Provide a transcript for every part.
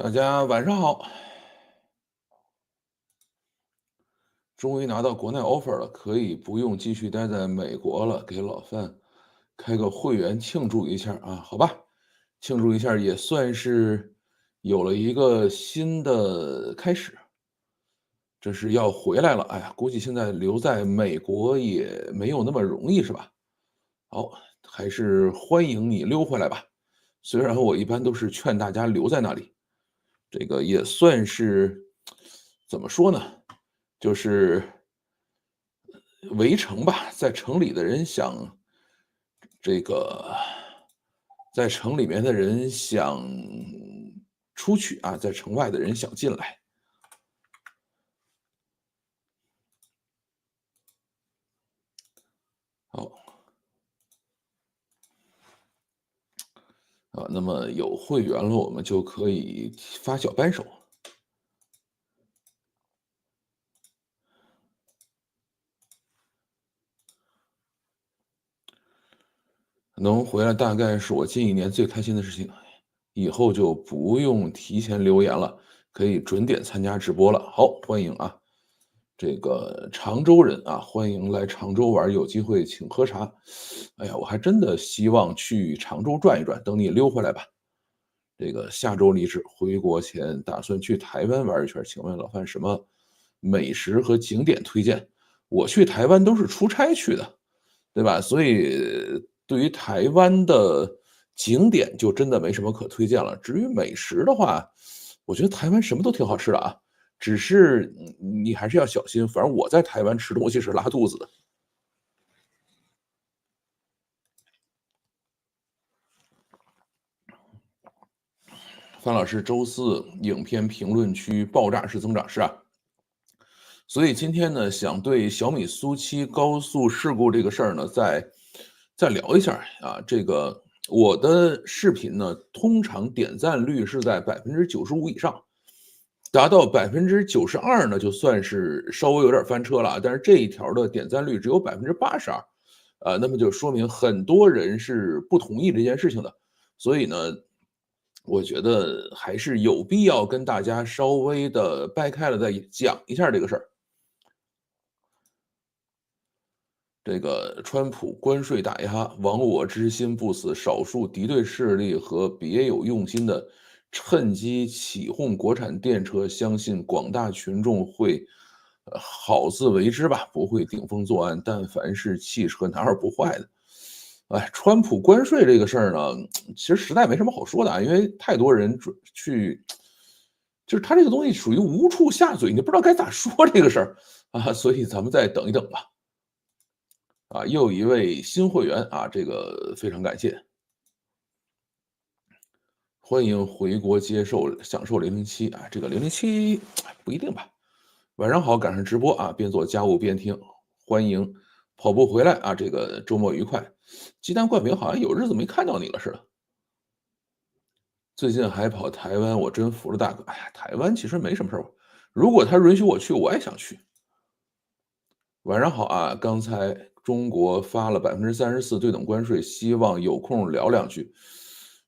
大家晚上好，终于拿到国内 offer 了，可以不用继续待在美国了，给老范开个会员庆祝一下啊，好吧，庆祝一下也算是有了一个新的开始，这是要回来了，哎呀，估计现在留在美国也没有那么容易，是吧？好，还是欢迎你溜回来吧，虽然我一般都是劝大家留在那里，这个也算是怎么说呢？就是围城吧，在城里的人想这个，在城里面的人想出去啊，在城外的人想进来。好啊，那么有会员了，我们就可以发小扳手。能回来大概是我近一年最开心的事情，以后就不用提前留言了，可以准点参加直播了。好，欢迎啊！这个常州人啊，欢迎来常州玩有机会请喝茶。哎呀，我还真的希望去常州转一转，等你溜回来吧。这个下周离职，回国前打算去台湾玩一圈请问老范什么美食和景点推荐？我去台湾都是出差去的，对吧？所以对于台湾的景点就真的没什么可推荐了。至于美食的话，我觉得台湾什么都挺好吃的啊，只是你还是要小心。反正我在台湾吃东西是拉肚子的。范老师周四影片评论区爆炸式增长是啊，所以今天呢，想对小米7高速事故这个事儿呢，再聊一下啊。这个我的视频呢，通常点赞率是在95%以上，达到92%呢，就算是稍微有点翻车了啊。但是这一条的点赞率只有82%，那么就说明很多人是不同意这件事情的。所以呢，我觉得还是有必要跟大家稍微的掰开了再讲一下这个事儿。这个川普关税打压，亡我之心不死，少数敌对势力和别有用心的趁机起哄国产电车，相信广大群众会，好自为之吧，不会顶风作案。但凡是汽车，哪有不坏的？哎，川普关税这个事儿呢，其实实在没什么好说的啊，因为太多人去，就是他这个东西属于无处下嘴，你不知道该咋说这个事儿啊，所以咱们再等一等吧。啊，又一位新会员啊，这个非常感谢，欢迎回国享受007啊，这个007不一定吧。晚上好，赶上直播啊，边做家务边听，欢迎跑步回来啊，这个周末愉快。鸡蛋灌饼好像有日子没看到你了似的，最近还跑台湾，我真服了大哥。哎呀，台湾其实没什么事儿，如果他允许我去，我也想去。晚上好啊，刚才中国发了34%对等关税，希望有空聊两句。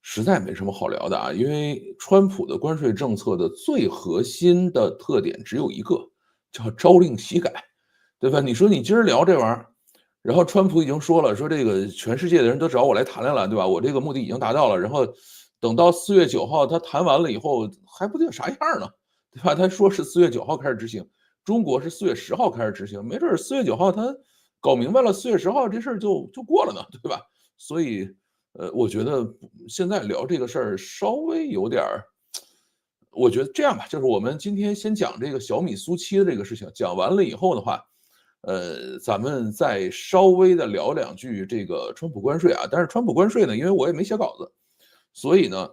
实在没什么好聊的啊，因为川普的关税政策的最核心的特点只有一个，叫朝令夕改，对吧？你说你今儿聊这玩意儿，然后川普已经说了，说这个全世界的人都找我来谈来了，对吧？我这个目的已经达到了，然后等到4月9号他谈完了以后，还不定啥样呢，对吧？他说是4月9号开始执行，中国是4月10号开始执行，没准儿4月9号他搞明白了4月10号这事儿就过了呢，对吧？所以，我觉得现在聊这个事儿稍微有点儿我觉得这样吧，就是我们今天先讲这个小米7的这个事情，讲完了以后的话，咱们再稍微的聊两句这个川普关税啊。但是川普关税呢，因为我也没写稿子，所以呢，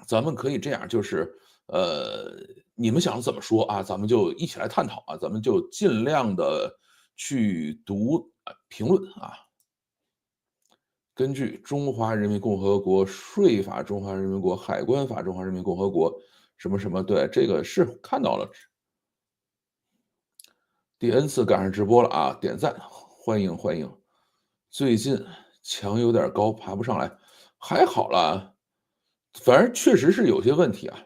咱们可以这样，就是呃，你们想怎么说啊，咱们就一起来探讨啊，咱们就尽量的去读评论啊。根据《中华人民共和国税法》《中华人民国海关法》《中华人民共和国什么什么》，对，这个是看到了，第 N 次赶上直播了啊，点赞，欢迎欢迎。最近墙有点高，爬不上来，还好啦，反正确实是有些问题啊。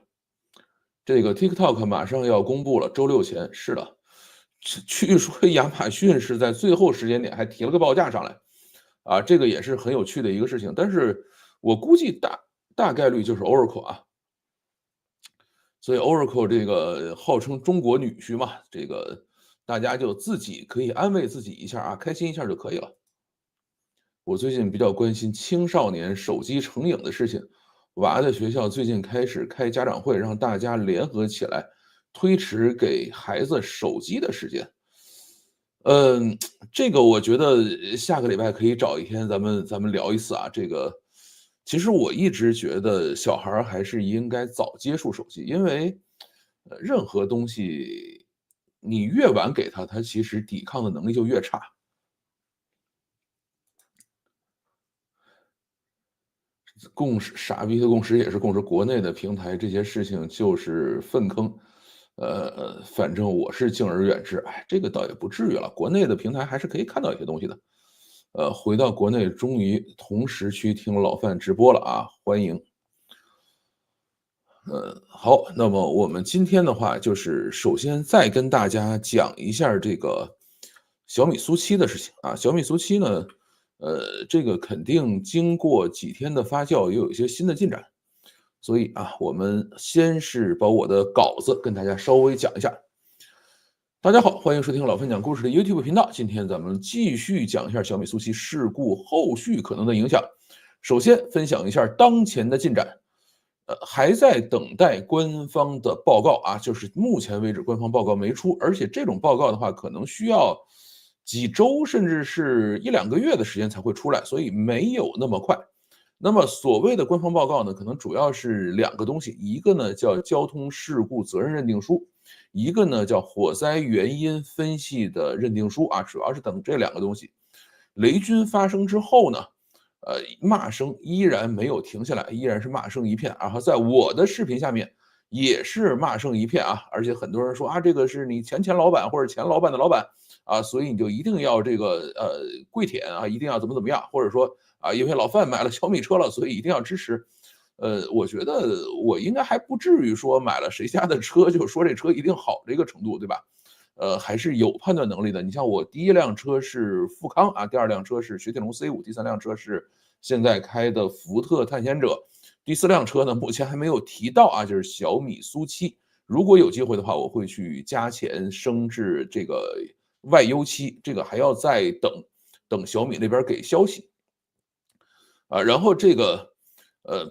这个 TikTok 马上要公布了，周六前，是的，据说亚马逊是在最后时间点还提了个报价上来，啊，这个也是很有趣的一个事情。但是我估计大概率就是 Oracle 啊，所以 Oracle 这个号称中国女婿嘛，这个大家就自己可以安慰自己一下啊，开心一下就可以了。我最近比较关心青少年手机成瘾的事情，娃的学校最近开始开家长会，让大家联合起来推迟给孩子手机的时间。嗯，这个我觉得下个礼拜可以找一天咱们聊一次啊。这个其实我一直觉得小孩儿还是应该早接触手机，因为任何东西你越晚给他，他其实抵抗的能力就越差。共识傻逼的共识也是共识，国内的平台这些事情就是粪坑。反正我是敬而远之，哎，这个倒也不至于了，国内的平台还是可以看到一些东西的。回到国内，终于同时去听老范直播了啊，欢迎。好，那么我们今天的话，就是首先再跟大家讲一下儿这个小米苏7的事情啊。小米苏7呢，这个肯定经过几天的发酵，也有一些新的进展。所以啊，我们先是把我的稿子跟大家稍微讲一下。大家好，欢迎收听老范讲故事的 YouTube 频道。今天咱们继续讲一下小米苏7事故后续可能的影响。首先分享一下当前的进展。还在等待官方的报告啊，就是目前为止官方报告没出，而且这种报告的话，可能需要几周甚至是一两个月的时间才会出来，所以没有那么快。那么所谓的官方报告呢，可能主要是两个东西，一个呢叫交通事故责任认定书，一个呢叫火灾原因分析的认定书啊，主要是等这两个东西。雷军发生之后呢，骂声依然没有停下来，依然是骂声一片。然后在我的视频下面也是骂声一片啊，而且很多人说啊，这个是你前老板或者前老板的老板啊，所以你就一定要这个跪舔啊，一定要怎么样，或者说啊，因为老范买了小米车了，所以一定要支持。我觉得我应该还不至于说买了谁家的车就说这车一定好这个程度，对吧？还是有判断能力的。你像我第一辆车是富康啊，第二辆车是雪铁龙 C5，第三辆车是现在开的福特探险者，第四辆车呢，目前还没有提到啊，就是小米苏7。如果有机会的话，我会去加钱升至这个外优期，这个还要再等小米那边给消息。啊，然后这个，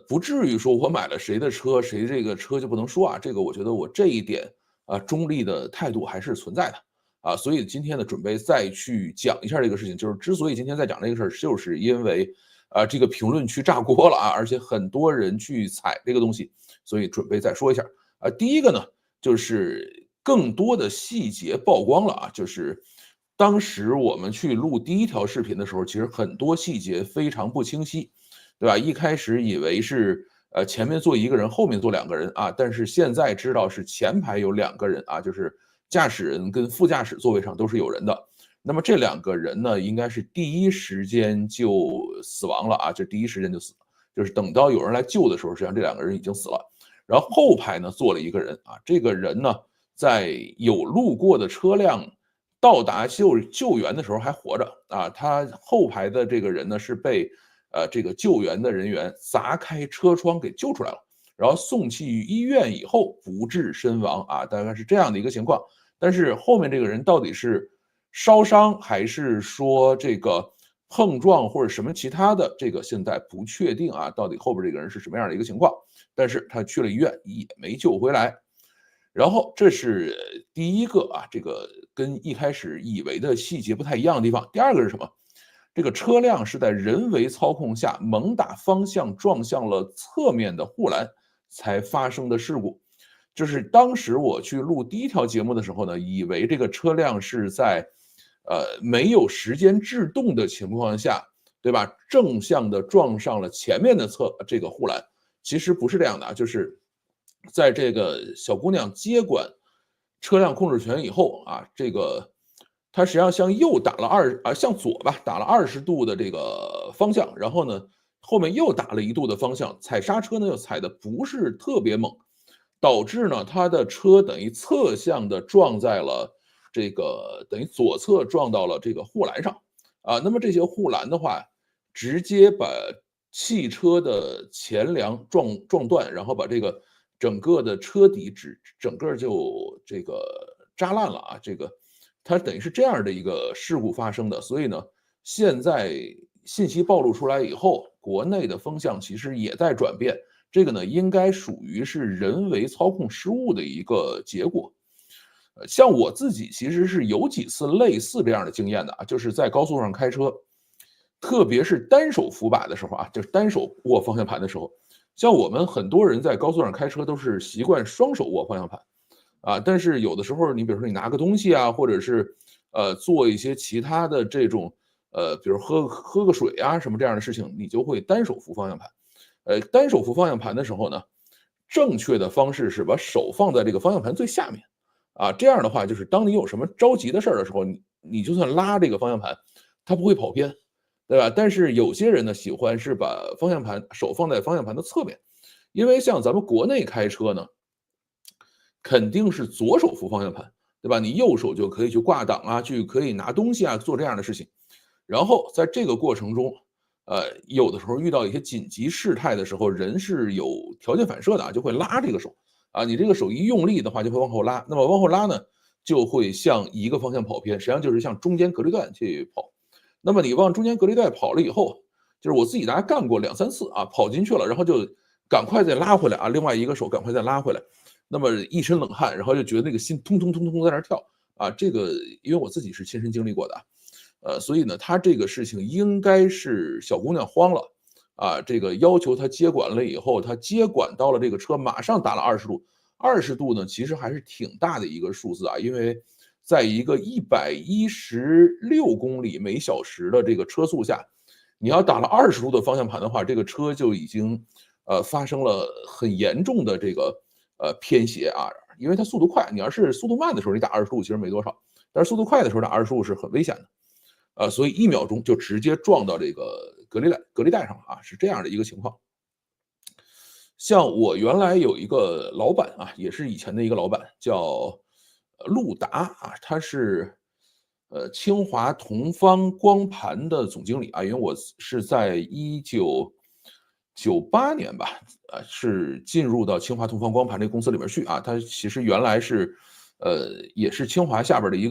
不至于说我买了谁的车，谁这个车就不能说啊，这个我觉得我这一点啊，中立的态度还是存在的。啊，所以今天呢，准备再去讲一下这个事情，就是之所以今天在讲这个事儿，就是因为啊，这个评论区炸锅了啊，而且很多人去踩这个东西，所以准备再说一下。啊，第一个呢，就是更多的细节曝光了啊，就是当时我们去录第一条视频的时候，其实很多细节非常不清晰，对吧？一开始以为是前面坐一个人，后面坐两个人啊，但是现在知道是前排有两个人啊，就是驾驶人跟副驾驶座位上都是有人的。那么这两个人呢，应该是第一时间就死亡了啊，就第一时间就死了，就是等到有人来救的时候，实际上这两个人已经死了。然后后排呢坐了一个人啊，这个人呢在有路过的车辆到达救援的时候还活着啊，他后排的这个人呢是被这个救援的人员砸开车窗给救出来了，然后送去医院以后不治身亡啊，大概是这样的一个情况。但是后面这个人到底是烧伤还是说这个碰撞或者什么其他的，这个现在不确定啊，到底后边这个人是什么样的一个情况。但是他去了医院也没救回来。然后这是第一个啊，这个跟一开始以为的细节不太一样的地方。第二个是什么？这个车辆是在人为操控下猛打方向撞向了侧面的护栏才发生的事故。就是当时我去录第一条节目的时候呢，以为这个车辆是在没有时间制动的情况下，对吧？正向的撞上了前面的这个护栏，其实不是这样的啊，就是在这个小姑娘接管车辆控制权以后啊，这个她实际上向右打了向左吧，打了20度的这个方向，然后呢，后面又打了1度的方向，踩刹车呢又踩的不是特别猛，导致呢它的车等于侧向的撞在了这个等于左侧撞到了这个护栏上。那么这些护栏的话，直接把汽车的前梁撞断，然后把这个整个的车底整个就这个扎烂了啊，这个它等于是这样的一个事故发生的。所以呢，现在信息暴露出来以后，国内的风向其实也在转变，这个呢应该属于是人为操控失误的一个结果。像我自己其实是有几次类似这样的经验的啊，就是在高速上开车，特别是单手扶把的时候啊，就是单手握方向盘的时候，像我们很多人在高速上开车都是习惯双手握方向盘，但是有的时候你比如说你拿个东西啊，或者是做一些其他的这种比如喝个水啊什么这样的事情，你就会单手扶方向盘。单手扶方向盘的时候呢，正确的方式是把手放在这个方向盘最下面。这样的话就是当你有什么着急的事儿的时候，你就算拉这个方向盘，它不会跑偏，对吧？但是有些人呢，喜欢是把手放在方向盘的侧面，因为像咱们国内开车呢，肯定是左手扶方向盘，对吧？你右手就可以去挂档啊，可以拿东西啊，做这样的事情。然后在这个过程中，有的时候遇到一些紧急事态的时候，人是有条件反射的啊，就会拉这个手。你这个手一用力的话就会往后拉，那么往后拉呢，就会向一个方向跑偏，实际上就是向中间隔离段去跑。那么你往中间隔离带跑了以后，就是我自己大概干过2、3次啊，跑进去了，然后就赶快再拉回来啊，另外一个手赶快再拉回来，那么一身冷汗，然后就觉得那个心通通通通在那儿跳这个因为我自己是亲身经历过的所以呢，他这个事情应该是小姑娘慌了这个要求她接管了以后，她接管到了这个车，马上打了20度。20度呢，其实还是挺大的一个数字因为在一个116公里每小时的这个车速下，你要打了20度的方向盘的话，这个车就已经发生了很严重的这个偏斜因为它速度快，你要是速度慢的时候，你打20度其实没多少，但是速度快的时候打20度是很危险的。所以1秒钟就直接撞到这个隔离带上了是这样的一个情况。像我原来有一个老板也是以前的一个老板，叫陆达他是清华同方光盘的总经理因为我是在1998年吧，是进入到清华同方光盘这个公司里边去他其实原来是也是清华下边的一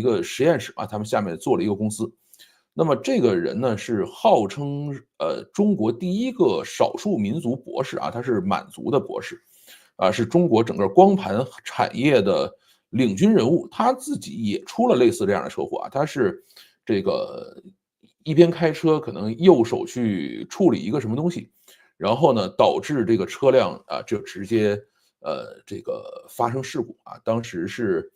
个实验室他们下面做了一个公司。那么这个人呢，是号称中国第一个少数民族博士他是满族的博士，是中国整个光盘产业的领军人物。他自己也出了类似这样的车祸他是这个一边开车，可能右手去处理一个什么东西，然后呢，导致这个车辆就直接这个发生事故当时是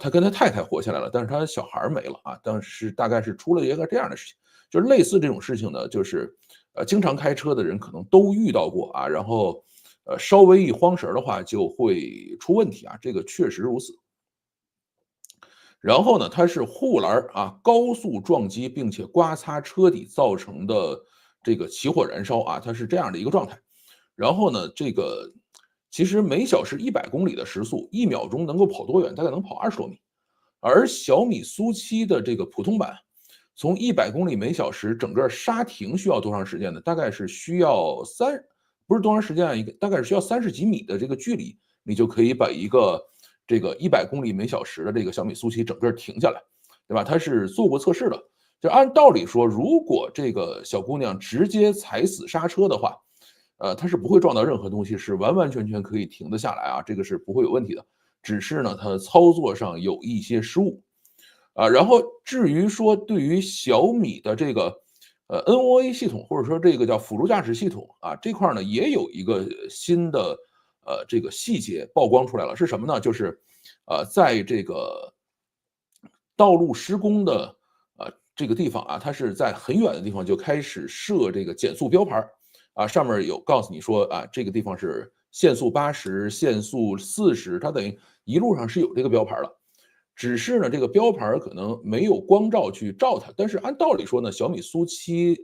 他跟他太太活下来了，但是他小孩没了当时大概是出了一个这样的事情。就是类似这种事情呢，就是经常开车的人可能都遇到过然后稍微一慌神儿的话就会出问题这个确实如此。然后呢，它是护栏高速撞击，并且刮擦车底造成的这个起火燃烧它是这样的一个状态。然后呢，这个其实每小时100公里的时速1秒钟能够跑多远？大概能跑20多米。而小米苏7的这个普通版，从100公里每小时整个刹停需要多长时间呢？大概是需要不是多长时间大概是需要30几米的这个距离，你就可以把一个这个100公里每小时的这个小米苏7整个停下来，对吧？它是做过测试的。就按道理说，如果这个小姑娘直接踩死刹车的话，它是不会撞到任何东西，是完完全全可以停得下来这个是不会有问题的。只是呢，它操作上有一些失误然后至于说对于小米的这个NOA 系统，或者说这个叫辅助驾驶系统这块呢也有一个新的这个细节曝光出来了，是什么呢？就是在这个道路施工的这个地方它是在很远的地方就开始设这个减速标牌上面有告诉你说这个地方是限速80、限速40，它等于一路上是有这个标牌了。只是呢，这个标牌可能没有光照去照它，但是按道理说呢，小米苏7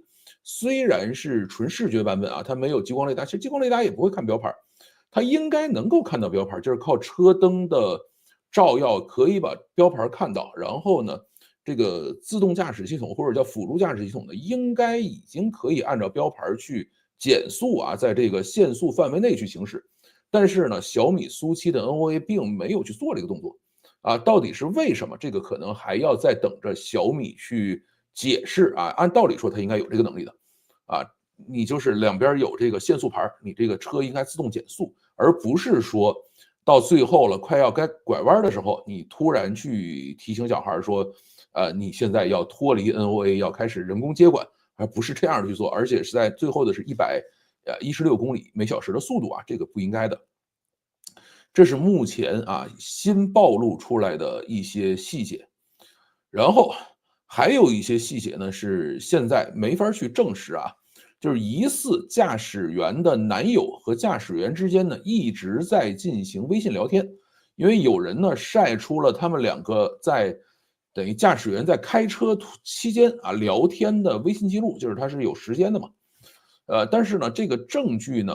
虽然是纯视觉版本它没有激光雷达，其实激光雷达也不会看标牌，它应该能够看到标牌，就是靠车灯的照耀可以把标牌看到。然后呢，这个自动驾驶系统或者叫辅助驾驶系统呢，应该已经可以按照标牌去减速啊，在这个限速范围内去行驶。但是呢，小米苏7的 NOA 并没有去做这个动作，啊，到底是为什么？这个可能还要再等着小米去解释啊。按道理说，它应该有这个能力的，啊，你就是两边有这个限速牌，你这个车应该自动减速，而不是说到最后了，快要该拐弯的时候，你突然去提醒小孩说，你现在要脱离 NOA，要开始人工接管，而不是这样的去做，而且是在最后的是116公里每小时的速度啊，这个不应该的。这是目前啊新暴露出来的一些细节，然后还有一些细节呢是现在没法去证实啊，就是疑似驾驶员的男友和驾驶员之间呢一直在进行微信聊天，因为有人呢晒出了他们两个在等于驾驶员在开车期间啊聊天的微信记录，就是他是有时间的嘛。但是呢，这个证据呢，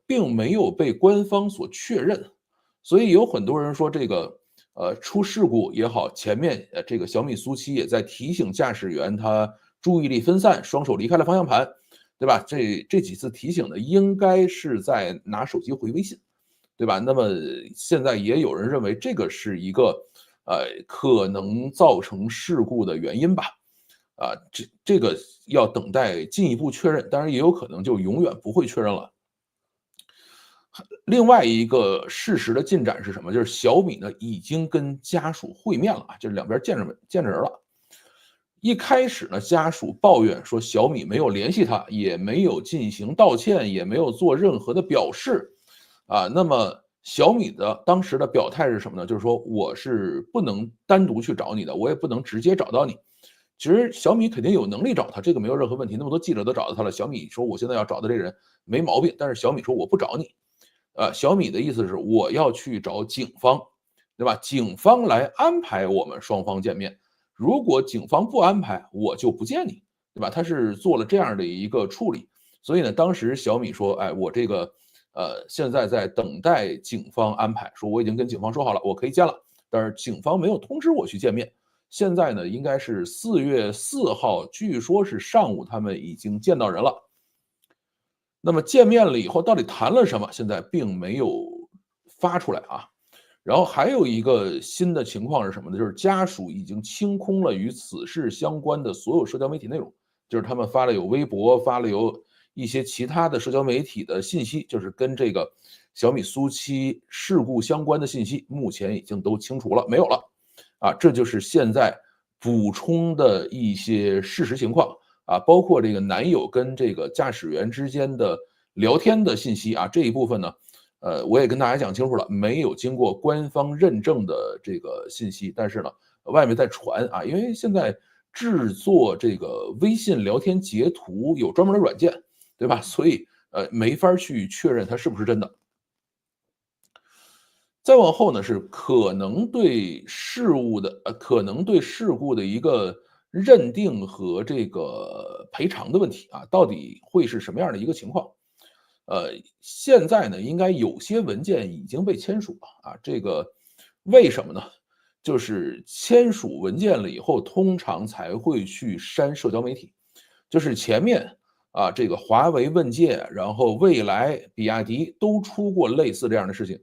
并没有被官方所确认，所以有很多人说这个，出事故也好，前面这个小米苏7也在提醒驾驶员他注意力分散，双手离开了方向盘，对吧？这几次提醒呢，应该是在拿手机回微信，对吧？那么现在也有人认为这个是一个，可能造成事故的原因吧。啊，这个要等待进一步确认，当然也有可能就永远不会确认了。另外一个事实的进展是什么？就是小米呢已经跟家属会面了啊，就是两边见着人了。一开始呢，家属抱怨说小米没有联系他，也没有进行道歉，也没有做任何的表示。啊，那么小米的当时的表态是什么呢？就是说我是不能单独去找你的，我也不能直接找到你。其实小米肯定有能力找他，这个没有任何问题。那么多记者都找到他了，小米说我现在要找的这人没毛病，但是小米说我不找你。小米的意思是我要去找警方，对吧？警方来安排我们双方见面。如果警方不安排，我就不见你，对吧？他是做了这样的一个处理。所以呢，当时小米说，哎，我这个现在在等待警方安排，说我已经跟警方说好了，我可以见了，但是警方没有通知我去见面。现在呢，应该是4月4号，据说是上午他们已经见到人了。那么见面了以后，到底谈了什么？现在并没有发出来啊。然后还有一个新的情况是什么呢？就是家属已经清空了与此事相关的所有社交媒体内容，就是他们发了有微博，发了有一些其他的社交媒体的信息，就是跟这个小米苏7事故相关的信息，目前已经都清除了，没有了。啊，这就是现在补充的一些事实情况啊，包括这个男友跟这个驾驶员之间的聊天的信息啊，这一部分呢，我也跟大家讲清楚了，没有经过官方认证的这个信息，但是呢，外面在传啊，因为现在制作这个微信聊天截图有专门的软件，对吧？所以没法去确认它是不是真的。再往后呢，是可能对事故的一个认定和这个赔偿的问题啊，到底会是什么样的一个情况？现在呢，应该有些文件已经被签署了啊，这个为什么呢？就是签署文件了以后，通常才会去删社交媒体，就是前面啊，这个华为问界，然后蔚来、比亚迪都出过类似这样的事情。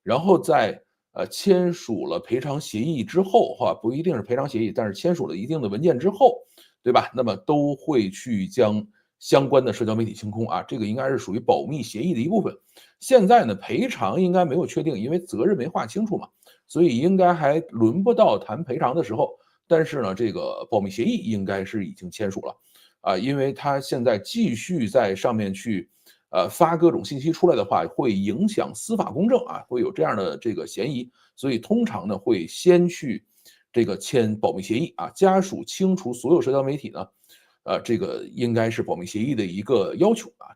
然后在签署了赔偿协议之后，哈，不一定是赔偿协议，但是签署了一定的文件之后，对吧？那么都会去将相关的社交媒体清空啊，这个应该是属于保密协议的一部分。现在呢，赔偿应该没有确定，因为责任没划清楚嘛，所以应该还轮不到谈赔偿的时候。但是呢，这个保密协议应该是已经签署了啊，因为他现在继续在上面去发各种信息出来的话，会影响司法公正啊，会有这样的这个嫌疑，所以通常呢会先去这个签保密协议啊，家属清除所有社交媒体呢，这个应该是保密协议的一个要求啊。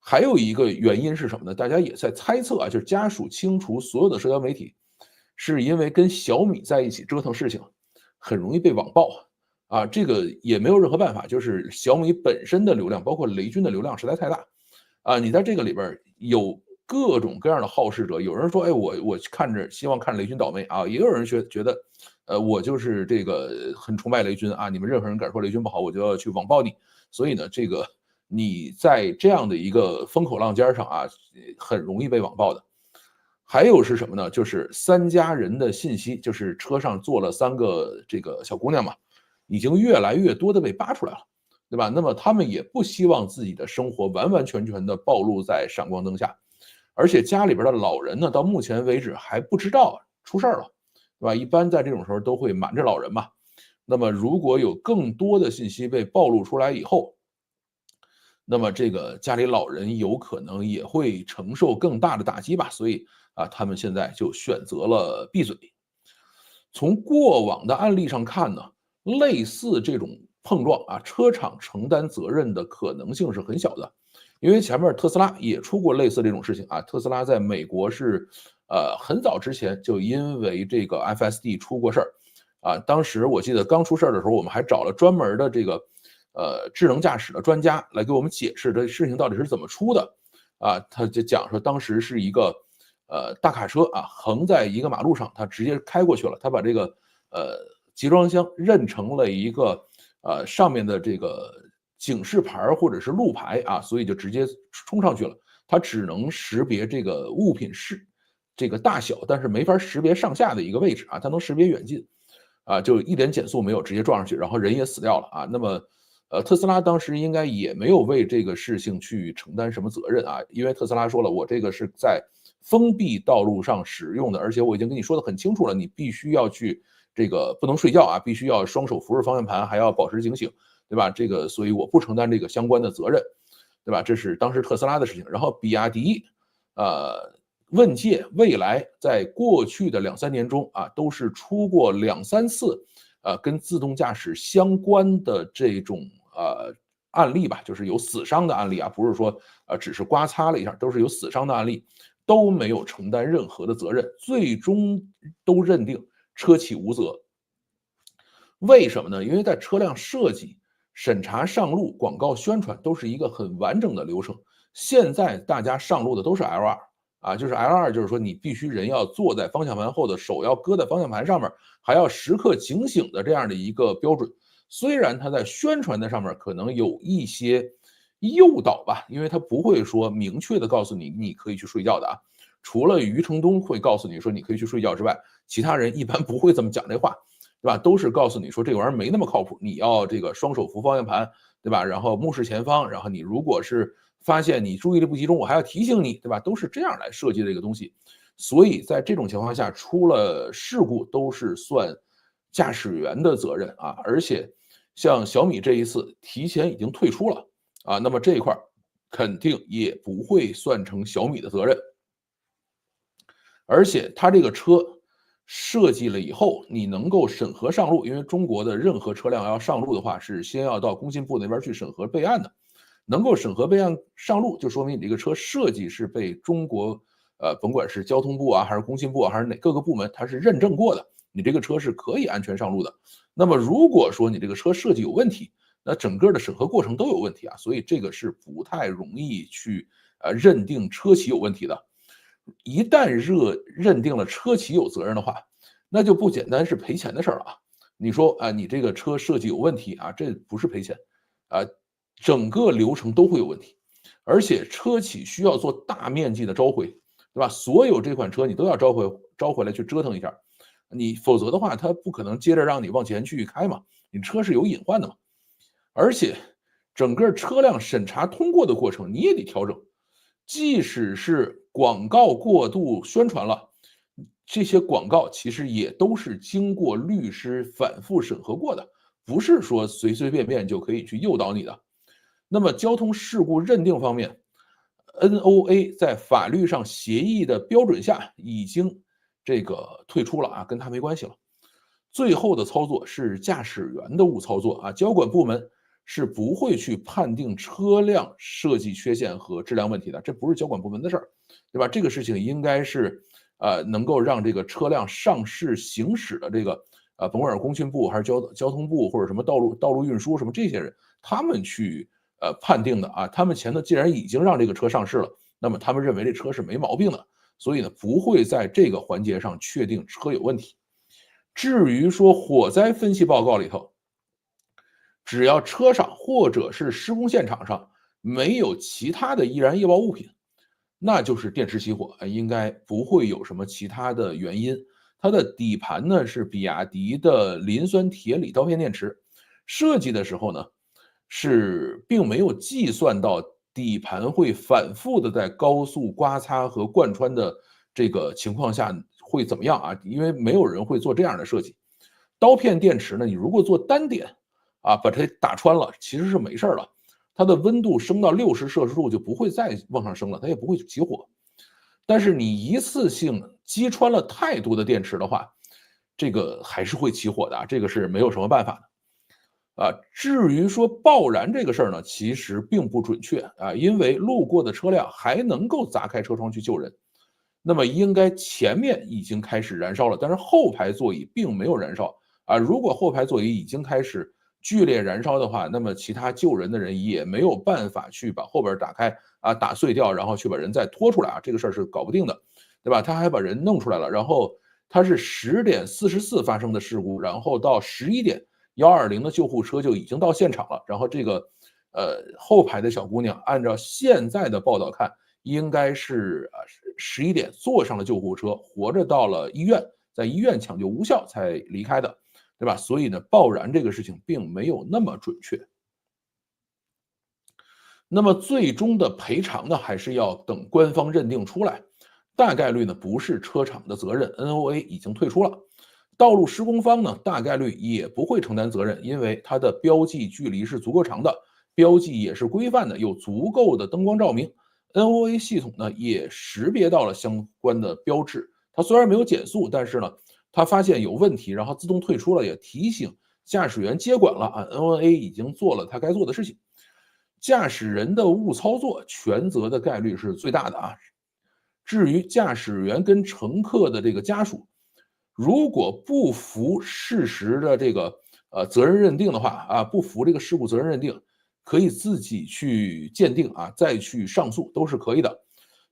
还有一个原因是什么呢？大家也在猜测啊，就是家属清除所有的社交媒体，是因为跟小米在一起折腾事情，很容易被网暴啊，这个也没有任何办法，就是小米本身的流量，包括雷军的流量实在太大。啊，你在这个里边有各种各样的好事者，有人说，哎，我希望看着雷军倒霉啊，也有人觉得，我就是这个很崇拜雷军啊，你们任何人敢说雷军不好，我就要去网暴你。所以呢，这个你在这样的一个风口浪尖上啊，很容易被网暴的。还有是什么呢？就是3家人的信息，就是车上坐了3个这个小姑娘嘛，已经越来越多的被扒出来了，对吧？那么他们也不希望自己的生活完完全全的暴露在闪光灯下，而且家里边的老人呢，到目前为止还不知道出事儿了，对吧？一般在这种时候都会瞒着老人嘛。那么如果有更多的信息被暴露出来以后，那么这个家里老人有可能也会承受更大的打击吧，所以啊，他们现在就选择了闭嘴。从过往的案例上看呢，类似这种碰撞啊，车厂承担责任的可能性是很小的，因为前面特斯拉也出过类似这种事情啊。特斯拉在美国是很早之前就因为这个 FSD 出过事儿啊，当时我记得刚出事儿的时候，我们还找了专门的这个智能驾驶的专家来给我们解释这事情到底是怎么出的啊。他就讲说当时是一个大卡车啊横在一个马路上，他直接开过去了，他把这个集装箱认成了一个上面的这个警示牌或者是路牌啊，所以就直接冲上去了。它只能识别这个物品是这个大小，但是没法识别上下的一个位置啊，它能识别远近啊，就一点减速没有，直接撞上去，然后人也死掉了啊。那么特斯拉当时应该也没有为这个事情去承担什么责任啊，因为特斯拉说了，我这个是在封闭道路上使用的，而且我已经跟你说的很清楚了，你必须要去这个不能睡觉啊，必须要双手扶着方向盘，还要保持警醒，对吧？这个所以我不承担这个相关的责任，对吧？这是当时特斯拉的事情。然后比亚迪，问界、蔚来在过去的2、3年中啊，都是出过2、3次，跟自动驾驶相关的这种案例吧，就是有死伤的案例啊，不是说只是刮擦了一下，都是有死伤的案例，都没有承担任何的责任，最终都认定车企无责。为什么呢？因为在车辆设计、审查、上路、广告宣传都是一个很完整的流程。现在大家上路的都是 L2啊，就是 L2，就是说你必须人要坐在方向盘后的手要搁在方向盘上面，还要时刻警醒的这样的一个标准。虽然它在宣传的上面可能有一些诱导吧，因为它不会说明确的告诉你你可以去睡觉的啊。除了余承东会告诉你说你可以去睡觉之外，其他人一般不会这么讲这话。对吧？都是告诉你说这个玩意儿没那么靠谱，你要这个双手扶方向盘，对吧？然后目视前方，然后你如果是发现你注意力不集中，我还要提醒你，对吧？都是这样来设计的这个东西。所以在这种情况下，出了事故都是算驾驶员的责任啊。而且像小米这一次提前已经退出了啊，那么这一块肯定也不会算成小米的责任。而且它这个车设计了以后，你能够审核上路，因为中国的任何车辆要上路的话，是先要到工信部那边去审核备案的。能够审核备案上路，就说明你这个车设计是被中国甭管是交通部啊，还是工信部啊，还是哪各个部门，它是认证过的，你这个车是可以安全上路的。那么如果说你这个车设计有问题，那整个的审核过程都有问题啊，所以这个是不太容易去认定车企有问题的。一旦认定了车企有责任的话，那就不简单是赔钱的事儿了啊。你说啊，你这个车设计有问题啊，这不是赔钱，啊，整个流程都会有问题，而且车企需要做大面积的召回，对吧？所有这款车你都要召回来去折腾一下，你否则的话，它不可能接着让你往前去开嘛，你车是有隐患的嘛。而且整个车辆审查通过的过程你也得调整，即使是广告过度宣传了，这些广告其实也都是经过律师反复审核过的，不是说随随便便就可以去诱导你的。那么交通事故认定方面，NOA 在法律上协议的标准下已经这个退出了啊，跟他没关系了。最后的操作是驾驶员的误操作啊，交管部门是不会去判定车辆设计缺陷和质量问题的，这不是交管部门的事儿，对吧？这个事情应该是能够让这个车辆上市行驶的这个甭管是工信部还是交通部或者什么道路运输什么这些人，他们去判定的啊。他们前头既然已经让这个车上市了，那么他们认为这车是没毛病的，所以呢不会在这个环节上确定车有问题。至于说火灾分析报告里头，只要车上或者是施工现场上没有其他的易燃易爆物品，那就是电池起火，应该不会有什么其他的原因。它的底盘呢是比亚迪的磷酸铁锂刀片电池，设计的时候呢是并没有计算到底盘会反复的在高速刮擦和贯穿的这个情况下会怎么样啊？因为没有人会做这样的设计。刀片电池呢，你如果做单点啊，把它打穿了，其实是没事了。它的温度升到60°C就不会再往上升了，它也不会起火。但是你一次性击穿了太多的电池的话，这个还是会起火的，这个是没有什么办法的。至于说爆燃这个事儿呢，其实并不准确啊，因为路过的车辆还能够砸开车窗去救人，那么应该前面已经开始燃烧了，但是后排座椅并没有燃烧啊。如果后排座椅已经开始剧烈燃烧的话，那么其他救人的人也没有办法去把后边打开啊，打碎掉，然后去把人再拖出来啊，这个事儿是搞不定的，对吧？他还把人弄出来了，然后他是10:44发生的事故，然后到11:120的救护车就已经到现场了，然后这个后排的小姑娘，按照现在的报道看，应该是11点坐上了救护车，活着到了医院，在医院抢救无效才离开的。对吧？所以呢，爆燃这个事情并没有那么准确。那么最终的赔偿呢，还是要等官方认定出来。大概率呢不是车厂的责任 ，NOA 已经退出了。道路施工方呢，大概率也不会承担责任，因为它的标记距离是足够长的，标记也是规范的，有足够的灯光照明。NOA 系统呢也识别到了相关的标志，它虽然没有减速，但是呢，他发现有问题，然后自动退出了，也提醒驾驶员接管了啊。NOA 已经做了他该做的事情，驾驶人的误操作全责的概率是最大的啊。至于驾驶员跟乘客的这个家属，如果不服事实的这个责任认定的话啊，不服这个事故责任认定，可以自己去鉴定啊，再去上诉都是可以的。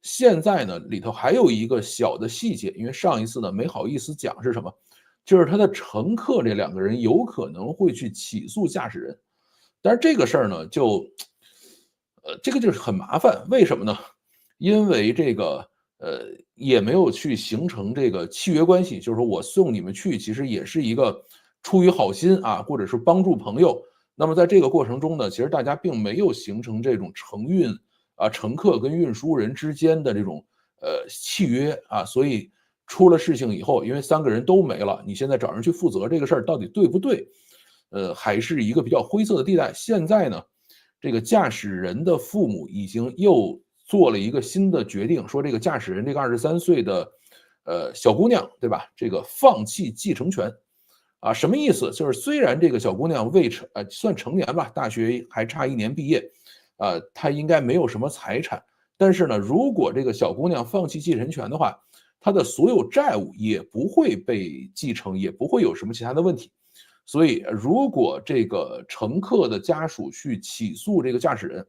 现在呢，里头还有一个小的细节，因为上一次呢没好意思讲是什么，就是他的乘客这2个人有可能会去起诉驾驶人，但是这个事儿呢，这个就是很麻烦，为什么呢？因为这个也没有去形成这个契约关系，就是说我送你们去，其实也是一个出于好心啊，或者是帮助朋友。那么在这个过程中呢，其实大家并没有形成这种承运啊，乘客跟运输人之间的这种契约啊，所以出了事情以后，因为3个人都没了，你现在找人去负责这个事儿到底对不对？还是一个比较灰色的地带。现在呢，这个驾驶人的父母已经又做了一个新的决定，说这个驾驶人这个23岁的小姑娘，对吧？这个放弃继承权。啊，什么意思？就是虽然这个小姑娘算成年吧，大学还差1年毕业，她应该没有什么财产，但是呢，如果这个小姑娘放弃继承权的话，她的所有债务也不会被继承，也不会有什么其他的问题。所以，如果这个乘客的家属去起诉这个驾驶人，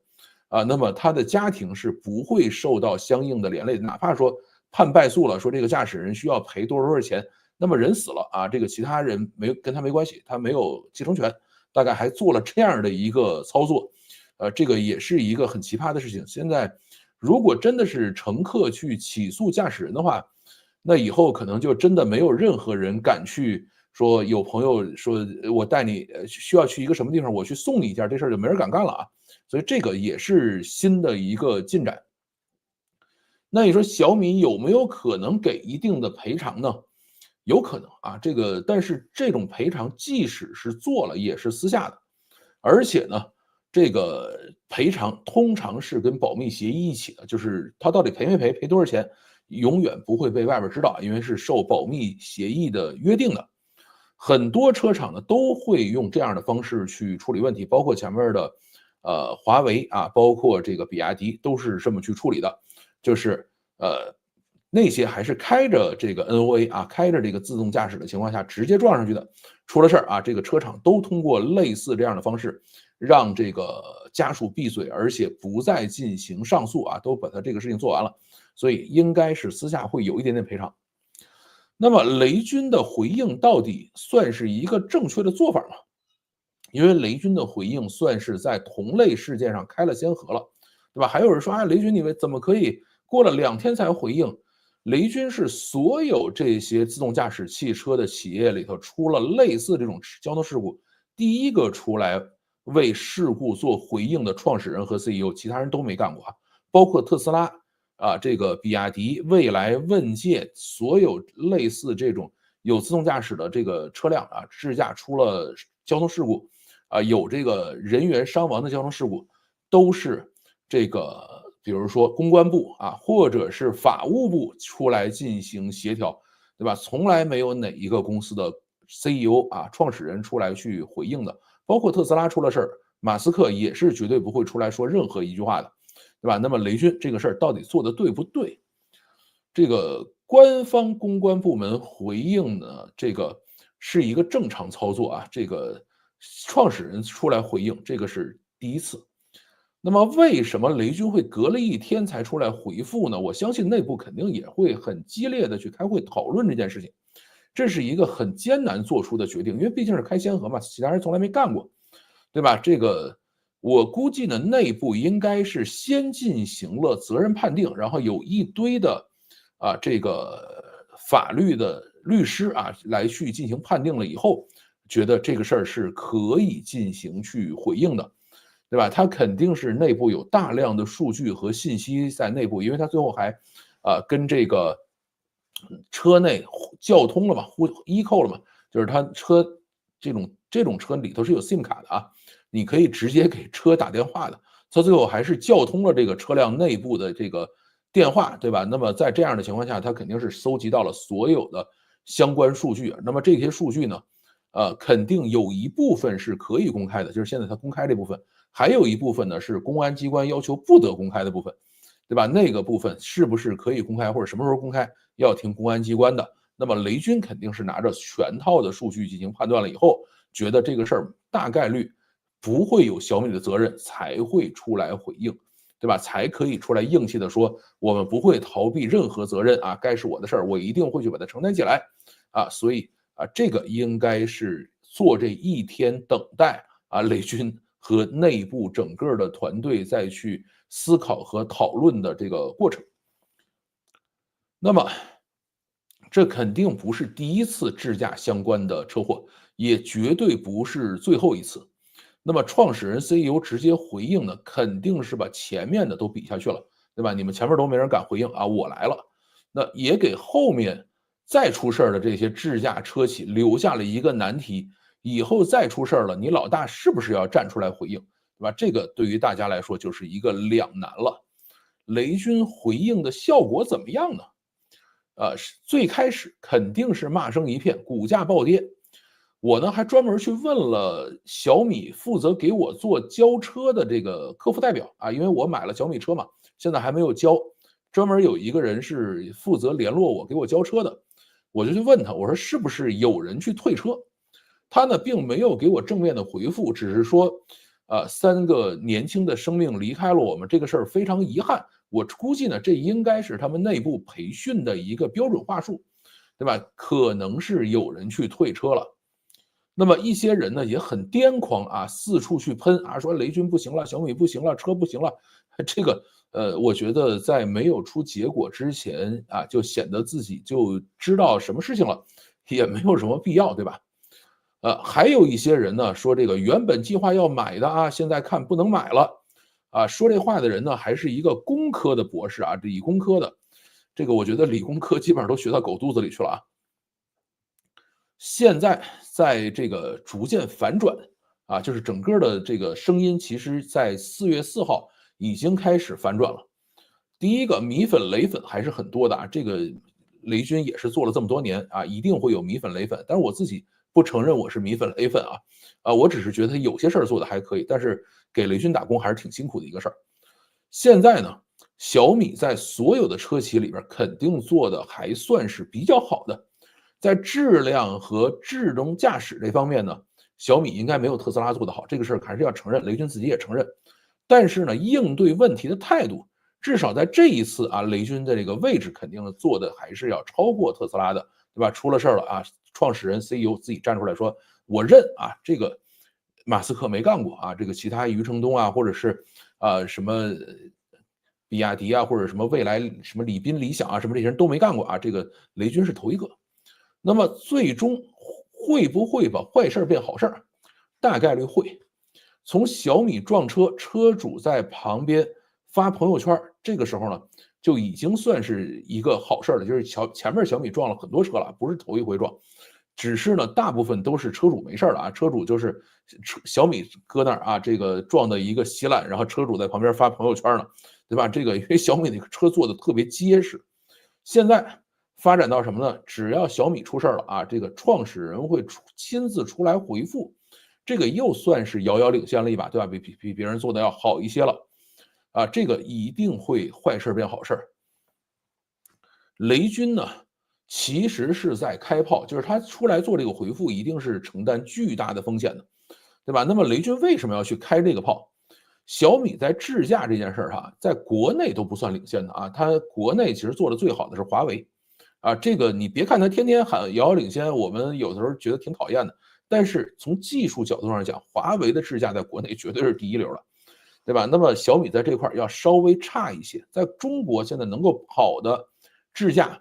啊，那么他的家庭是不会受到相应的连累的，哪怕说判败诉了，说这个驾驶人需要赔多少钱，那么人死了啊，这个其他人跟他没关系，他没有继承权，大概还做了这样的一个操作，这个也是一个很奇葩的事情。现在如果真的是乘客去起诉驾驶人的话，那以后可能就真的没有任何人敢去说有朋友说我带你需要去一个什么地方，我去送你一下，这事儿就没人敢干了啊。所以这个也是新的一个进展。那你说小米有没有可能给一定的赔偿呢？有可能啊，但是这种赔偿即使是做了，也是私下的，而且呢，这个赔偿通常是跟保密协议一起的，就是他到底赔没赔，赔多少钱，永远不会被外边知道，因为是受保密协议的约定的。很多车厂呢都会用这样的方式去处理问题，包括前面的华为啊，包括这个比亚迪都是这么去处理的，就是那些还是开着这个 NOA 啊，开着这个自动驾驶的情况下直接撞上去的，出了事儿啊，这个车厂都通过类似这样的方式，让这个家属闭嘴，而且不再进行上诉啊，都把他这个事情做完了，所以应该是私下会有一点点赔偿。那么雷军的回应到底算是一个正确的做法吗？因为雷军的回应算是在同类事件上开了先河了，对吧？还有人说，雷军你们怎么可以过了2天才回应？雷军是所有这些自动驾驶汽车的企业里头出了类似这种交通事故，第一个出来为事故做回应的创始人和 CEO，其他人都没干过啊，包括特斯拉啊，这个比亚迪、蔚来、问界，所有类似这种有自动驾驶的这个车辆啊，智驾出了交通事故。有这个人员伤亡的交通事故，都是这个，比如说公关部啊，或者是法务部出来进行协调，对吧？从来没有哪一个公司的 CEO 啊，创始人出来去回应的，包括特斯拉出了事儿，马斯克也是绝对不会出来说任何一句话的，对吧？那么雷军这个事儿到底做的对不对？这个官方公关部门回应呢，这个是一个正常操作啊，这个创始人出来回应，这个是第一次。那么为什么雷军会隔了1天才出来回复呢？我相信内部肯定也会很激烈的去开会讨论这件事情，这是一个很艰难做出的决定，因为毕竟是开先河嘛，其他人从来没干过，对吧？这个我估计呢，内部应该是先进行了责任判定，然后有一堆的这个法律的律师啊来去进行判定了以后，觉得这个事儿是可以进行去回应的，对吧？他肯定是内部有大量的数据和信息在内部，因为他最后还跟这个车内叫通了嘛，依扣了嘛，就是他车这种车里头是有 SIM 卡的啊，你可以直接给车打电话的，他最后还是叫通了这个车辆内部的这个电话，对吧？那么在这样的情况下，他肯定是搜集到了所有的相关数据，那么这些数据呢，肯定有一部分是可以公开的，就是现在他公开这部分，还有一部分呢是公安机关要求不得公开的部分，对吧？那个部分是不是可以公开，或者什么时候公开，要听公安机关的。那么雷军肯定是拿着全套的数据进行判断了以后，觉得这个事儿大概率不会有小米的责任，才会出来回应，对吧？才可以出来硬气的说，我们不会逃避任何责任啊，该是我的事儿，我一定会去把它承担起来啊。所以这个应该是做这1天等待雷军和内部整个的团队再去思考和讨论的这个过程。那么，这肯定不是第一次智驾相关的车祸，也绝对不是最后一次。那么，创始人 CEO 直接回应呢，肯定是把前面的都比下去了，对吧？你们前面都没人敢回应啊，我来了，那也给后面再出事儿的这些智驾车企留下了一个难题：以后再出事儿了，你老大是不是要站出来回应，对吧？这个对于大家来说就是一个两难了。雷军回应的效果怎么样呢？最开始肯定是骂声一片，股价暴跌。我呢还专门去问了小米负责给我做交车的这个客服代表啊，因为我买了小米车嘛，现在还没有交，专门有一个人是负责联络我给我交车的，我就去问他，我说是不是有人去退车？他呢并没有给我正面的回复，只是说，3个年轻的生命离开了我们，这个事儿非常遗憾。我估计呢，这应该是他们内部培训的一个标准话术，对吧？可能是有人去退车了。那么一些人呢也很癫狂啊，四处去喷啊，说雷军不行了，小米不行了，车不行了。这个我觉得在没有出结果之前啊，就显得自己就知道什么事情了，也没有什么必要，对吧？还有一些人呢说这个原本计划要买的啊，现在看不能买了，说这话的人呢还是一个工科的博士啊，理工科的，这个我觉得理工科基本上都学到狗肚子里去了啊。现在在这个逐渐反转就是整个的这个声音，其实在4月4号已经开始反转了。第一个米粉雷粉还是很多的啊，这个雷军也是做了这么多年啊，一定会有米粉雷粉。但是我自己不承认我是米粉雷粉我只是觉得有些事儿做的还可以，但是给雷军打工还是挺辛苦的一个事儿。现在呢，小米在所有的车企里边肯定做的还算是比较好的，在质量和智能驾驶这方面呢，小米应该没有特斯拉做的好，这个事儿还是要承认，雷军自己也承认。但是呢，应对问题的态度，至少在这一次啊，雷军的这个位置肯定做的还是要超过特斯拉的，对吧？出了事儿了啊，创始人 CEO 自己站出来说，我认啊，这个马斯克没干过啊，这个其他余承东啊，或者是什么比亚迪啊，或者什么未来什么李斌、理想啊，什么这些人都没干过啊，这个雷军是头一个。那么最终会不会把坏事变好事儿？大概率会。从小米撞车，车主在旁边发朋友圈，这个时候呢，就已经算是一个好事了。就是前面小米撞了很多车了，不是头一回撞，只是呢，大部分都是车主没事了啊，车主就是小米搁那儿啊，这个撞的一个稀烂，然后车主在旁边发朋友圈呢，对吧？这个因为小米那个车做的特别结实，现在发展到什么呢？只要小米出事了啊，这个创始人会亲自出来回复，这个又算是遥遥领先了一把，对吧？比别人做的要好一些了，啊，这个一定会坏事变好事。雷军呢，其实是在开炮，就是他出来做这个回复，一定是承担巨大的风险的，对吧？那么雷军为什么要去开这个炮？小米在智驾这件事儿哈，在国内都不算领先的啊，它国内其实做的最好的是华为，啊，这个你别看他天天喊遥遥领先，我们有的时候觉得挺讨厌的，但是从技术角度上讲，华为的智驾在国内绝对是第一流的，对吧？那么小米在这块要稍微差一些，在中国现在能够跑的智驾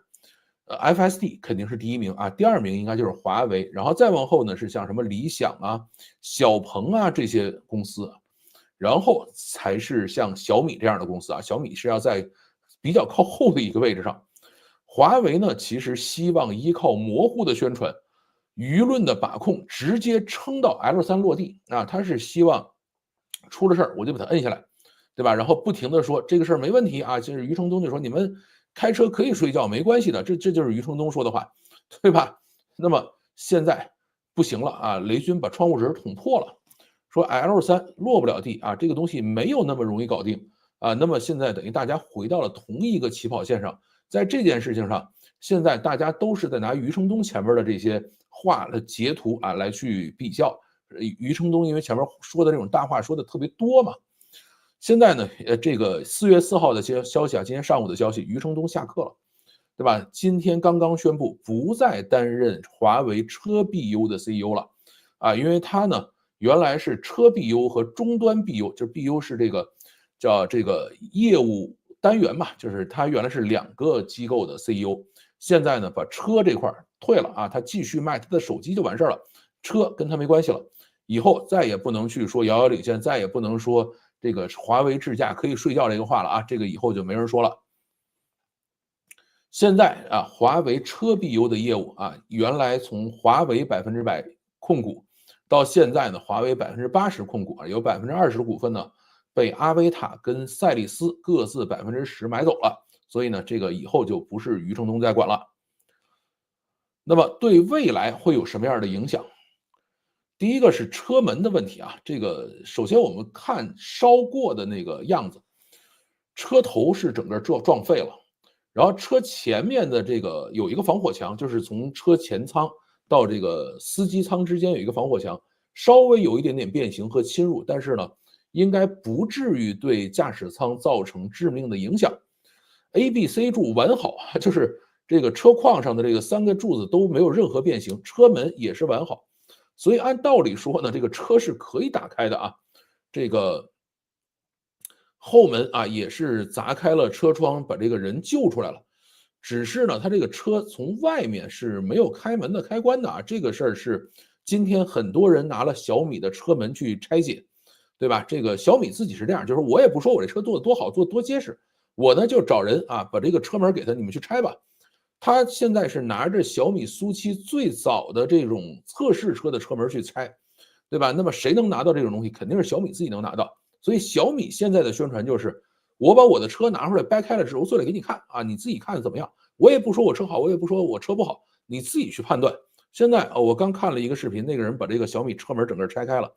，FSD 肯定是第一名啊，第二名应该就是华为，然后再往后呢是像什么理想啊、小鹏啊这些公司，然后才是像小米这样的公司啊，小米是要在比较靠后的一个位置上。华为呢，其实希望依靠模糊的宣传、舆论的把控，直接撑到 L3落地啊。他是希望出了事儿我就把它摁下来，对吧？然后不停的说这个事儿没问题啊。就是余承东就说你们开车可以睡觉，没关系的，这就是余承东说的话，对吧？那么现在不行了啊，雷军把窗户纸捅破了，说 L3落不了地啊，这个东西没有那么容易搞定啊。那么现在等于大家回到了同一个起跑线上。在这件事情上，现在大家都是在拿余承东前面的这些话的截图啊来去比较。余承东因为前面说的这种大话说的特别多嘛，现在呢，这个4月4号的消息啊，今天上午的消息，余承东下课了，对吧？今天刚刚宣布不再担任华为车 BU 的 CEO 了，啊，因为他呢原来是车 BU 和终端 BU，就是 BU 是这个叫这个业务单元嘛，就是他原来是2个机构的 CEO，现在呢把车这块退了啊，他继续卖他的手机就完事了，车跟他没关系了，以后再也不能去说遥遥领先，再也不能说这个华为智驾可以睡觉这个话了啊，这个以后就没人说了。现在啊，华为车 BU 的业务啊，原来从华为100%控股，到现在呢，华为80%控股啊，有20%的股份呢被阿维塔跟赛力斯各自10%买走了，所以呢，这个以后就不是余承东在管了。那么对未来会有什么样的影响？第一个是车门的问题啊，这个首先我们看烧过的那个样子，车头是整个撞废了，然后车前面的这个有一个防火墙，就是从车前舱到这个司机舱之间有一个防火墙，稍微有一点点变形和侵入，但是呢，应该不至于对驾驶舱造成致命的影响。A、B、C 柱完好，就是这个车框上的这个3个柱子都没有任何变形，车门也是完好。所以按道理说呢，这个车是可以打开的啊，这个后门啊也是砸开了车窗，把这个人救出来了。只是呢，他这个车从外面是没有开门的开关的啊，这个事儿是今天很多人拿了小米的车门去拆解，对吧？这个小米自己是这样，就是我也不说我这车做的多好，做的多结实，我呢就找人啊把这个车门给他，你们去拆吧。他现在是拿着小米苏7最早的这种测试车的车门去拆，对吧？那么谁能拿到这种东西？肯定是小米自己能拿到。所以小米现在的宣传就是，我把我的车拿出来掰开了之后做来给你看啊，你自己看怎么样？我也不说我车好，我也不说我车不好，你自己去判断。现在我刚看了一个视频，那个人把这个小米车门整个拆开了，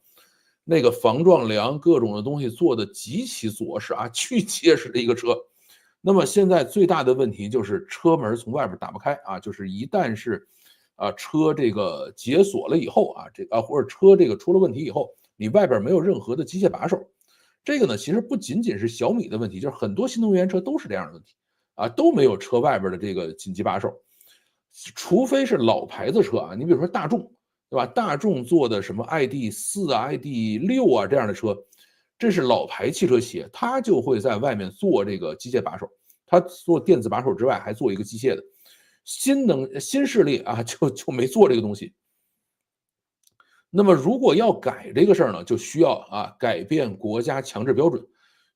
那个防撞梁各种的东西做的极其着实啊，巨结实的一个车。那么现在最大的问题就是车门从外边打不开啊，就是一旦是车这个解锁了以后啊，或者车这个出了问题以后，你外边没有任何的机械把手，这个呢，其实不仅仅是小米的问题，就是很多新能源车都是这样的问题啊，都没有车外边的这个紧急把手，除非是老牌子车啊，你比如说大众，对吧？大众做的什么 ID.4啊、ID.6啊这样的车，这是老牌汽车企业，它就会在外面做这个机械把手，它做电子把手之外还做一个机械的。新势力啊，就没做这个东西。那么如果要改这个事儿呢，就需要改变国家强制标准，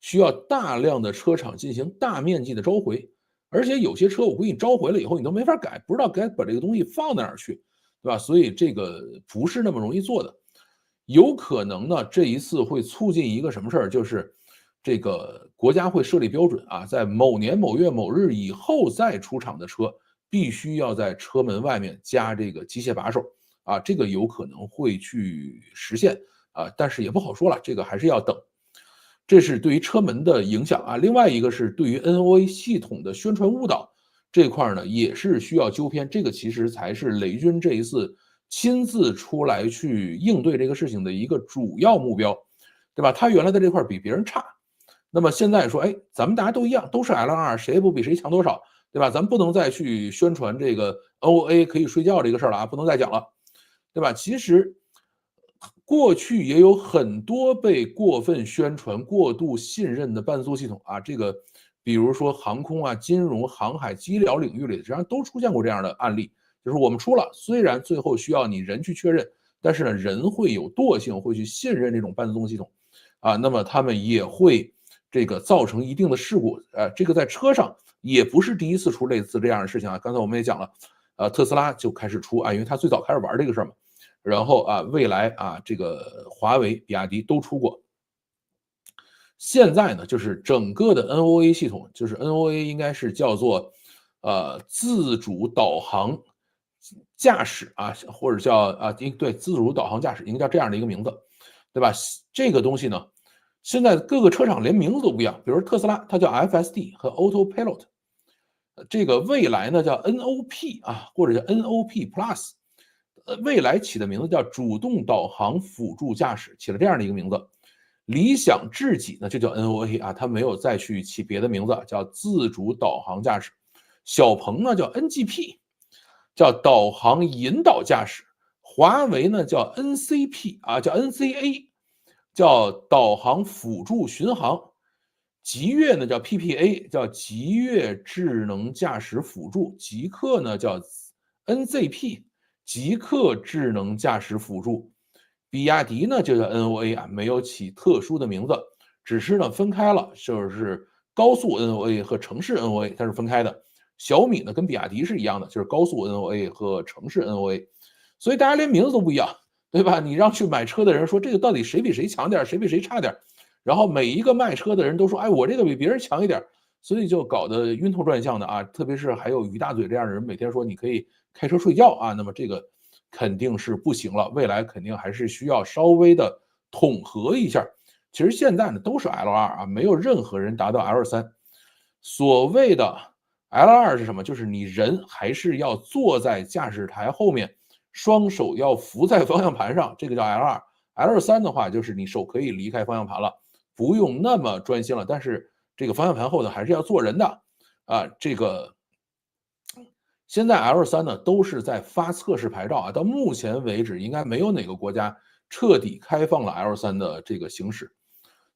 需要大量的车厂进行大面积的召回，而且有些车我估计你召回了以后你都没法改，不知道该把这个东西放哪儿去，对吧？所以这个不是那么容易做的。有可能呢，这一次会促进一个什么事儿，就是这个国家会设立标准啊，在某年某月某日以后再出厂的车，必须要在车门外面加这个机械把手。啊，这个有可能会去实现啊，但是也不好说了，这个还是要等。这是对于车门的影响啊，另外一个是对于 NOA 系统的宣传误导这块呢，也是需要纠偏。这个其实才是雷军这一次亲自出来去应对这个事情的一个主要目标，对吧？他原来的这块比别人差，那么现在说，哎，咱们大家都一样，都是 L2，谁也不比谁强多少，对吧？咱不能再去宣传这个 NOA 可以睡觉这个事儿了啊，不能再讲了。对吧？其实过去也有很多被过分宣传、过度信任的伴速系统啊，这个比如说航空啊、金融、航海、医疗领域里，实际上都出现过这样的案例，就是我们出了，虽然最后需要你人去确认，但是呢，人会有惰性，会去信任这种伴踪系统啊，那么他们也会这个造成一定的事故，这个在车上也不是第一次出类似这样的事情啊。刚才我们也讲了，特斯拉就开始出啊，因为它最早开始玩这个事儿嘛。然后蔚来这个华为、比亚迪都出过。现在呢，就是整个的 NOA 系统，就是 NOA 应该是叫做自主导航驾驶啊，或者叫对，自主导航驾驶应该叫这样的一个名字，对吧？这个东西呢，现在各个车厂连名字都不一样，比如特斯拉它叫 FSD 和 Autopilot，这个蔚来呢叫 NOP 或者叫 NOP Plus。蔚来起的名字叫主动导航辅助驾驶，起了这样的一个名字。理想智己呢就叫 NOA 它没有再去起别的名字，叫自主导航驾驶。小鹏呢叫 NGP， 叫导航引导驾驶。华为呢叫 NCP 叫 NCA， 叫导航辅助巡航。极越呢叫 PPA， 叫极越智能驾驶辅助。极客呢叫 NZP，极客智能驾驶辅助。比亚迪呢就叫 NOA 没有起特殊的名字，只是呢分开了，就是高速 NOA 和城市 NOA 它是分开的。小米呢跟比亚迪是一样的，就是高速 NOA 和城市 NOA， 所以大家连名字都不一样，对吧？你让去买车的人说这个到底谁比谁强点，谁比谁差点，然后每一个卖车的人都说，哎，我这个比别人强一点，所以就搞得晕头转向的特别是还有于大嘴这样的人，每天说你可以开车睡觉那么这个肯定是不行了，未来肯定还是需要稍微的统合一下。其实现在呢都是 L2没有任何人达到 L3。所谓的 L2是什么？就是你人还是要坐在驾驶台后面，双手要扶在方向盘上，这个叫 L2。L3的话就是你手可以离开方向盘了，不用那么专心了，但是这个方向盘后头还是要坐人的这个现在 L3呢都是在发测试牌照到目前为止应该没有哪个国家彻底开放了 L3的这个行驶，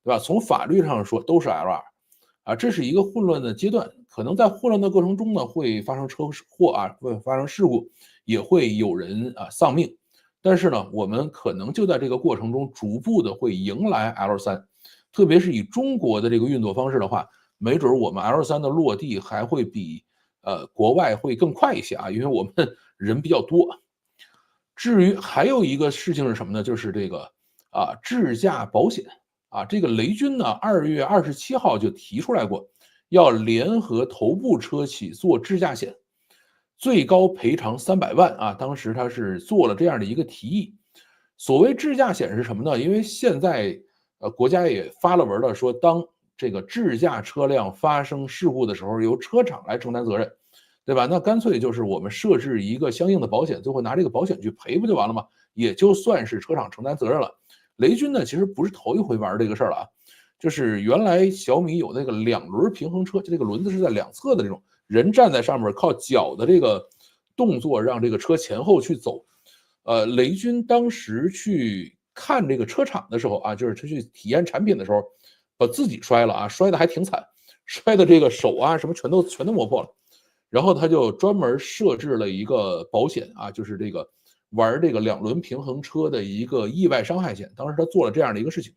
对吧？从法律上说都是 L2这是一个混乱的阶段，可能在混乱的过程中呢会发生车祸会发生事故，也会有人丧命，但是呢我们可能就在这个过程中逐步的会迎来 L3，特别是以中国的这个运作方式的话，没准我们 L3的落地还会比国外会更快一些因为我们人比较多。至于还有一个事情是什么呢？就是这个智驾保险这个雷军呢2月27号就提出来过，要联合头部车企做智驾险，最高赔偿300万当时他是做了这样的一个提议。所谓智驾险是什么呢？因为现在国家也发了文了，说当这个智驾车辆发生事故的时候，由车厂来承担责任，对吧？那干脆就是我们设置一个相应的保险，最后拿这个保险去赔不就完了吗？也就算是车厂承担责任了。雷军呢，其实不是头一回玩这个事儿了就是原来小米有那个两轮平衡车，就这个轮子是在两侧的这种，人站在上面靠脚的这个动作让这个车前后去走。雷军当时去看这个车厂的时候啊，就是他去体验产品的时候，把自己摔了啊，摔的还挺惨，摔的这个手啊什么全都磨破了。然后他就专门设置了一个保险啊，就是这个玩这个两轮平衡车的一个意外伤害险。当时他做了这样的一个事情，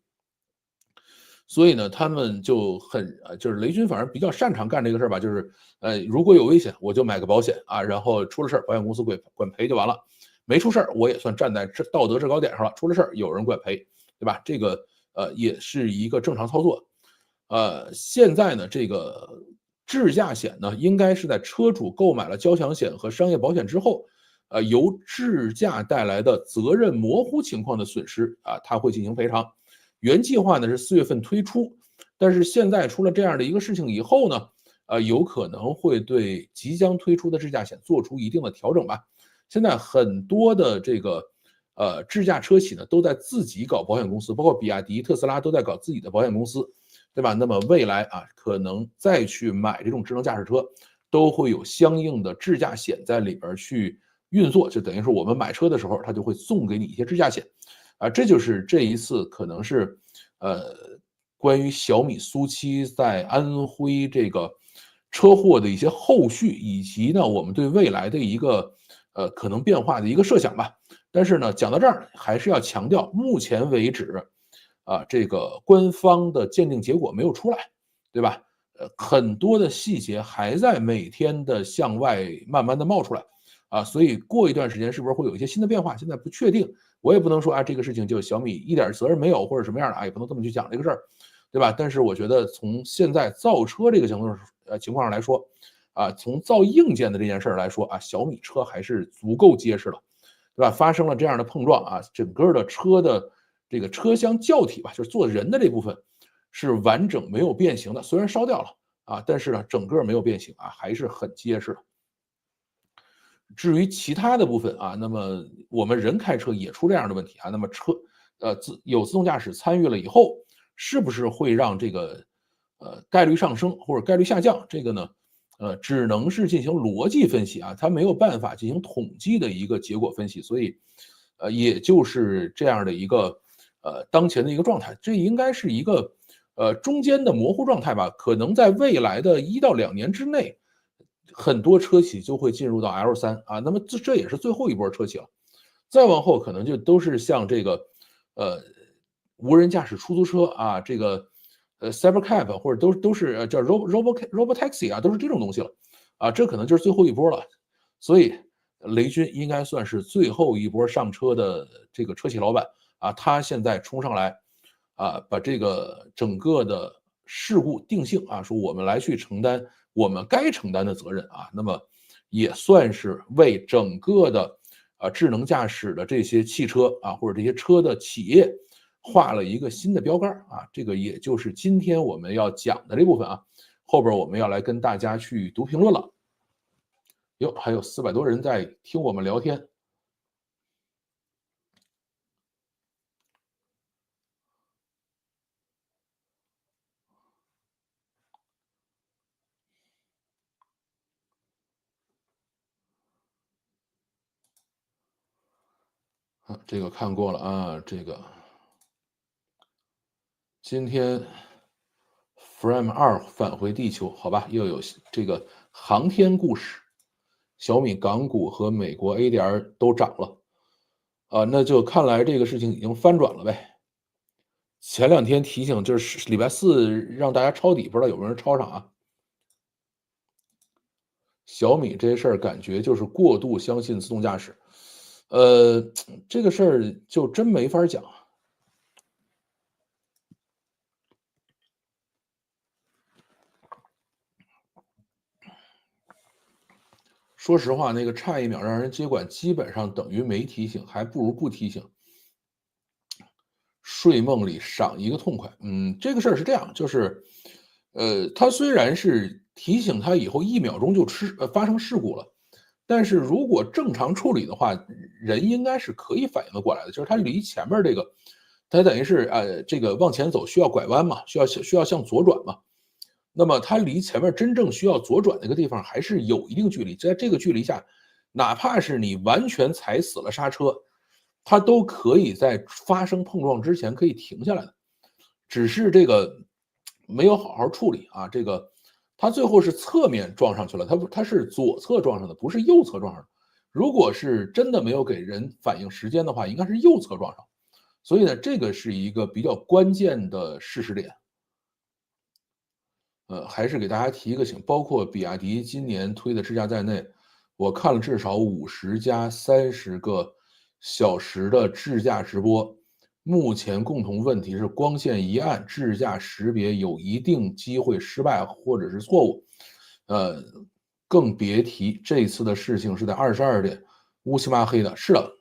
所以呢，他们就就是雷军反正比较擅长干这个事儿吧，就是如果有危险我就买个保险啊，然后出了事儿保险公司管赔就完了，没出事儿我也算站在道德制高点上了，出了事儿有人管赔，对吧？这个也是一个正常操作。现在呢，这个智驾险呢，应该是在车主购买了交强险和商业保险之后，由智驾带来的责任模糊情况的损失啊，它会进行赔偿。原计划呢是4月份推出，但是现在出了这样的一个事情以后呢，有可能会对即将推出的智驾险做出一定的调整吧。现在很多的这个智驾车企呢都在自己搞保险公司，包括比亚迪、特斯拉都在搞自己的保险公司，对吧？那么未来啊，可能再去买这种智能驾驶车，都会有相应的智驾险在里边去运作，就等于说我们买车的时候，它就会送给你一些智驾险。这就是这一次可能是，呃，关于小米苏7在安徽这个车祸的一些后续，以及呢我们对未来的一个可能变化的一个设想吧。但是呢，讲到这儿还是要强调，目前为止，这个官方的鉴定结果没有出来，对吧？很多的细节还在每天的向外慢慢的冒出来。所以过一段时间是不是会有一些新的变化，现在不确定。我也不能说这个事情就小米一点责任没有或者什么样的也不能这么去讲这个事儿，对吧？但是我觉得从现在造车这个情况上来说，从造硬件的这件事儿来说小米车还是足够结实的，对吧？发生了这样的碰撞整个的车的这个车厢轿体吧，就是坐人的这部分是完整没有变形的，虽然烧掉了但是呢整个没有变形还是很结实的。至于其他的部分那么我们人开车也出这样的问题那么有自动驾驶参与了以后，是不是会让这个概率上升或者概率下降？这个呢，只能是进行逻辑分析它没有办法进行统计的一个结果分析，所以也就是这样的一个当前的一个状态，这应该是一个中间的模糊状态吧，可能在未来的1到2年之内。很多车企就会进入到 L3那么这也是最后一波车企了，再往后可能就都是像这个无人驾驶出租车这个Cybercab 或者都是叫 Robotaxi都是这种东西了这可能就是最后一波了。所以雷军应该算是最后一波上车的这个车企老板他现在冲上来把这个整个的事故定性说我们来去承担我们该承担的责任那么也算是为整个的智能驾驶的这些汽车或者这些车的企业画了一个新的标杆这个也就是今天我们要讲的这部分后边我们要来跟大家去读评论了。哟，还有400多人在听我们聊天。这个看过了这个今天 Frame2返回地球，好吧，又有这个航天故事，小米港股和美国 ADR 都涨了那就看来这个事情已经翻转了呗。前2天提醒就是礼拜4让大家抄底，不知道有没有人抄上小米这事儿感觉就是过度相信自动驾驶，这个事儿就真没法讲。说实话，那个差1秒让人接管，基本上等于没提醒，还不如不提醒。睡梦里赏一个痛快。这个事儿是这样，就是，他虽然是提醒他以后1秒钟就发生事故了，但是如果正常处理的话，人应该是可以反应得过来的。就是他离前面这个它等于是这个往前走需要拐弯嘛，需要向左转嘛。那么它离前面真正需要左转那个地方还是有一定距离，在这个距离下，哪怕是你完全踩死了刹车，它都可以在发生碰撞之前可以停下来的。只是这个没有好好处理啊，这个它最后是侧面撞上去了，它是左侧撞上的，不是右侧撞上的。如果是真的没有给人反应时间的话，应该是右侧撞上。所以呢，这个是一个比较关键的事实点。还是给大家提一个醒，包括比亚迪今年推的智驾在内，我看了至少50加30个小时的智驾直播，目前共同问题是光线一暗，智驾识别有一定机会失败或者是错误。呃，更别提这次的事情是在22点，乌漆嘛黑的。是的，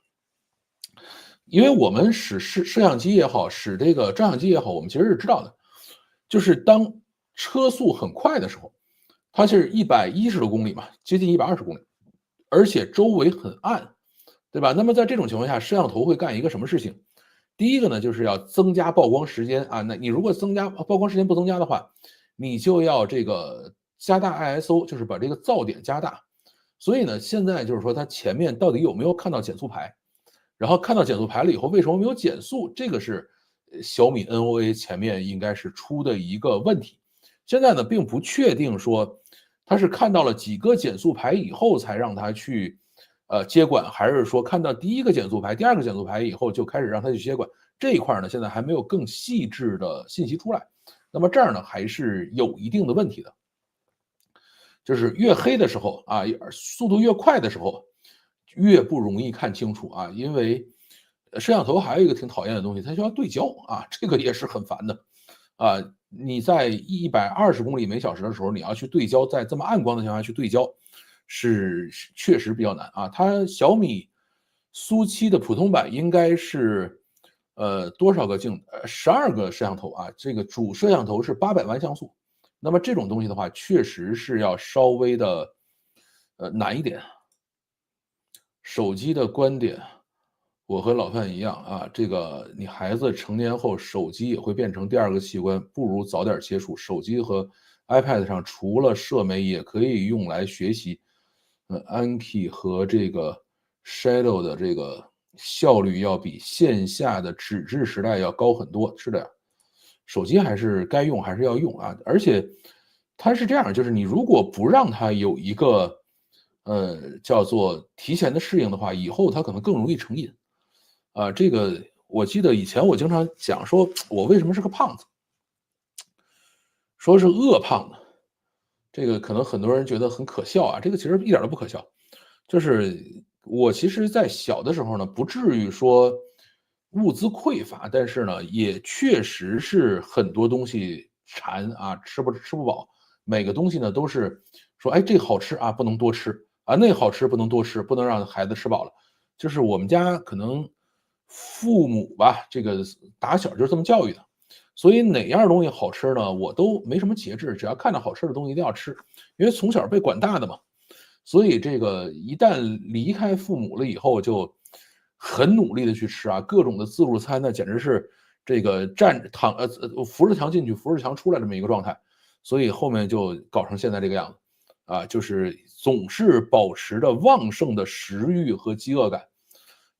因为我们使摄像机也好，使这个照相机也好，我们其实是知道的，就是当车速很快的时候，它是110多公里嘛，接近120公里，而且周围很暗，对吧？那么在这种情况下，摄像头会干一个什么事情？第一个呢，就是要增加曝光时间啊。那你如果增加曝光时间不增加的话，你就要这个加大 ISO，就是把这个噪点加大。所以呢，现在就是说它前面到底有没有看到减速牌？然后看到减速牌了以后，为什么没有减速？这个是小米 NOA 前面应该是出的一个问题。现在呢，并不确定说他是看到了几个减速牌以后才让他去接管，还是说看到第一个减速牌、第二个减速牌以后就开始让他去接管。这一块呢，现在还没有更细致的信息出来。那么这儿呢，还是有一定的问题的。就是越黑的时候啊，速度越快的时候，越不容易看清楚啊。因为摄像头还有一个挺讨厌的东西，它需要对焦啊，这个也是很烦的啊。你在120公里每小时的时候，你要去对焦，在这么暗光的情况下去对焦，是确实比较难啊。它小米苏7的普通版应该是多少个12个摄像头啊，这个主摄像头是800万像素。那么这种东西的话，确实是要稍微的，难一点。手机的观点，我和老范一样啊，这个你孩子成年后，手机也会变成第二个器官，不如早点接触。手机和 iPad 上除了社媒，也可以用来学习。Anki 和这个 Shadow 的这个效率要比线下的纸质时代要高很多。是的呀。手机还是该用还是要用啊，而且它是这样，就是你如果不让它有一个叫做提前的适应的话，以后它可能更容易成瘾。啊，这个我记得以前我经常讲说，我为什么是个胖子，说是饿胖的，这个可能很多人觉得很可笑啊，这个其实一点都不可笑。就是我其实在小的时候呢，不至于说物资匮乏，但是呢，也确实是很多东西馋啊，吃不饱。每个东西呢都是说，哎，这个好吃啊，不能多吃啊，那个好吃不能多吃，不能让孩子吃饱了。就是我们家可能父母吧，这个打小就这么教育的。所以哪样东西好吃呢，我都没什么节制，只要看到好吃的东西一定要吃，因为从小被管大的嘛。所以这个一旦离开父母了以后，就很努力的去吃啊，各种的自助餐那简直是这个扶着墙进去，扶着墙出来这么一个状态。所以后面就搞成现在这个样子，啊，就是总是保持着旺盛的食欲和饥饿感。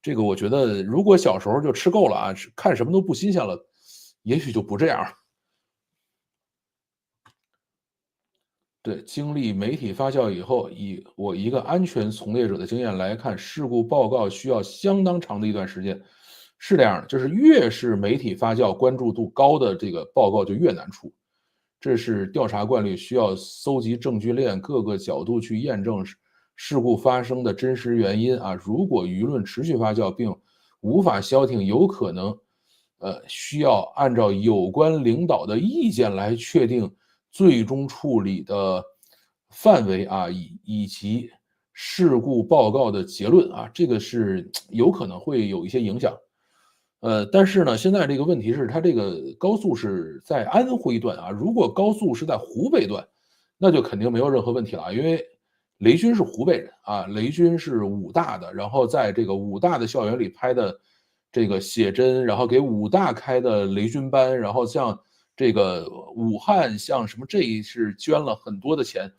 这个我觉得如果小时候就吃够了啊，看什么都不新鲜了，也许就不这样了。对，经历媒体发酵以后，以我一个安全从业者的经验来看，事故报告需要相当长的一段时间。是这样的，就是越是媒体发酵、关注度高的这个报告就越难出。这是调查惯例，需要搜集证据链，各个角度去验证事故发生的真实原因啊。如果舆论持续发酵并无法消停，有可能需要按照有关领导的意见来确定最终处理的范围啊，以及事故报告的结论啊，这个是有可能会有一些影响。但是呢，现在这个问题是它这个高速是在安徽段啊，如果高速是在湖北段，那就肯定没有任何问题了啊，因为雷军是湖北人啊，雷军是武大的，然后在这个武大的校园里拍的这个写真，然后给武大开的雷军班，然后像这个武汉，像什么这一是捐了很多的钱。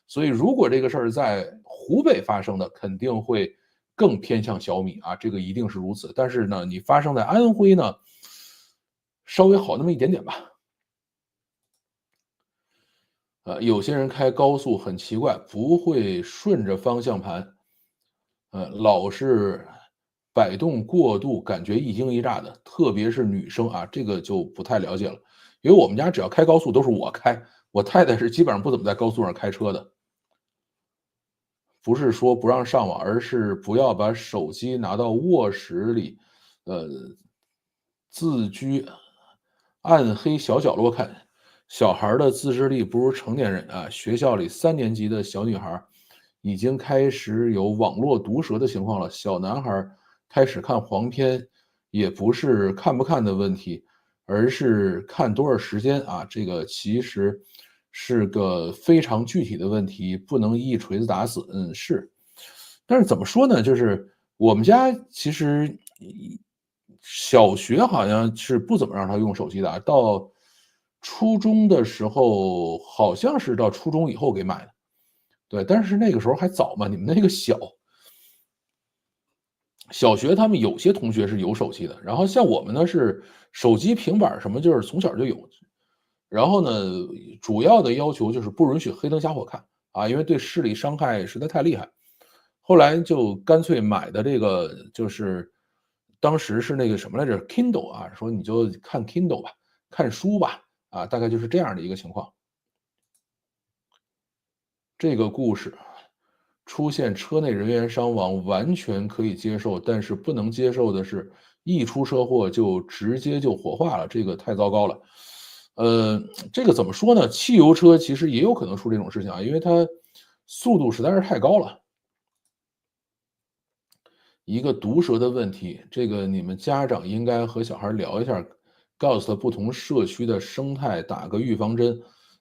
所以如果这个事儿在湖北发生的，肯定会更偏向小米啊，这个一定是如此。但是呢，你发生在安徽呢，稍微好那么一点点吧。有些人开高速很奇怪，不会顺着方向盘，老是摆动过度，感觉一惊一乍的，特别是女生啊，这个就不太了解了。因为我们家只要开高速都是我开，我太太是基本上不怎么在高速上开车的。不是说不让上网，而是不要把手机拿到卧室里，呃，自居暗黑小角落看。小孩儿的自制力不如成年人啊！学校里3年级的小女孩儿已经开始有网络毒舌的情况了，小男孩儿开始看黄片，也不是看不看的问题，而是看多少时间啊！这个其实是个非常具体的问题，不能一锤子打死。是。但是怎么说呢，就是我们家其实小学好像是不怎么让他用手机的啊，到初中的时候，好像是到初中以后给买的。对，但是那个时候还早嘛，你们那个小。小学他们有些同学是有手机的，然后像我们呢是手机、平板儿什么就是从小就有。然后呢，主要的要求就是不允许黑灯瞎火看，啊，因为对视力伤害实在太厉害。后来就干脆买的这个就是当时是那个什么来着，Kindle 啊，说你就看 Kindle 吧，看书吧，啊，大概就是这样的一个情况。这个故事出现车内人员伤亡完全可以接受，但是不能接受的是，一出车祸就直接就火化了，这个太糟糕了。呃，这个怎么说呢？汽油车其实也有可能出这种事情啊，因为它速度实在是太高了。一个毒舌的问题，这个你们家长应该和小孩聊一下，告诉他不同社区的生态，打个预防针，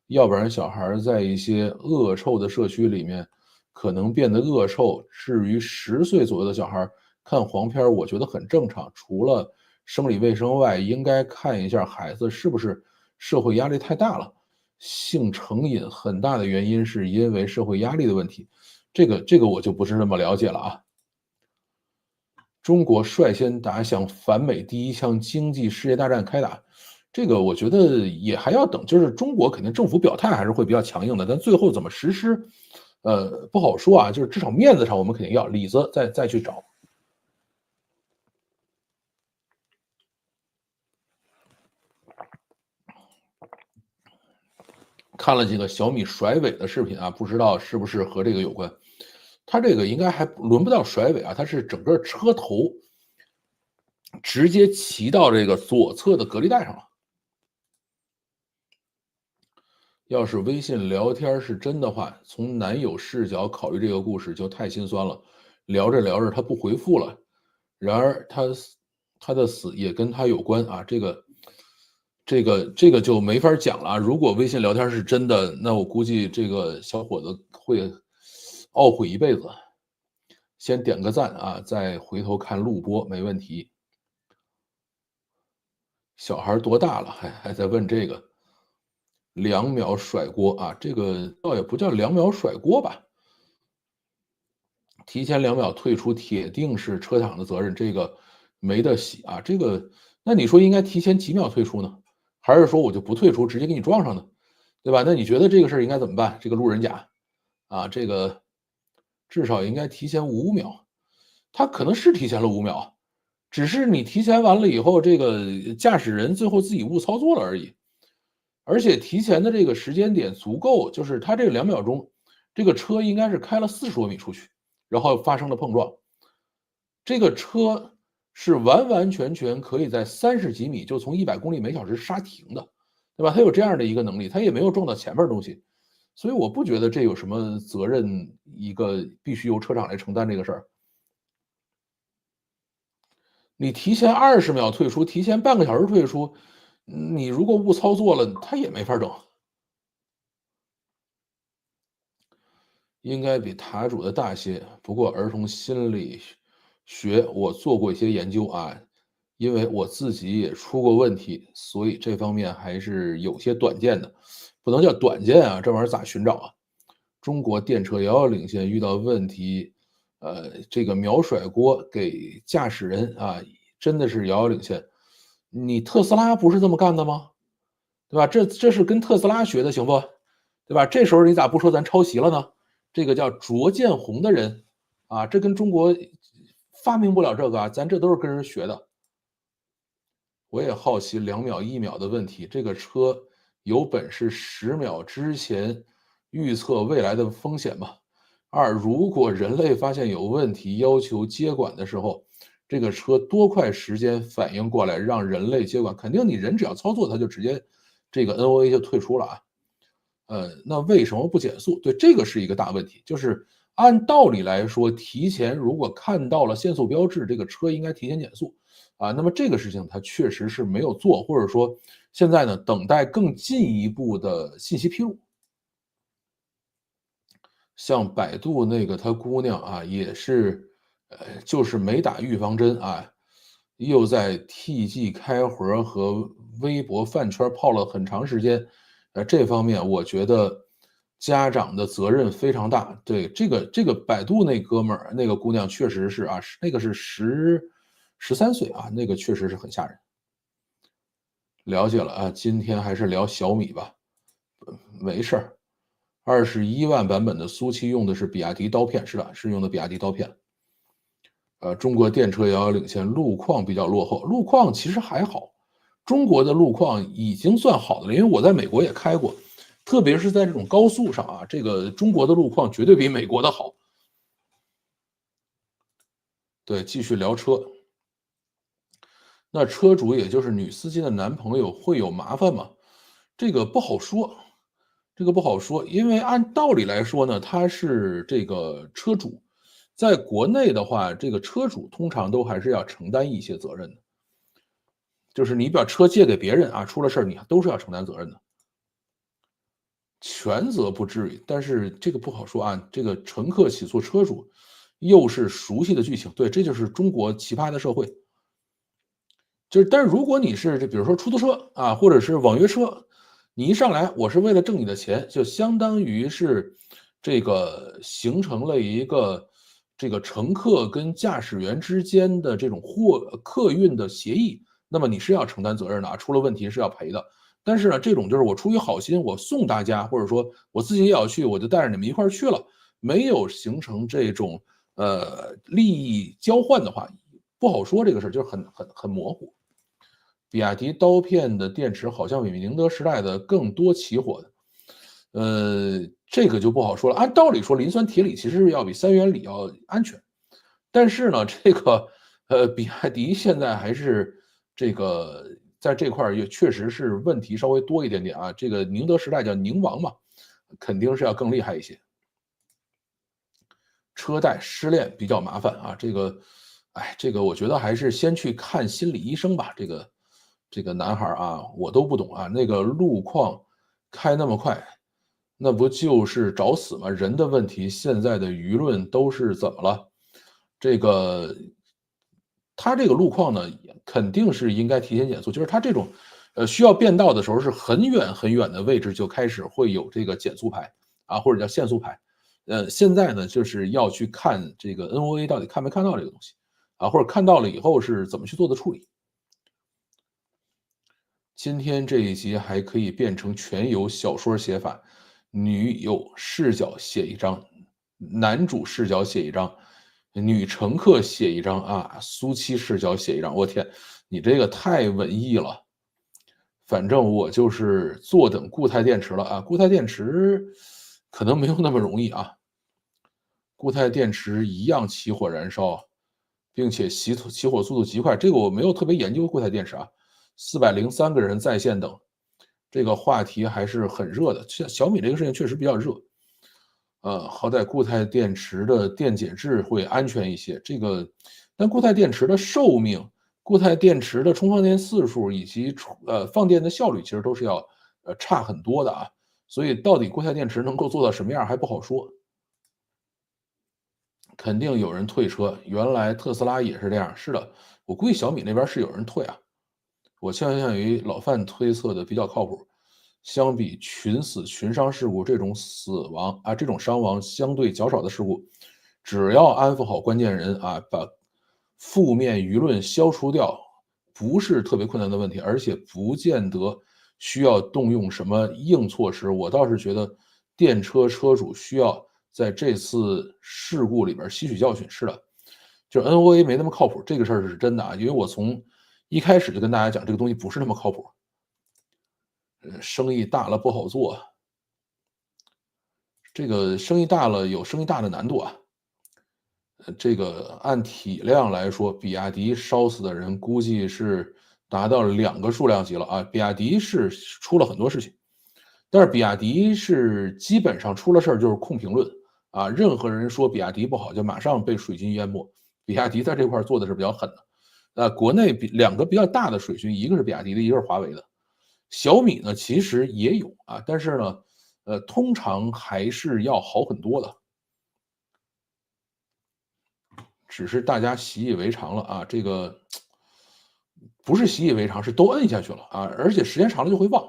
要不然小孩在一些恶臭的社区里面可能变得恶臭。至于10岁左右的小孩看黄片我觉得很正常。除了生理卫生外，应该看一下孩子是不是社会压力太大了。性成瘾很大的原因是因为社会压力的问题，这个我就不是那么了解了啊。中国率先打响反美第一枪，经济世界大战开打。这个我觉得也还要等，就是中国肯定政府表态还是会比较强硬的，但最后怎么实施，不好说啊。就是至少面子上我们肯定要，里子再去找。看了几个小米甩尾的视频啊，不知道是不是和这个有关。它这个应该还轮不到甩尾啊，它是整个车头直接骑到这个左侧的隔离带上了。要是微信聊天是真的话，从男友视角考虑这个故事就太心酸了。聊着聊着他不回复了，然而他的死也跟他有关啊，这个就没法讲了啊。如果微信聊天是真的，那我估计这个小伙子会懊悔一辈子。先点个赞啊，再回头看录播没问题。小孩多大了，还在问这个？2秒甩锅啊，这个倒也不叫2秒甩锅吧。提前2秒退出，铁定是车厂的责任，这个没得洗啊。这个那你说应该提前几秒退出呢？还是说我就不退出，直接给你撞上呢？对吧？那你觉得这个事儿应该怎么办？这个路人甲，啊，这个至少应该提前5秒。他可能是提前了5秒，只是你提前完了以后，这个驾驶人最后自己误操作了而已。而且提前的这个时间点足够，就是他这个2秒钟，这个车应该是开了40多米出去，然后发生了碰撞。这个车是完完全全可以在30几米就从100公里每小时刹停的，对吧？它有这样的一个能力，它也没有撞到前面的东西，所以我不觉得这有什么责任，一个必须由车厂来承担这个事儿。你提前20秒退出，提前半个小时退出，你如果误操作了，他也没法整。应该比塔主的大些，不过儿童心理学我做过一些研究啊，因为我自己也出过问题，所以这方面还是有些短见的。不能叫短见啊，这玩意儿咋寻找啊？中国电车遥遥领先，遇到问题，这个秒甩锅给驾驶人啊，真的是遥遥领先。你特斯拉不是这么干的吗？对吧？这是跟特斯拉学的，行不？对吧？这时候你咋不说咱抄袭了呢？这个叫卓见宏的人啊，这跟中国发明不了这个啊，咱这都是跟人学的。我也好奇2秒、1秒的问题，这个车有本事10秒之前预测未来的风险吗？二，如果人类发现有问题，要求接管的时候，这个车多快时间反应过来让人类接管？肯定你人只要操作，它就直接这个 NOA 就退出了啊。那为什么不减速？对，这个是一个大问题。就是按道理来说，提前如果看到了限速标志，这个车应该提前减速啊。那么这个事情它确实是没有做，或者说现在呢，等待更进一步的信息披露。像百度那个她姑娘啊，也是，就是没打预防针啊，又在 TG 开盒和微博饭圈泡了很长时间，这方面我觉得家长的责任非常大。对，这个百度那哥们儿，那个姑娘确实是啊，那个是13岁啊，那个确实是很吓人。了解了啊，今天还是聊小米吧，没事儿。21万版本的苏七用的是比亚迪刀片，是的，是用的比亚迪刀片。中国电车遥遥领先，路况比较落后。路况其实还好，中国的路况已经算好的了，因为我在美国也开过，特别是在这种高速上啊，这个中国的路况绝对比美国的好。对，继续聊车，那车主也就是女司机的男朋友会有麻烦吗？这个不好说，这个不好说，因为按道理来说呢，他是这个车主，在国内的话，这个车主通常都还是要承担一些责任的。就是你把车借给别人啊，出了事儿你都是要承担责任的。全责不至于，但是这个不好说啊。这个乘客起诉车主，又是熟悉的剧情。对，这就是中国奇葩的社会。但是如果你是比如说出租车啊，或者是网约车，你一上来我是为了挣你的钱，就相当于是这个形成了一个这个乘客跟驾驶员之间的这种客运的协议，那么你是要承担责任的啊，出了问题是要赔的。但是呢，这种就是我出于好心，我送大家，或者说我自己也要去，我就带着你们一块儿去了，没有形成这种利益交换的话，不好说这个事儿，就是很模糊。比亚迪刀片的电池好像比宁德时代的更多起火的，这个就不好说了。按道理说，磷酸铁锂其实是要比三元锂要安全，但是呢，这个比亚迪现在还是这个在这块儿也确实是问题稍微多一点点啊。这个宁德时代叫宁王嘛，肯定是要更厉害一些。车贷失恋比较麻烦啊，这个，哎，这个我觉得还是先去看心理医生吧。这个男孩儿啊，我都不懂啊，那个路况开那么快，那不就是找死吗？人的问题，现在的舆论都是怎么了？这个他这个路况呢，肯定是应该提前减速，就是他这种，需要变道的时候是很远很远的位置就开始会有这个减速牌啊，或者叫限速牌。现在呢，就是要去看这个 NOA 到底看没看到这个东西，啊，或者看到了以后是怎么去做的处理。今天这一集还可以变成全有小说写法，女友视角写一张，男主视角写一张，女乘客写一张啊，苏七视角写一张。我天，你这个太文艺了。反正我就是坐等固态电池了啊，固态电池可能没有那么容易啊。固态电池一样起火燃烧，并且起火速度极快。这个我没有特别研究固态电池啊。403个人在线等，这个话题还是很热的。小米这个事情确实比较热。好歹固态电池的电解质会安全一些。但固态电池的寿命、固态电池的充放电次数以及放电的效率，其实都是要差很多的啊。所以到底固态电池能够做到什么样还不好说。肯定有人退车，原来特斯拉也是这样。是的，我估计小米那边是有人退啊。我倾向于老范推测的比较靠谱。相比群死群伤事故这种这种伤亡相对较少的事故，只要安抚好关键人啊，把负面舆论消除掉，不是特别困难的问题，而且不见得需要动用什么硬措施。我倒是觉得电车车主需要在这次事故里边吸取教训。是的，就 NOA 没那么靠谱，这个事儿是真的啊，因为我从一开始就跟大家讲，这个东西不是那么靠谱。生意大了不好做，这个生意大了有生意大的难度啊。这个按体量来说，比亚迪烧死的人估计是达到2个数量级了啊。比亚迪是出了很多事情，但是比亚迪是基本上出了事儿就是控评论啊，任何人说比亚迪不好，就马上被水军淹没。比亚迪在这块做的是比较狠的。国内2个比较大的水军，一个是比亚迪的，一个是华为的。小米呢，其实也有啊，但是呢，通常还是要好很多的。只是大家习以为常了啊，这个不是习以为常，是都摁下去了啊，而且时间长了就会忘。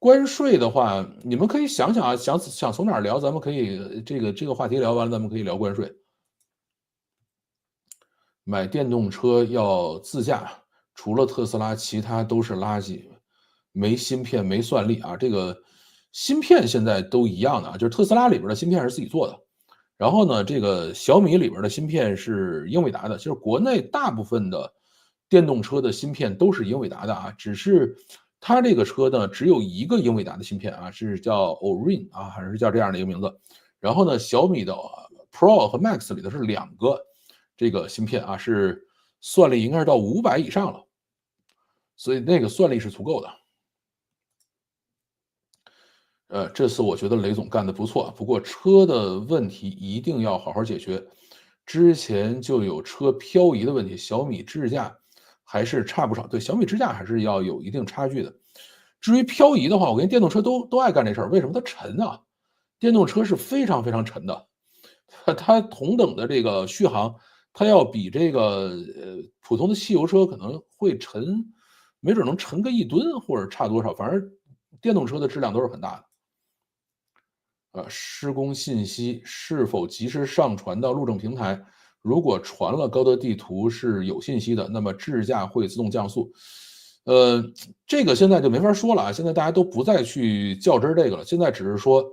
关税的话，你们可以想想啊，想从哪儿聊，咱们可以这个话题聊完了，咱们可以聊关税。买电动车要自驾，除了特斯拉，其他都是垃圾，没芯片，没算力啊。这个芯片现在都一样的啊，就是特斯拉里边的芯片是自己做的，然后呢，这个小米里边的芯片是英伟达的。就是国内大部分的电动车的芯片都是英伟达的啊，只是它这个车呢只有一个英伟达的芯片啊，是叫 Orin 啊，还是叫这样的一个名字。然后呢，小米的 Pro 和 Max 里头是2个这个芯片啊，是算力应该是到500以上了，所以那个算力是足够的。这次我觉得雷总干得不错，不过车的问题一定要好好解决。之前就有车漂移的问题，小米智驾还是差不少。对，小米智驾还是要有一定差距的。至于漂移的话，我跟电动车都爱干这事儿，为什么？它沉啊，电动车是非常非常沉的，它同等的这个续航，它要比这个普通的汽油车可能会沉，没准能沉个1吨或者差多少，反正电动车的质量都是很大的。施工信息是否及时上传到路政平台？如果传了高德地图是有信息的，那么智驾会自动降速。呃，这个现在就没法说了啊，现在大家都不再去较真这个了，现在只是说，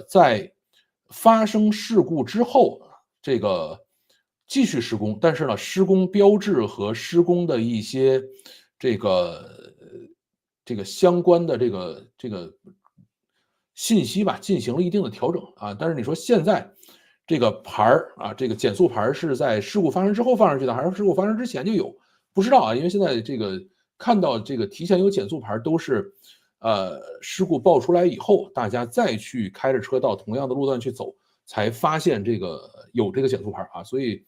在发生事故之后，这个继续施工，但是呢，施工标志和施工的一些这个相关的这个信息吧，进行了一定的调整啊。但是你说现在这个牌儿啊，这个减速牌是在事故发生之后放上去的，还是事故发生之前就有？不知道啊，因为现在这个看到这个提前有减速牌都是，事故爆出来以后，大家再去开着车到同样的路段去走，才发现这个有这个减速牌啊。所以，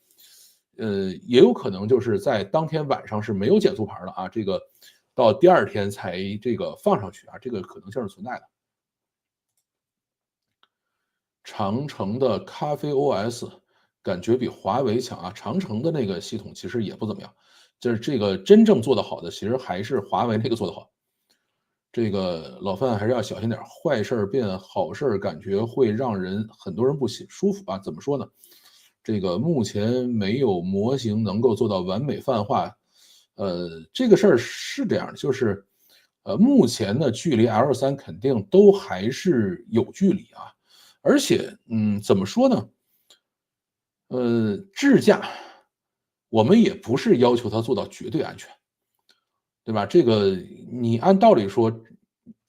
也有可能就是在当天晚上是没有减速牌的啊，这个到第2天才这个放上去啊，这个可能性是存在的。长城的咖啡 OS 感觉比华为强啊，长城的那个系统其实也不怎么样，就是这个真正做得好的，其实还是华为那个做得好。这个老范还是要小心点坏事儿变好事儿，感觉会让很多人不舒服啊。怎么说呢？这个目前没有模型能够做到完美泛化，这个事儿是这样的，就是，目前呢，距离 L3肯定都还是有距离啊。而且，怎么说呢？智驾，我们也不是要求它做到绝对安全，对吧？这个你按道理说，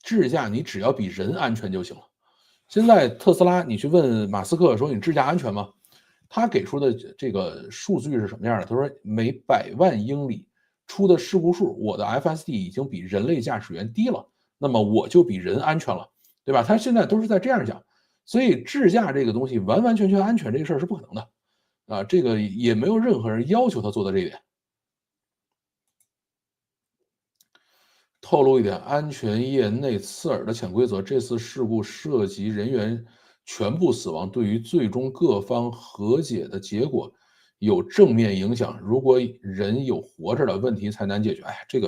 智驾你只要比人安全就行了。现在特斯拉，你去问马斯克说你智驾安全吗？他给出的这个数据是什么样的？他说每100万英里出的事故数，我的 FSD 已经比人类驾驶员低了，那么我就比人安全了，对吧？他现在都是在这样讲，所以智驾这个东西完完全全安全这个事儿是不可能的。啊，这个也没有任何人要求他做到这一点。透露一点，安全业内刺耳的潜规则，这次事故涉及人员全部死亡，对于最终各方和解的结果有正面影响。如果人有活着的问题才难解决，哎，这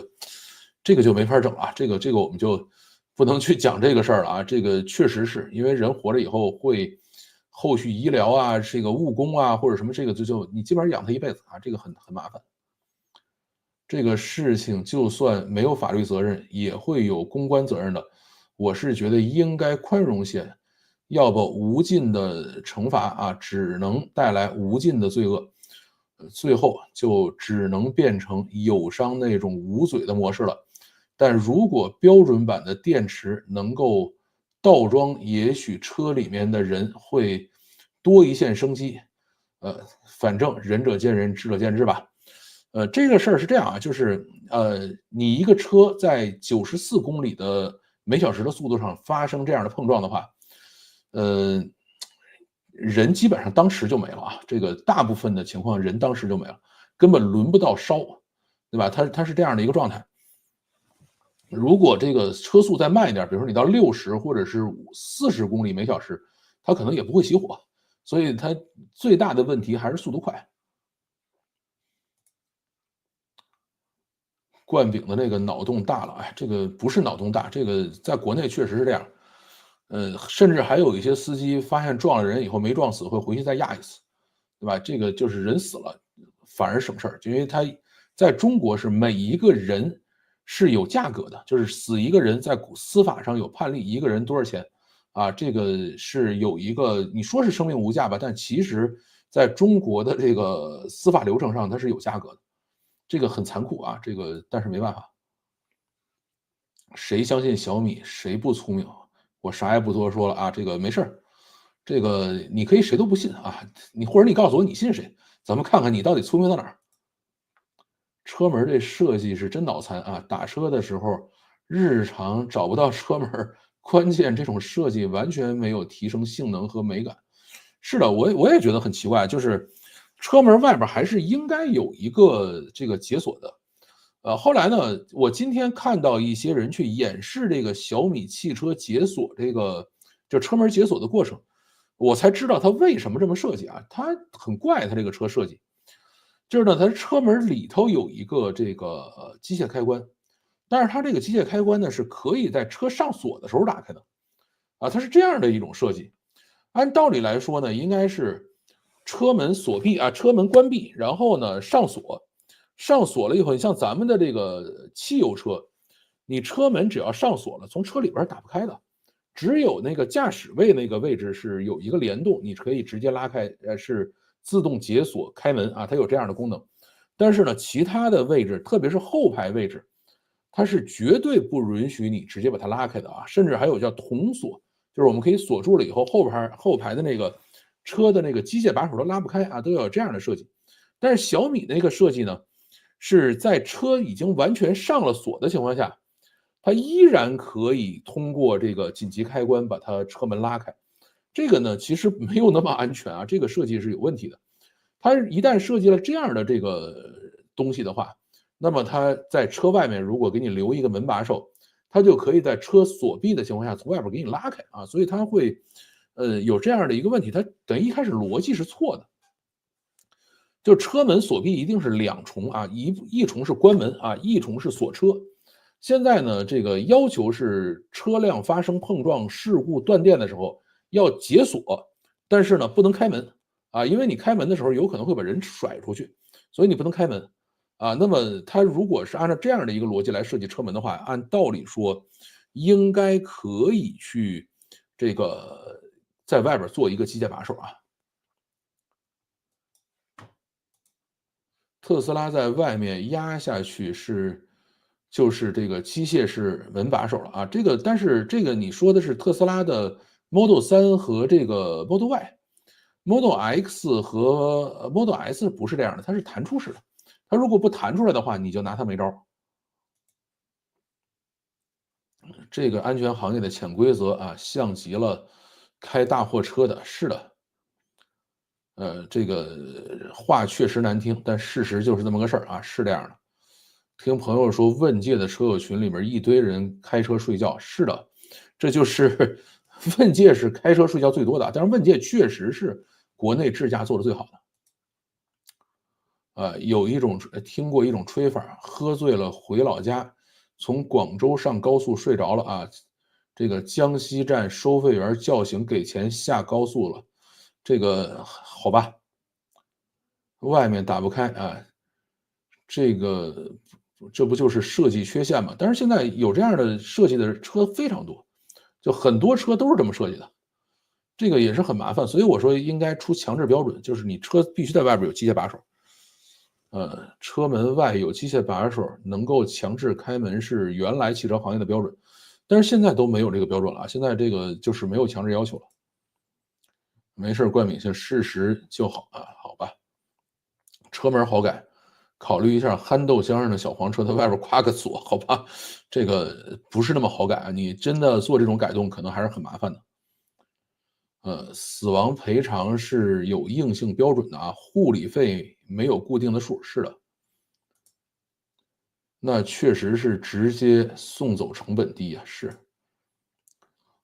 个就没法整了啊，这个我们就不能去讲这个事儿了啊。这个确实是因为人活着以后会后续医疗啊，这个误工啊，或者什么，这个就你基本上养他一辈子啊，这个很麻烦。这个事情就算没有法律责任，也会有公关责任的。我是觉得应该宽容些，要不无尽的惩罚啊，只能带来无尽的罪恶，最后就只能变成友商那种无嘴的模式了。但如果标准版的电池能够倒装，也许车里面的人会多一线生机。反正仁者见仁，智者见智吧。这个事儿是这样啊，就是你一个车在94公里的每小时的速度上发生这样的碰撞的话，呃，人基本上当时就没了啊。这个大部分的情况，人当时就没了，根本轮不到烧，对吧？它是这样的一个状态。如果这个车速再慢一点，比如说你到60或者是40公里每小时，它可能也不会熄火。所以它最大的问题还是速度快。灌饼的那个脑洞大了，哎，这个不是脑洞大，这个在国内确实是这样。甚至还有一些司机发现撞了人以后没撞死，会回去再压一次，对吧？这个就是人死了反而省事儿，因为他在中国是每一个人是有价格的，就是死一个人在司法上有判例，一个人多少钱啊？这个是有一个你说是生命无价吧，但其实在中国的这个司法流程上它是有价格的。这个很残酷啊，这个但是没办法。谁相信小米，谁不聪明。我啥也不多说了啊，这个没事儿，这个你可以谁都不信啊，你或者你告诉我你信谁，咱们看看你到底聪明到哪儿。车门这设计是真脑残啊！打车的时候日常找不到车门，关键这种设计完全没有提升性能和美感。是的，我也觉得很奇怪，就是车门外边还是应该有一个这个解锁的。后来呢，我今天看到一些人去演示这个小米汽车解锁这个就车门解锁的过程，我才知道它为什么这么设计啊，它很怪，它这个车设计。就是呢，它车门里头有一个这个机械开关，但是它这个机械开关呢是可以在车上锁的时候打开的，啊，它是这样的一种设计。按道理来说呢，应该是车门锁闭啊，车门关闭，然后呢上锁，上锁了以后，你像咱们的这个汽油车，你车门只要上锁了，从车里边打不开的，只有那个驾驶位那个位置是有一个联动，你可以直接拉开，是自动解锁开门啊，它有这样的功能。但是呢，其他的位置，特别是后排位置，它是绝对不允许你直接把它拉开的啊，甚至还有叫铜锁，就是我们可以锁住了以后，后排的那个车的那个机械把手都拉不开啊，都要有这样的设计。但是小米那个设计呢，是在车已经完全上了锁的情况下，它依然可以通过这个紧急开关把它车门拉开。这个呢，其实没有那么安全啊，这个设计是有问题的。它一旦设计了这样的这个东西的话，那么它在车外面如果给你留一个门把手，它就可以在车锁闭的情况下从外边给你拉开啊，所以它会有这样的一个问题，它等于一开始逻辑是错的。就车门锁闭一定是两重啊，一重是关门啊，一重是锁车。现在呢，这个要求是车辆发生碰撞事故断电的时候要解锁，但是呢不能开门啊，因为你开门的时候有可能会把人甩出去，所以你不能开门啊。那么它如果是按照这样的一个逻辑来设计车门的话，按道理说应该可以去这个在外边做一个机械把手啊。特斯拉在外面压下去就是这个机械式门把手了啊，这个但是这个你说的是特斯拉的 Model 3和这个 Model Y，Model X 和Model S 不是这样的，它是弹出式的，它如果不弹出来的话，你就拿它没招。这个安全行业的潜规则啊，像极了开大货车的，是的。这个话确实难听，但事实就是这么个事儿啊，是这样的。听朋友说，问界的车友群里面一堆人开车睡觉，是的，这就是问界是开车睡觉最多的，但是问界确实是国内智驾做的最好的。有一种听过一种吹法，喝醉了回老家，从广州上高速睡着了啊，这个江西站收费员叫醒给钱下高速了，这个好吧，外面打不开啊，这个这不就是设计缺陷吗？但是现在有这样的设计的车非常多，就很多车都是这么设计的，这个也是很麻烦，所以我说应该出强制标准，就是你车必须在外边有机械把手。车门外有机械把手，能够强制开门是原来汽车行业的标准，但是现在都没有这个标准了，现在这个就是没有强制要求了。没事冠冕性事实就好啊，好吧。车门好改，考虑一下憨豆箱上的小黄车，它外边夸个锁，好吧，这个不是那么好改啊，你真的做这种改动可能还是很麻烦的。死亡赔偿是有硬性标准的啊，护理费没有固定的数，是的。那确实是直接送走成本低啊，是。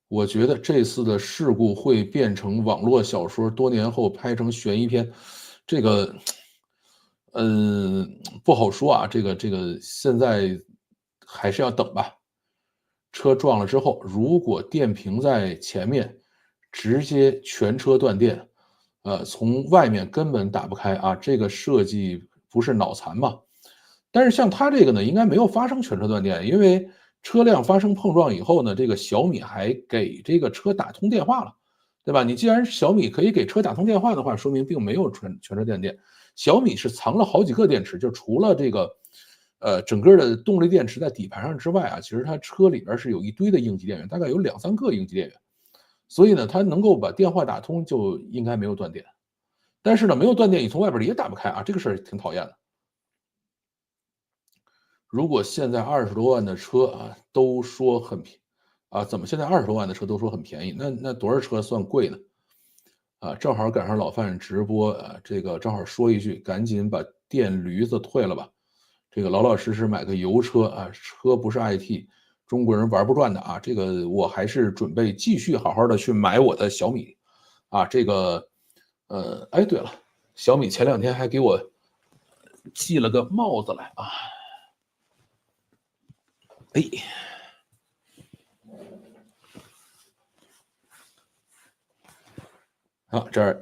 我觉得这次的事故会变成网络小说，多年后拍成悬疑片，这个，不好说啊，这个现在还是要等吧。车撞了之后，如果电瓶在前面，直接全车断电，从外面根本打不开啊，这个设计不是脑残吗？但是像它这个呢，应该没有发生全车断电，因为车辆发生碰撞以后呢，这个小米还给这个车打通电话了，对吧？你既然小米可以给车打通电话的话，说明并没有全车断电。小米是藏了好几个电池，就除了这个，整个的动力电池在底盘上之外啊，其实它车里边是有一堆的应急电源，大概有两三个应急电源，所以呢，它能够把电话打通，就应该没有断电。但是呢，没有断电，你从外边也打不开啊，这个事儿挺讨厌的。如果现在20多万的车啊，都说很便怎么现在20多万的车都说很便宜，那多少车算贵呢？正好赶上老范直播，这个正好说一句，赶紧把电驴子退了吧，这个老老实实买个油车啊，车不是 IT，中国人玩不转的啊，这个我还是准备继续好好的去买我的小米，这个，哎，对了，小米前2天还给我寄了个帽子来啊，哎。好，这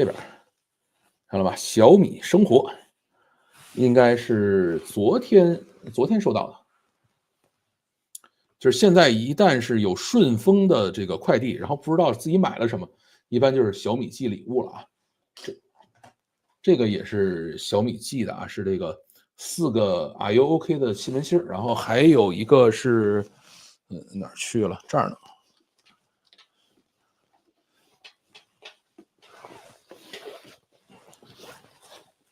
边看了吧？小米生活应该是昨天收到的，就是现在一旦是有顺丰的这个快递，然后不知道自己买了什么，一般就是小米寄礼物了啊。这个也是小米寄的啊，是这个4个 Are you OK 的西门芯儿，然后还有一个是，哪儿去了？这儿呢。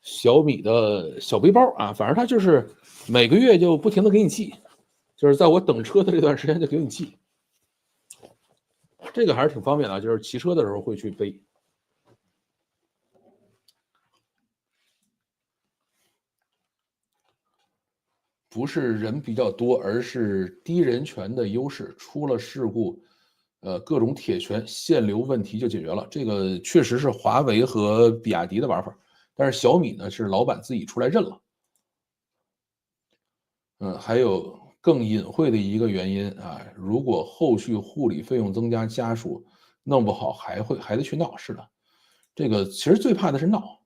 小米的小背包啊，反正它就是每个月就不停的给你寄，就是在我等车的这段时间就给你寄，这个还是挺方便的，就是骑车的时候会去背。不是人比较多，而是低人权的优势，出了事故，各种铁拳限流问题就解决了。这个确实是华为和比亚迪的玩法，但是小米呢是老板自己出来认了。还有更隐晦的一个原因啊，如果后续护理费用增加，家属弄不好还得去闹。是的，这个其实最怕的是闹。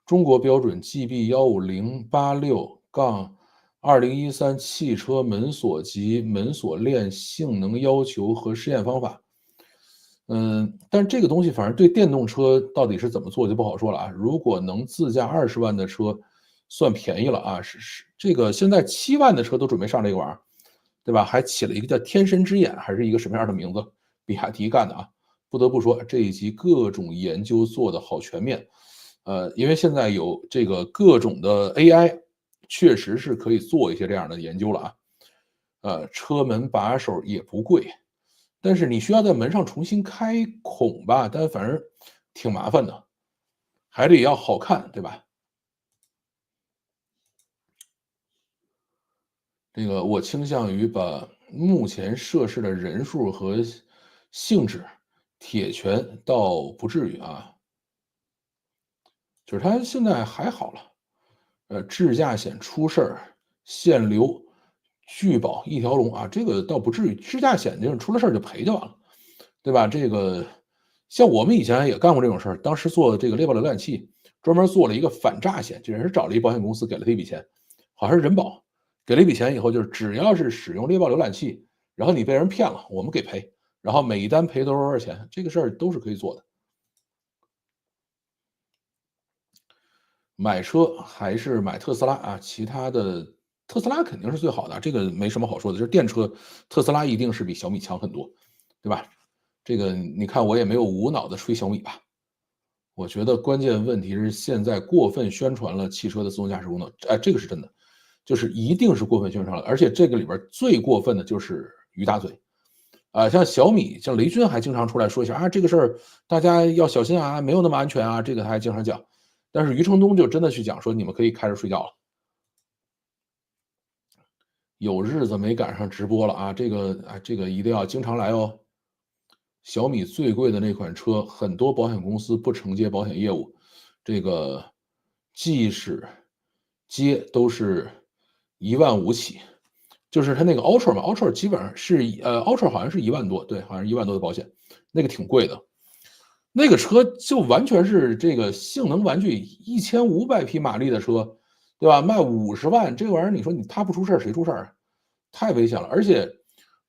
中国标准 GB15086-2013汽车门锁及门锁链性能要求和试验方法。但这个东西反正对电动车到底是怎么做就不好说了啊。如果能自驾20万的车，算便宜了啊。是这个现在7万的车都准备上这个玩意儿，对吧？还起了一个叫天神之眼，还是一个什么样的名字？比亚迪干的啊。不得不说这一集各种研究做得好全面。因为现在有这个各种的 AI，确实是可以做一些这样的研究了啊。车门把手也不贵，但是你需要在门上重新开孔吧，但反正挺麻烦的，还得要好看，对吧？这个我倾向于把目前涉事的人数和性质，铁拳倒不至于啊。就是它现在还好了。智驾险出事儿，限流、拒保一条龙啊，这个倒不至于。智驾险就是出了事儿就赔就完了，对吧？这个像我们以前也干过这种事儿，当时做这个猎豹浏览器，专门做了一个反诈险，就也是找了一保险公司给了他一笔钱，好像是人保，给了一笔钱以后，就是只要是使用猎豹浏览器，然后你被人骗了，我们给赔，然后每一单赔多少钱，这个事儿都是可以做的。买车还是买特斯拉啊，其他的特斯拉肯定是最好的，这个没什么好说的。就是电车，特斯拉一定是比小米强很多，对吧？这个你看我也没有无脑的吹小米吧。我觉得关键问题是现在过分宣传了汽车的自动驾驶功能，哎，这个是真的，就是一定是过分宣传了，而且这个里边最过分的就是于大嘴。啊，像小米，像雷军还经常出来说一下啊，这个事儿大家要小心啊，没有那么安全啊，这个他还经常讲。但是余承东就真的去讲说，你们可以开始睡觉了。有日子没赶上直播了啊，这个一定要经常来哦。小米最贵的那款车，很多保险公司不承接保险业务，这个即使接都是1.5万起，就是它那个 Ultra 嘛，Ultra 基本上是Ultra 好像是1万多，对，好像是1万多的保险，那个挺贵的。那个车就完全是这个性能玩具，1500匹马力的车，对吧？卖50万，这个玩意儿你说它不出事儿谁出事儿啊？太危险了。而且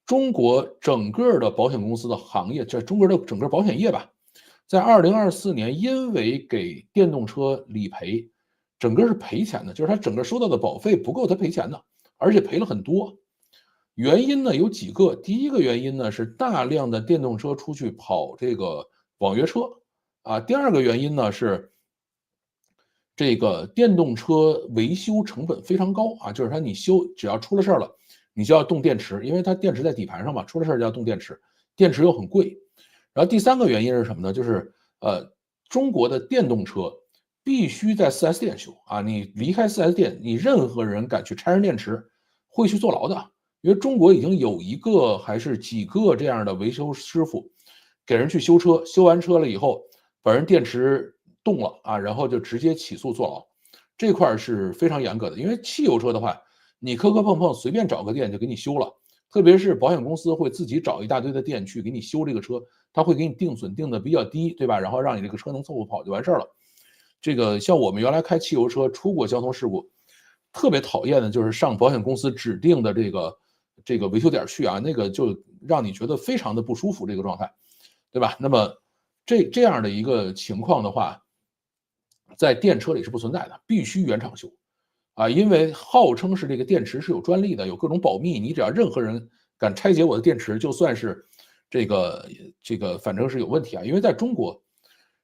中国整个的保险公司的行业，这中国的整个保险业吧，在2024年因为给电动车理赔，整个是赔钱的，就是它整个收到的保费不够它赔钱的，而且赔了很多。原因呢有几个，第一个原因呢是大量的电动车出去跑这个网约车，啊，第二个原因呢是这个电动车维修成本非常高啊，就是你修只要出了事儿了，你就要动电池，因为它电池在底盘上嘛，出了事儿就要动电池，电池又很贵。然后第三个原因是什么呢？就是中国的电动车必须在 4S 店修啊，你离开 4S 店，你任何人敢去拆人电池，会去坐牢的。因为中国已经有一个还是几个这样的维修师傅，给人去修车，修完车了以后，把人电池动了啊，然后就直接起诉坐牢，这块是非常严格的。因为汽油车的话，你磕磕碰碰随便找个店就给你修了，特别是保险公司会自己找一大堆的店去给你修这个车，他会给你定损定的比较低，对吧？然后让你这个车能凑合跑就完事儿了。这个像我们原来开汽油车出过交通事故，特别讨厌的就是上保险公司指定的这个维修点去啊，那个就让你觉得非常的不舒服这个状态，对吧？那么这样的一个情况的话，在电车里是不存在的，必须原厂修啊，因为号称是这个电池是有专利的，有各种保密，你只要任何人敢拆解我的电池，就算是这个反正是有问题啊，因为在中国，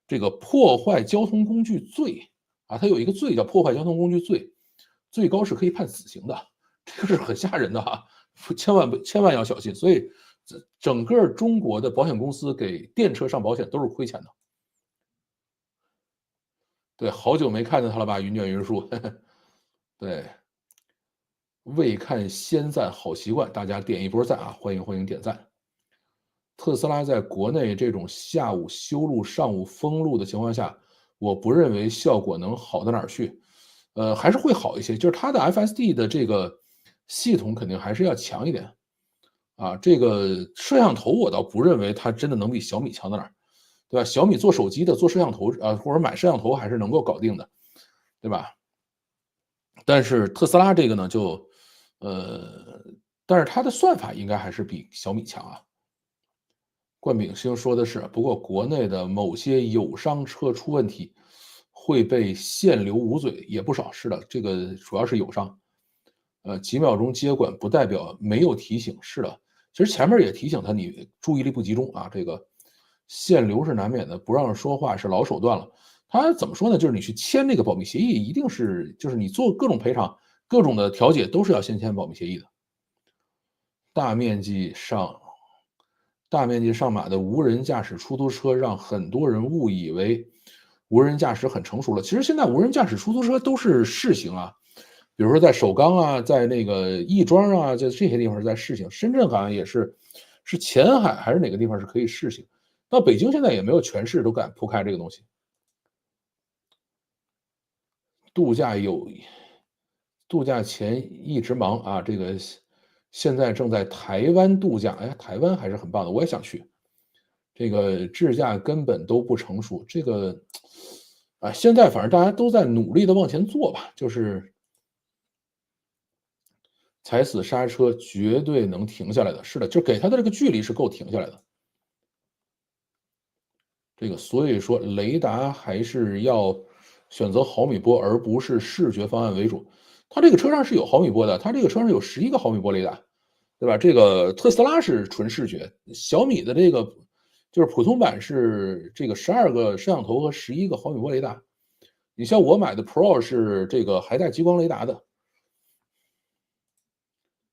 这个破坏交通工具罪啊，它有一个罪叫破坏交通工具罪，最高是可以判死刑的，这个是很吓人的哈，千万要小心。所以整个中国的保险公司给电车上保险都是亏钱的。对，好久没看见他了吧？云卷云舒，对，未看先赞好习惯，大家点一波赞啊！欢迎点赞。特斯拉在国内这种下午修路、上午封路的情况下，我不认为效果能好到哪儿去。还是会好一些，就是它的 FSD 的这个系统肯定还是要强一点啊。这个摄像头我倒不认为它真的能比小米强到哪儿，对吧？小米做手机的做摄像头啊，或者买摄像头还是能够搞定的，对吧？但是特斯拉这个呢，但是它的算法应该还是比小米强啊。冠炳星说的是，不过国内的某些友商车出问题会被限流捂嘴，也不少。是的，这个主要是友商。几秒钟接管不代表没有提醒。是的，其实前面也提醒他你注意力不集中啊，这个限流是难免的，不让说话是老手段了。他怎么说呢？就是你去签这个保密协议，一定是就是你做各种赔偿、各种的调解，都是要先签保密协议的。大面积上大面积上马的无人驾驶出租车，让很多人误以为无人驾驶很成熟了。其实现在无人驾驶出租车都是试行啊，比如说在首钢啊，在那个亦庄啊，在这些地方是在试行。深圳好像也是前海还是哪个地方是可以试行。到北京现在也没有全市都敢铺开这个东西。度假有度假前一直忙啊，这个现在正在台湾度假，哎，台湾还是很棒的，我也想去。这个智驾根本都不成熟，这个啊，现在反正大家都在努力的往前做吧，就是踩死刹车绝对能停下来的，是的，就给它的这个距离是够停下来的。这个所以说雷达还是要选择毫米波，而不是视觉方案为主。它这个车上是有毫米波的，它这个车上有11个毫米波雷达，对吧？这个特斯拉是纯视觉，小米的这个就是普通版是这个12个摄像头和11个毫米波雷达。你像我买的 Pro 是这个还带激光雷达的。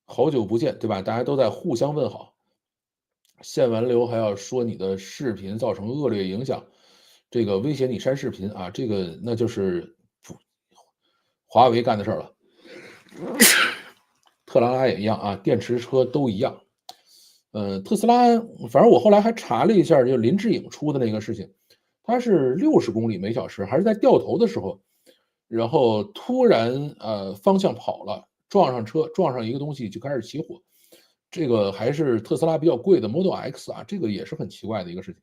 好久不见，对吧？大家都在互相问好。限完流还要说你的视频造成恶劣影响，这个威胁你删视频啊，这个那就是华为干的事儿了。特斯拉也一样啊，电池车都一样。特斯拉，反正我后来还查了一下，就林志颖出的那个事情，他是60公里每小时，还是在掉头的时候，然后突然方向跑了，撞上车，撞上一个东西就开始起火。这个还是特斯拉比较贵的 Model X 啊，这个也是很奇怪的一个事情。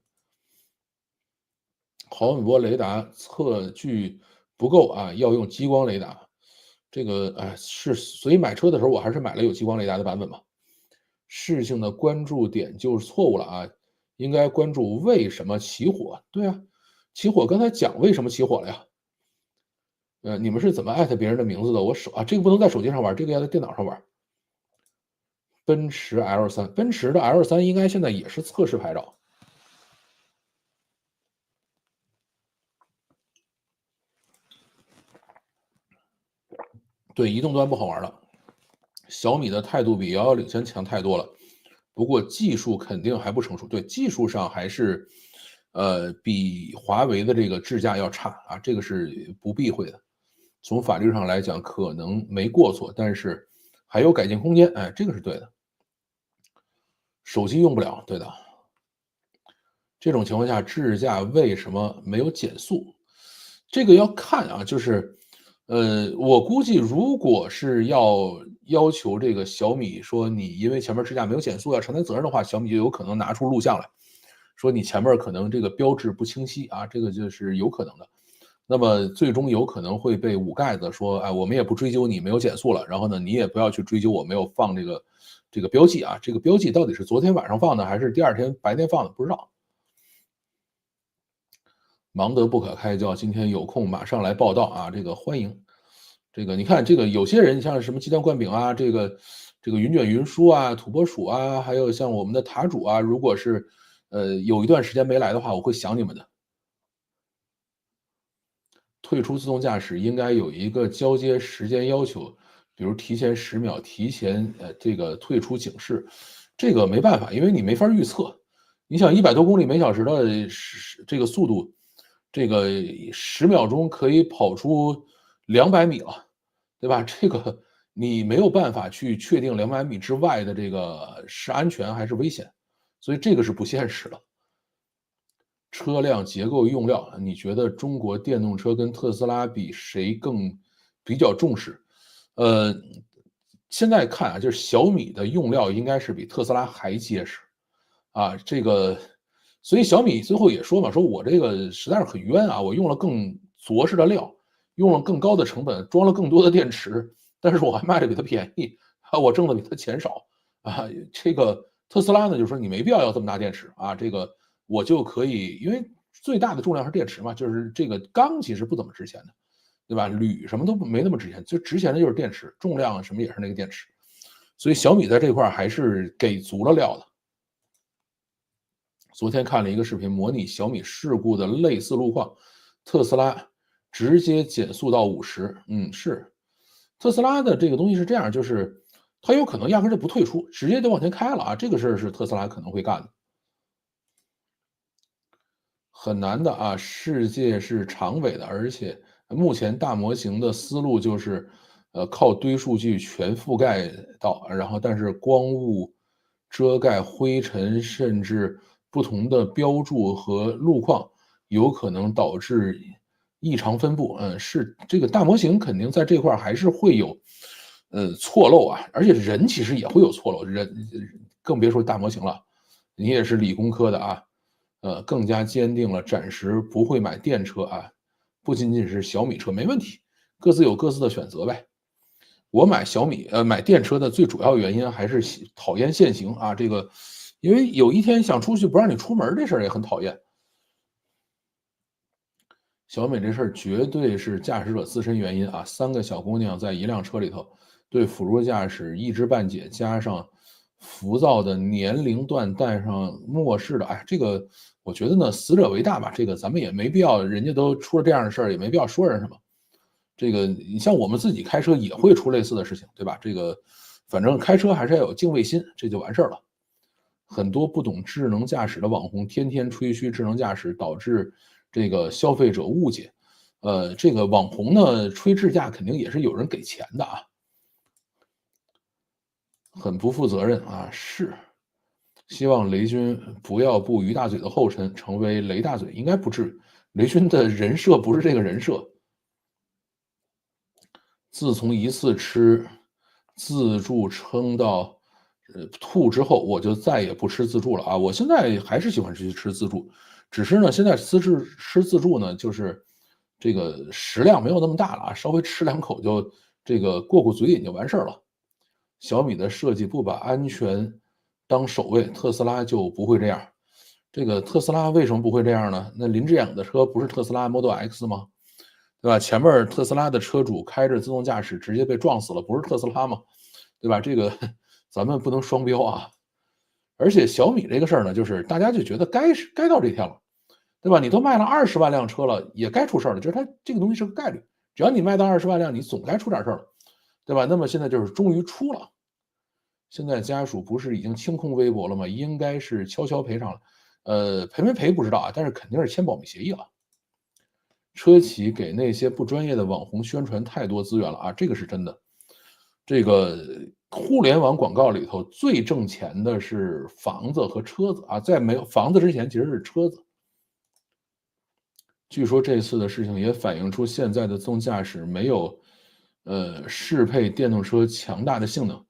毫米波雷达测距不够啊，要用激光雷达。这个是，所以买车的时候我还是买了有激光雷达的版本嘛。事情的关注点就是错误了啊，应该关注为什么起火。对啊，起火刚才讲为什么起火了呀？你们是怎么艾特别人的名字的？这个不能在手机上玩，这个要在电脑上玩。奔驰 L3，奔驰的 L3应该现在也是测试牌照。对，移动端不好玩了。小米的态度比遥遥领先强太多了，不过技术肯定还不成熟。对，技术上还是，比华为的这个智驾要差啊，这个是不避讳的。从法律上来讲，可能没过错，但是还有改进空间。哎，这个是对的。手机用不了，对的。这种情况下，智驾为什么没有减速？这个要看啊，就是，我估计如果是要求这个小米说你因为前面智驾没有减速要承担责任的话，小米就有可能拿出录像来，说你前面可能这个标志不清晰啊，这个就是有可能的。那么最终有可能会被捂盖子说，哎，我们也不追究你没有减速了，然后呢，你也不要去追究我没有放这个标记啊，这个标记到底是昨天晚上放的还是第二天白天放的，不知道。忙得不可开交，今天有空马上来报道啊！这个欢迎，这个你看，这个有些人像什么鸡蛋灌饼啊，这个云卷云舒啊，土拨鼠啊，还有像我们的塔主啊，如果是有一段时间没来的话，我会想你们的。退出自动驾驶应该有一个交接时间要求，比如提前10秒，提前这个退出警示，这个没办法，因为你没法预测。你想100多公里每小时的这个速度，这个10秒钟可以跑出200米了，对吧？这个你没有办法去确定200米之外的这个是安全还是危险，所以这个是不现实的。车辆结构用料，你觉得中国电动车跟特斯拉比谁更比较重视？呃，现在看啊，就是小米的用料应该是比特斯拉还结实啊，这个，所以小米最后也说嘛，说我这个实在是很冤啊，我用了更着实的料，用了更高的成本，装了更多的电池，但是我还卖的比他便宜啊，我挣的比他钱少啊。这个特斯拉呢，就说你没必要这么大电池啊，这个我就可以，因为最大的重量是电池嘛，就是这个钢其实不怎么值钱的，对吧？铝什么都没那么值钱，就值钱的就是电池，重量什么也是那个电池。所以小米在这块还是给足了料的。昨天看了一个视频，模拟小米事故的类似路况，特斯拉直接减速到50，是特斯拉的这个东西是这样，就是它有可能压根就不退出，直接就往前开了啊，这个事儿是特斯拉可能会干的。很难的啊，世界是长尾的，而且目前大模型的思路就是，靠堆数据全覆盖到，然后但是光雾遮盖灰尘，甚至不同的标注和路况，有可能导致异常分布，是这个大模型肯定在这块还是会有错漏啊，而且人其实也会有错漏，更别说大模型了。你也是理工科的啊，更加坚定了暂时不会买电车啊，不仅仅是小米车没问题，各自有各自的选择呗。我买小米买电车的最主要原因还是讨厌限行啊，这个因为有一天想出去不让你出门这事儿也很讨厌。小美这事儿绝对是驾驶者自身原因啊！三个小姑娘在一辆车里头，对辅助驾驶一知半解，加上浮躁的年龄段，带上漠视的，哎，这个我觉得呢，死者为大吧，这个咱们也没必要，人家都出了这样的事儿，也没必要说人什么。这个你像我们自己开车也会出类似的事情，对吧？这个反正开车还是要有敬畏心，这就完事儿了。很多不懂智能驾驶的网红天天吹嘘智能驾驶，导致这个消费者误解。这个网红呢吹智驾肯定也是有人给钱的啊，很不负责任啊。是，希望雷军不要步于大嘴的后尘，成为雷大嘴，应该不至于。雷军的人设不是这个人设。自从一次吃自助撑到吐之后，我就再也不吃自助了啊！我现在还是喜欢吃自助，只是呢，现在吃自助呢，就是这个食量没有那么大了啊，稍微吃两口就这个过嘴瘾就完事儿了。小米的设计不把安全当首位，特斯拉就不会这样。这个特斯拉为什么不会这样呢？那林志颖的车不是特斯拉 Model X 吗？对吧？前面特斯拉的车主开着自动驾驶直接被撞死了，不是特斯拉吗？对吧？这个咱们不能双标啊。而且小米这个事儿呢，就是大家就觉得该到这天了，对吧？你都卖了20万辆车了，也该出事儿了。就是它这个东西是个概率，只要你卖到20万辆，你总该出点事儿了，对吧？那么现在就是终于出了，现在家属不是已经清空微博了吗？应该是悄悄赔偿了，赔没赔不知道啊，但是肯定是签保密协议了。车企给那些不专业的网红宣传太多资源了啊，这个是真的。这个互联网广告里头最挣钱的是房子和车子啊，在没有房子之前其实是车子。据说这次的事情也反映出现在的自动驾驶没有，适配电动车强大的性能。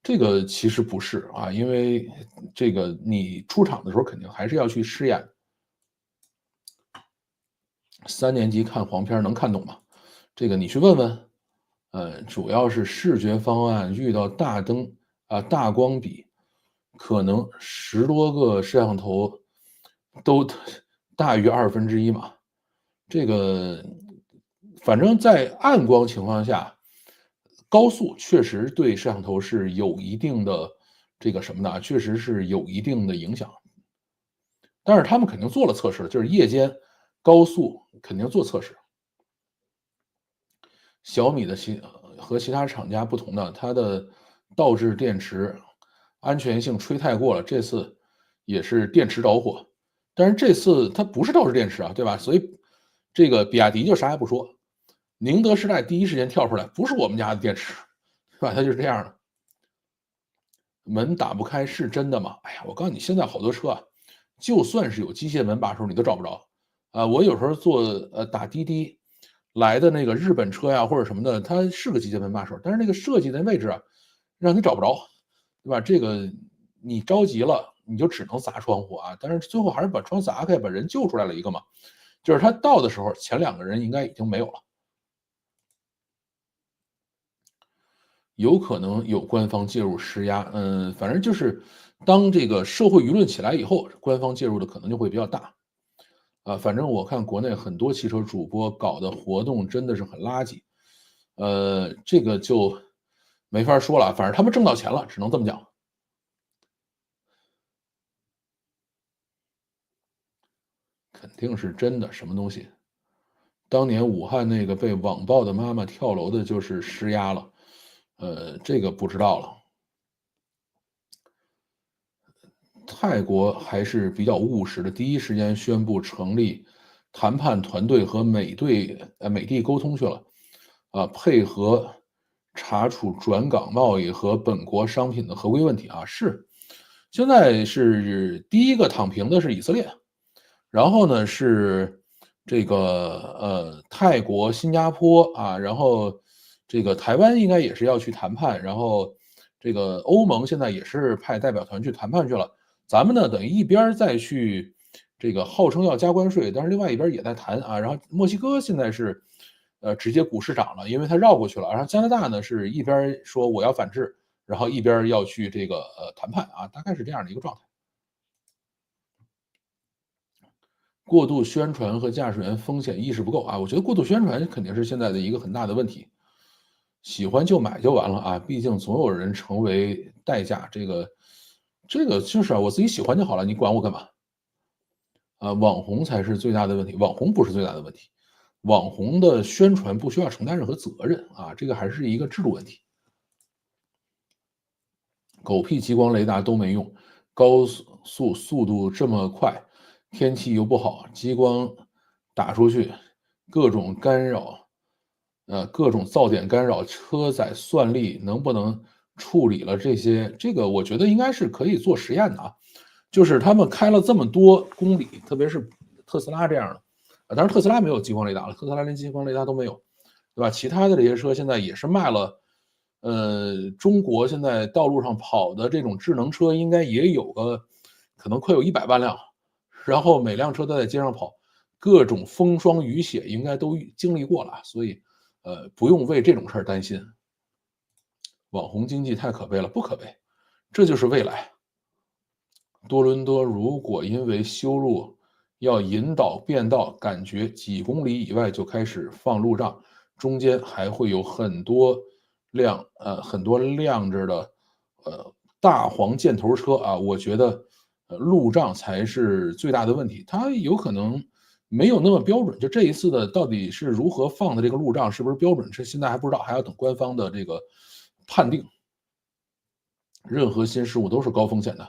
这个其实不是啊，因为这个你出厂的时候肯定还是要去试验。3年级看黄片能看懂吗？这个你去问问。主要是视觉方案遇到大灯啊、大光比，可能10多个摄像头都大于1/2嘛。这个反正在暗光情况下，高速确实对摄像头是有一定的这个什么的，确实是有一定的影响。但是他们肯定做了测试，就是夜间高速肯定做测试。小米的和其他厂家不同的，它的倒置电池安全性吹太过了，这次也是电池着火。但是这次它不是倒置电池啊，对吧？所以这个比亚迪就啥也不说，宁德时代第一时间跳出来，不是我们家的电池，是吧？它就是这样的。门打不开是真的吗？哎呀，我告诉你，现在好多车啊，就算是有机械门把手，你都找不着。啊，我有时候打滴滴来的那个日本车呀，或者什么的，它是个机械门把手，但是那个设计的位置啊，让你找不着，对吧？这个你着急了，你就只能砸窗户啊，但是最后还是把窗砸开，把人救出来了一个嘛。就是他到的时候，前2个人应该已经没有了。有可能有官方介入施压，反正就是当这个社会舆论起来以后，官方介入的可能就会比较大。啊，反正我看国内很多汽车主播搞的活动真的是很垃圾，这个就没法说了，反正他们挣到钱了，只能这么讲。肯定是真的，什么东西？当年武汉那个被网暴的妈妈跳楼的，就是施压了，这个不知道了。泰国还是比较务实的，第一时间宣布成立谈判团队和美帝沟通去了，配合查处转港贸易和本国商品的合规问题啊。是，现在是第一个躺平的是以色列，然后呢是这个泰国、新加坡啊，然后这个台湾应该也是要去谈判，然后这个欧盟现在也是派代表团去谈判去了。咱们呢，等于一边再去这个号称要加关税，但是另外一边也在谈啊。然后墨西哥现在是直接股市涨了，因为它绕过去了。然后加拿大呢是一边说我要反制，然后一边要去这个谈判啊，大概是这样的一个状态。过度宣传和驾驶员风险意识不够啊，我觉得过度宣传肯定是现在的一个很大的问题。喜欢就买就完了啊，毕竟总有人成为代价，这个就是啊，我自己喜欢就好了，你管我干嘛？啊，网红才是最大的问题，网红不是最大的问题，网红的宣传不需要承担任何责任啊，这个还是一个制度问题。狗屁激光雷达都没用，高速度这么快，天气又不好，激光打出去，各种干扰，各种噪点干扰，车载算力能不能处理了这些？这个我觉得应该是可以做实验的啊。就是他们开了这么多公里，特别是特斯拉这样的，当然特斯拉没有激光雷达了，特斯拉连激光雷达都没有，对吧？其他的这些车现在也是卖了，中国现在道路上跑的这种智能车应该也有个可能快有100万辆，然后每辆车都在街上跑，各种风霜雨雪应该都经历过了，所以不用为这种事儿担心。网红经济太可悲了，不可悲，这就是未来。多伦多如果因为修路要引导变道，感觉几公里以外就开始放路障，中间还会有很多亮着的大黄箭头车啊，我觉得路障才是最大的问题，它有可能没有那么标准，就这一次的到底是如何放的这个路障是不是标准，这现在还不知道，还要等官方的这个判定。任何新事物都是高风险的，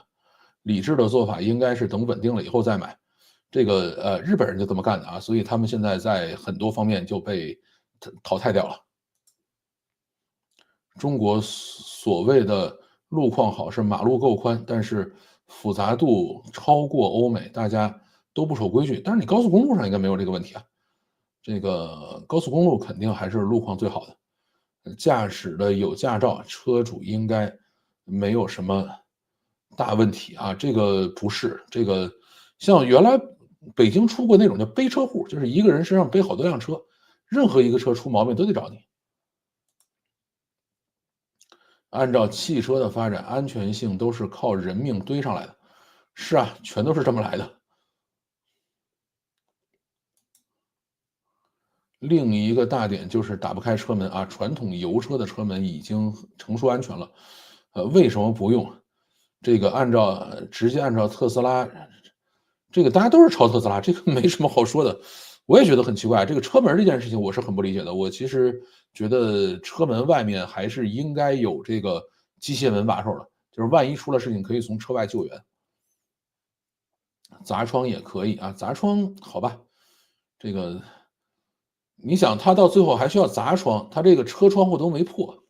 理智的做法应该是等稳定了以后再买。这个日本人就这么干的啊，所以他们现在在很多方面就被淘汰掉了。中国所谓的路况好是马路够宽，但是复杂度超过欧美，大家都不守规矩。但是你高速公路上应该没有这个问题啊，这个高速公路肯定还是路况最好的。驾驶的有驾照，车主应该没有什么大问题啊。这个不是这个，像原来北京出过那种叫背车户，就是一个人身上背好多辆车，任何一个车出毛病都得找你。按照汽车的发展，安全性都是靠人命堆上来的。是啊，全都是这么来的。另一个大点就是打不开车门啊，传统油车的车门已经成熟安全了，为什么不用？这个直接按照特斯拉，这个大家都是抄特斯拉，这个没什么好说的。我也觉得很奇怪，这个车门这件事情我是很不理解的。我其实觉得车门外面还是应该有这个机械门把手的，就是万一出了事情可以从车外救援。砸窗也可以啊，砸窗好吧，这个你想他到最后还需要砸窗，他这个车窗户都没破。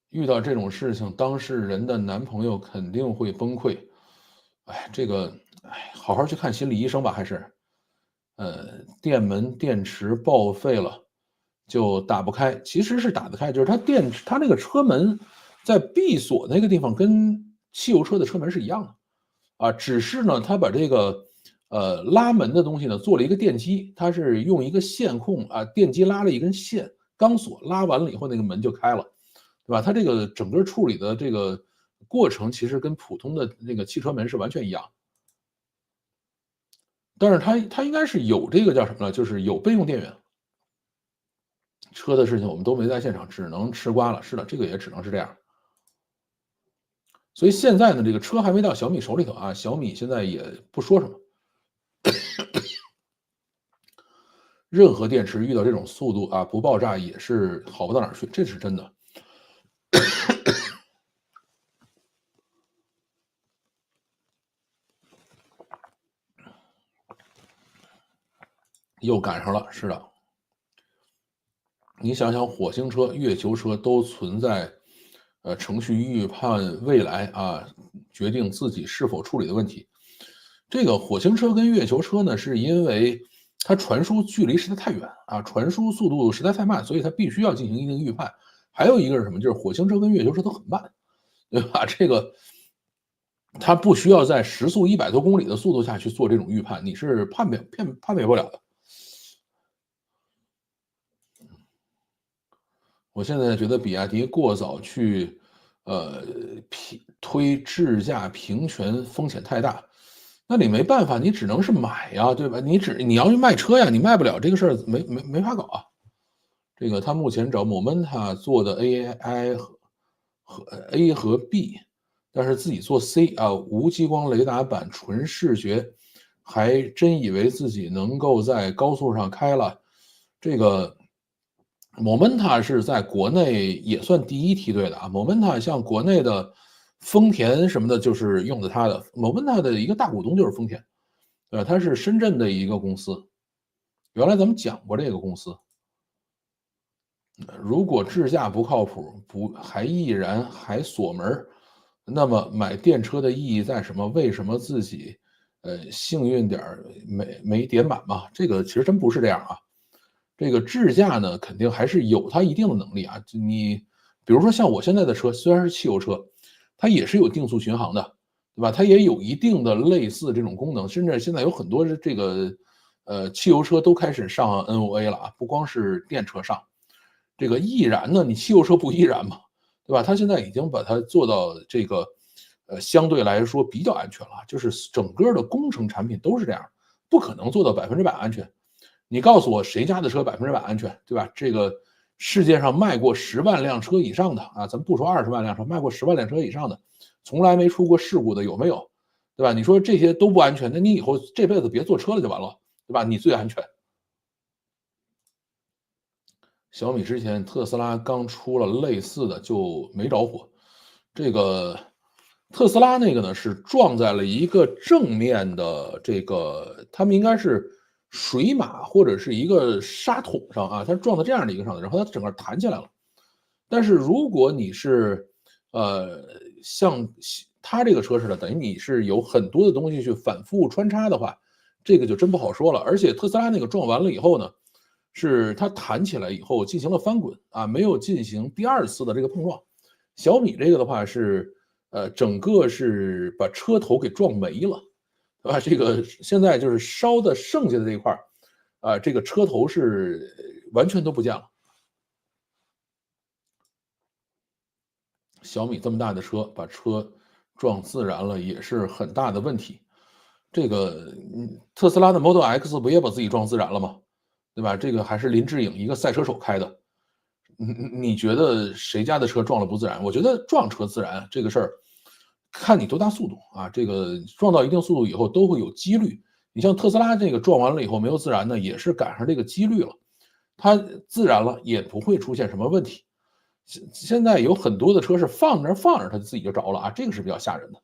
遇到这种事情，当事人的男朋友肯定会崩溃。哎，这个，哎，好好去看心理医生吧，还是，电门电池报废了，就打不开，其实是打得开，就是它那个车门在闭锁那个地方跟汽油车的车门是一样的，啊，只是呢，它把这个，拉门的东西呢做了一个电机，它是用一个线控啊，电机拉了一根线，钢索拉完了以后，那个门就开了。对吧？它这个整个处理的这个过程，其实跟普通的那个汽车门是完全一样。但是它应该是有这个叫什么呢？就是有备用电源。车的事情我们都没在现场，只能吃瓜了。是的，这个也只能是这样。所以现在呢，这个车还没到小米手里头啊，小米现在也不说什么。任何电池遇到这种速度啊，不爆炸也是好不到哪儿去，这是真的。又赶上了，是的。你想想，火星车、月球车都存在，程序预判未来啊，决定自己是否处理的问题。这个火星车跟月球车呢，是因为它传输距离实在太远啊，传输速度实在太慢，所以它必须要进行一定预判。还有一个是什么？就是火星车跟月球车都很慢，对吧？这个它不需要在时速100多公里的速度下去做这种预判，你是判别不了的。我现在觉得比亚迪过早去，推智驾平权风险太大，那你没办法，你只能是买呀，对吧？你要去卖车呀，你卖不了这个事儿没法搞啊。这个他目前找 Momenta 做的 AI 和 A 和 B，但是自己做 C 啊，无激光雷达版纯视觉，还真以为自己能够在高速上开了。这个 Momenta 是在国内也算第一梯队的啊。Momenta 像国内的丰田什么的，就是用的它的。Momenta 的一个大股东就是丰田，它是深圳的一个公司。原来咱们讲过这个公司，如果智驾不靠谱，不还易燃还锁门那么买电车的意义在什么？为什么自己幸运点没点满嘛？这个其实真不是这样啊。这个智驾呢，肯定还是有它一定的能力啊。就你比如说像我现在的车，虽然是汽油车，它也是有定速巡航的，对吧？它也有一定的类似这种功能，甚至现在有很多这个汽油车都开始上 NOA 了啊，不光是电车上。这个易燃呢，你汽油车不易燃嘛，对吧？它现在已经把它做到这个，相对来说比较安全了，就是整个的工程产品都是这样，不可能做到100%安全。你告诉我谁家的车100%安全，对吧？这个世界上卖过10万辆车以上的啊，咱们不说20万辆车，卖过10万辆车以上的，从来没出过事故的有没有？对吧？你说这些都不安全，那你以后这辈子别坐车了就完了，对吧？你最安全。小米之前特斯拉刚出了类似的就没着火，这个特斯拉那个呢是撞在了一个正面的这个，他们应该是水马或者是一个沙桶上啊，它撞到这样的一个上头，然后它整个弹起来了。但是如果你是呃像它这个车似的，等于你是有很多的东西去反复穿插的话，这个就真不好说了。而且特斯拉那个撞完了以后呢，是它弹起来以后进行了翻滚啊，没有进行第二次的这个碰撞。小米这个的话是，整个是把车头给撞没了，对吧？这个现在就是烧的剩下的这一块儿，啊，这个车头是完全都不见了。小米这么大的车，把车撞自燃了，也是很大的问题。这个，特斯拉的 Model X 不也把自己撞自燃了吗？对吧？这个还是林志颖一个赛车手开的。你觉得谁家的车撞了不自燃？我觉得撞车自燃这个事儿，看你多大速度啊。这个撞到一定速度以后都会有几率。你像特斯拉这个撞完了以后没有自燃呢，也是赶上这个几率了。它自燃了也不会出现什么问题。现在有很多的车是放着放着它自己就着了啊，这个是比较吓人的。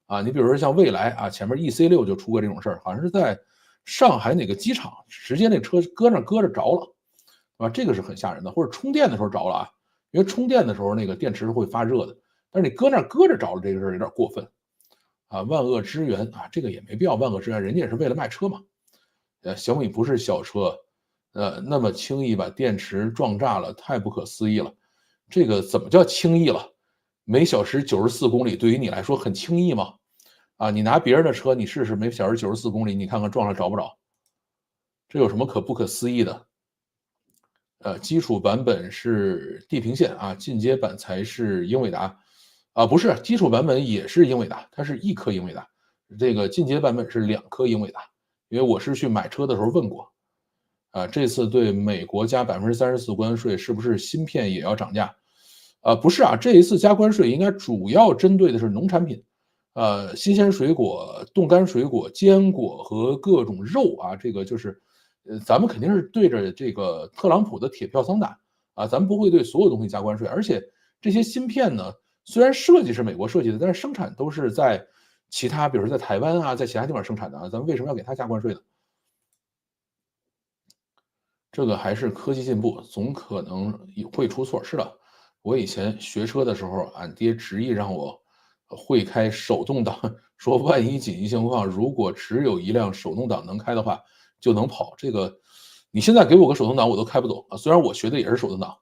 啊，你比如说像蔚来啊，前面 EC6就出过这种事儿，好像是在上海哪个机场，直接那车搁那搁着着了，啊，这个是很吓人的。或者充电的时候着了啊，因为充电的时候那个电池是会发热的，但是你搁那搁着着了，这个事儿有点过分啊。万恶之源啊，这个也没必要万恶之源，人家也是为了卖车嘛。小米不是小车，那么轻易把电池撞炸了，太不可思议了。这个怎么叫轻易了？每小时94公里，对于你来说很轻易吗？啊，你拿别人的车，你试试每小时94公里，你看看撞了着不着？这有什么可不可思议的？基础版本是地平线啊，进阶版才是英伟达。啊，不是，基础版本也是英伟达，它是一颗英伟达，这个进阶版本是2颗英伟达。因为我是去买车的时候问过，啊，这次对美国加34%关税，是不是芯片也要涨价？不是啊，这一次加关税应该主要针对的是农产品，新鲜水果、冻干水果、坚果和各种肉啊，这个就是，咱们肯定是对着这个特朗普的铁票仓打啊，咱们不会对所有东西加关税，而且这些芯片呢，虽然设计是美国设计的，但是生产都是在其他，比如说在台湾啊，在其他地方生产的啊，咱们为什么要给他加关税呢？这个还是科技进步，总可能会出错。是的，我以前学车的时候，俺爹执意让我会开手动挡，说万一紧急情况，如果只有一辆手动挡能开的话，就能跑。这个你现在给我个手动挡，我都开不懂啊。虽然我学的也是手动挡，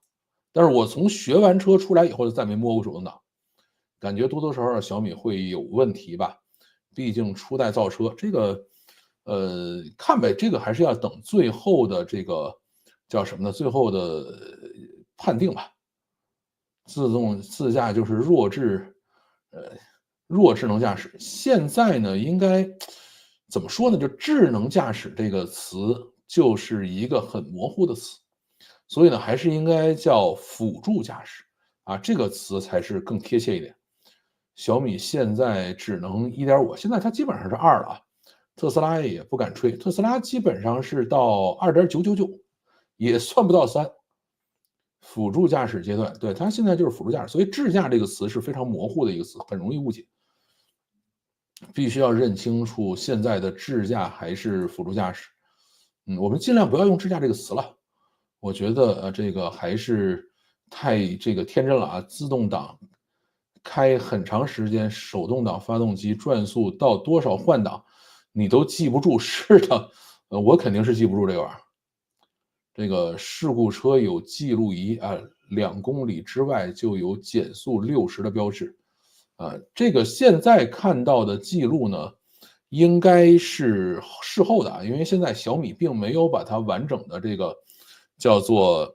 但是我从学完车出来以后就再没摸过手动挡，感觉多多少少小米会有问题吧。毕竟初代造车，这个看呗，这个还是要等最后的这个叫什么呢？最后的判定吧。自动自驾就是呃，弱智能驾驶。现在呢，应该怎么说呢？就智能驾驶这个词就是一个很模糊的词，所以呢，还是应该叫辅助驾驶啊，这个词才是更贴切一点。小米现在只能1.5，现在它基本上是2了啊。特斯拉也不敢吹，特斯拉基本上是到2.999，也算不到3。辅助驾驶阶段，对，它现在就是辅助驾驶，所以智驾这个词是非常模糊的一个词，很容易误解。必须要认清楚现在的智驾还是辅助驾驶。我们尽量不要用智驾这个词了。我觉得这个还是太这个天真了啊！自动挡开很长时间，手动挡发动机转速到多少换挡，你都记不住。是的，我肯定是记不住这玩意儿。这个事故车有记录仪啊，2公里之外就有减速60的标志。这个现在看到的记录呢，应该是事后的啊，因为现在小米并没有把它完整的这个叫做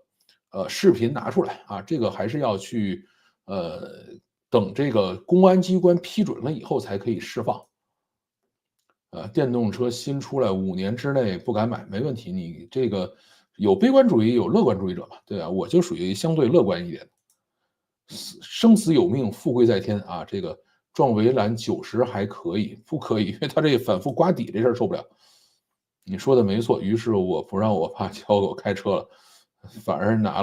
视频拿出来啊，这个还是要去呃等这个公安机关批准了以后才可以释放。电动车新出来5年之内不敢买，没问题。你这个有悲观主义，有乐观主义者嘛，对啊，我就属于相对乐观一点。生死有命，富贵在天啊！这个撞围栏90还可以，不可以，因为他这反复刮底这事儿受不了。你说的没错，于是我不让我爸教我开车了，反而拿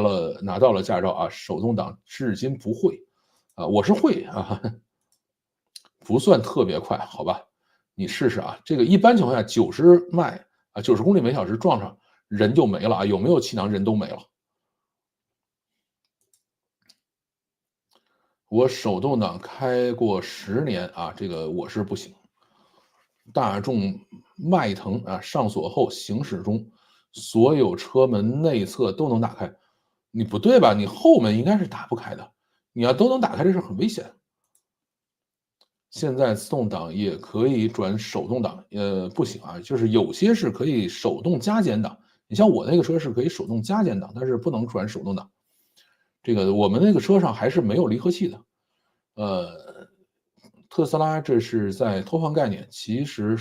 到了驾照啊，手动挡至今不会啊，我是会啊，不算特别快，好吧？你试试啊，这个一般情况下90迈啊，90公里每小时撞上人就没了啊，有没有气囊人都没了。我手动挡开过10年啊，这个我是不行。大众迈腾啊，上锁后行驶中，所有车门内侧都能打开。你不对吧？你后门应该是打不开的。你要都能打开，这是很危险。现在自动挡也可以转手动挡，不行啊，就是有些是可以手动加减档。你像我那个车是可以手动加减档，但是不能转手动挡。这个我们那个车上还是没有离合器的。呃，特斯拉这是在偷换概念，其实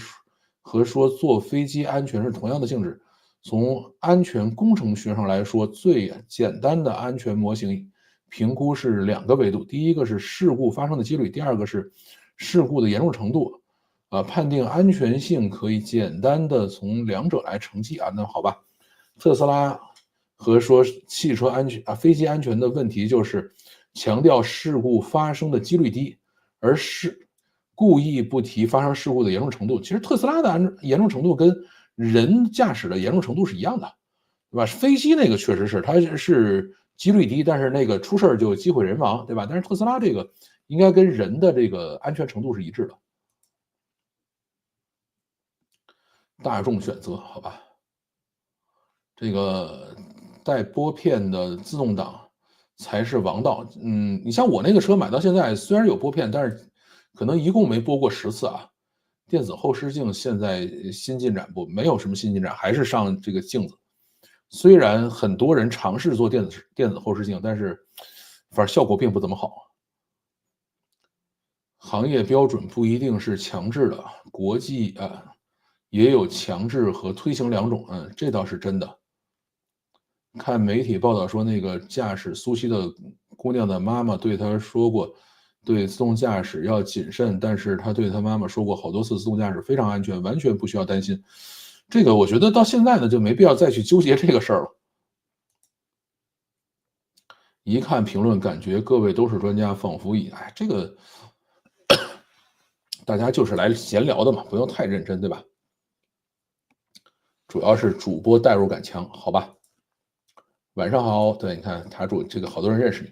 和说坐飞机安全是同样的性质。从安全工程学上来说，最简单的安全模型评估是2个维度，第一个是事故发生的几率，第二个是事故的严重程度。判定安全性可以简单的从2者来承继啊。那好吧，特斯拉和说汽车安全啊、飞机安全的问题就是强调事故发生的几率低，而是故意不提发生事故的严重程度。其实特斯拉的严重程度跟人驾驶的严重程度是一样的，对吧？飞机那个确实是它是几率低，但是那个出事儿就机毁人亡，对吧？但是特斯拉这个应该跟人的这个安全程度是一致的。大众选择，好吧。这个带拨片的自动挡才是王道。你像我那个车买到现在，虽然有拨片，但是可能一共没拨过10次啊。电子后视镜现在新进展不？没有什么新进展，还是上这个镜子。虽然很多人尝试做电子后视镜，但是反正效果并不怎么好。行业标准不一定是强制的，国际也有强制和推行2种，这倒是真的。看媒体报道说，那个驾驶苏西的姑娘的妈妈对她说过，对自动驾驶要谨慎，但是她对她妈妈说过好多次，自动驾驶非常安全，完全不需要担心。这个我觉得到现在呢，就没必要再去纠结这个事儿了。一看评论，感觉各位都是专家，仿佛这个大家就是来闲聊的嘛，不用太认真，对吧？主要是主播代入感强，好吧？晚上好，对，你看塔主这个好多人认识你。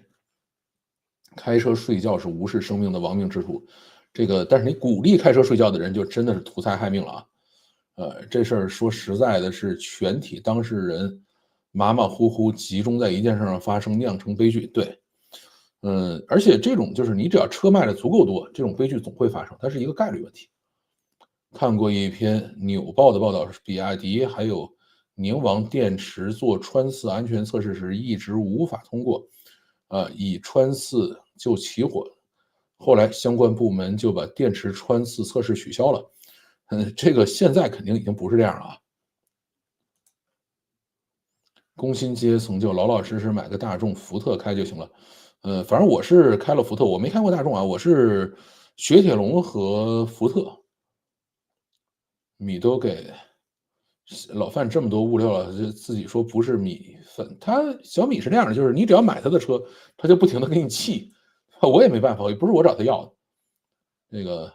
开车睡觉是无视生命的亡命之徒。这个，但是你鼓励开车睡觉的人，就真的是图财害命了啊。这事儿说实在的是全体当事人马马虎虎集中在一件事上发生，酿成悲剧。对，而且这种就是你只要车卖的足够多，这种悲剧总会发生，它是一个概率问题。看过一篇纽报的报道，比亚迪还有宁王电池做川4安全测试时一直无法通过，以川4就起火，后来相关部门就把电池川4测试取消了。这个现在肯定已经不是这样了啊。工薪阶层就老老实实买个大众福特开就行了。反正我是开了福特，我没开过大众啊，我是雪铁龙和福特。米都给老范这么多物料了，就自己说不是米粉。小米是这样的，就是你只要买他的车，他就不停的给你气，我也没办法，也不是我找他要的。这个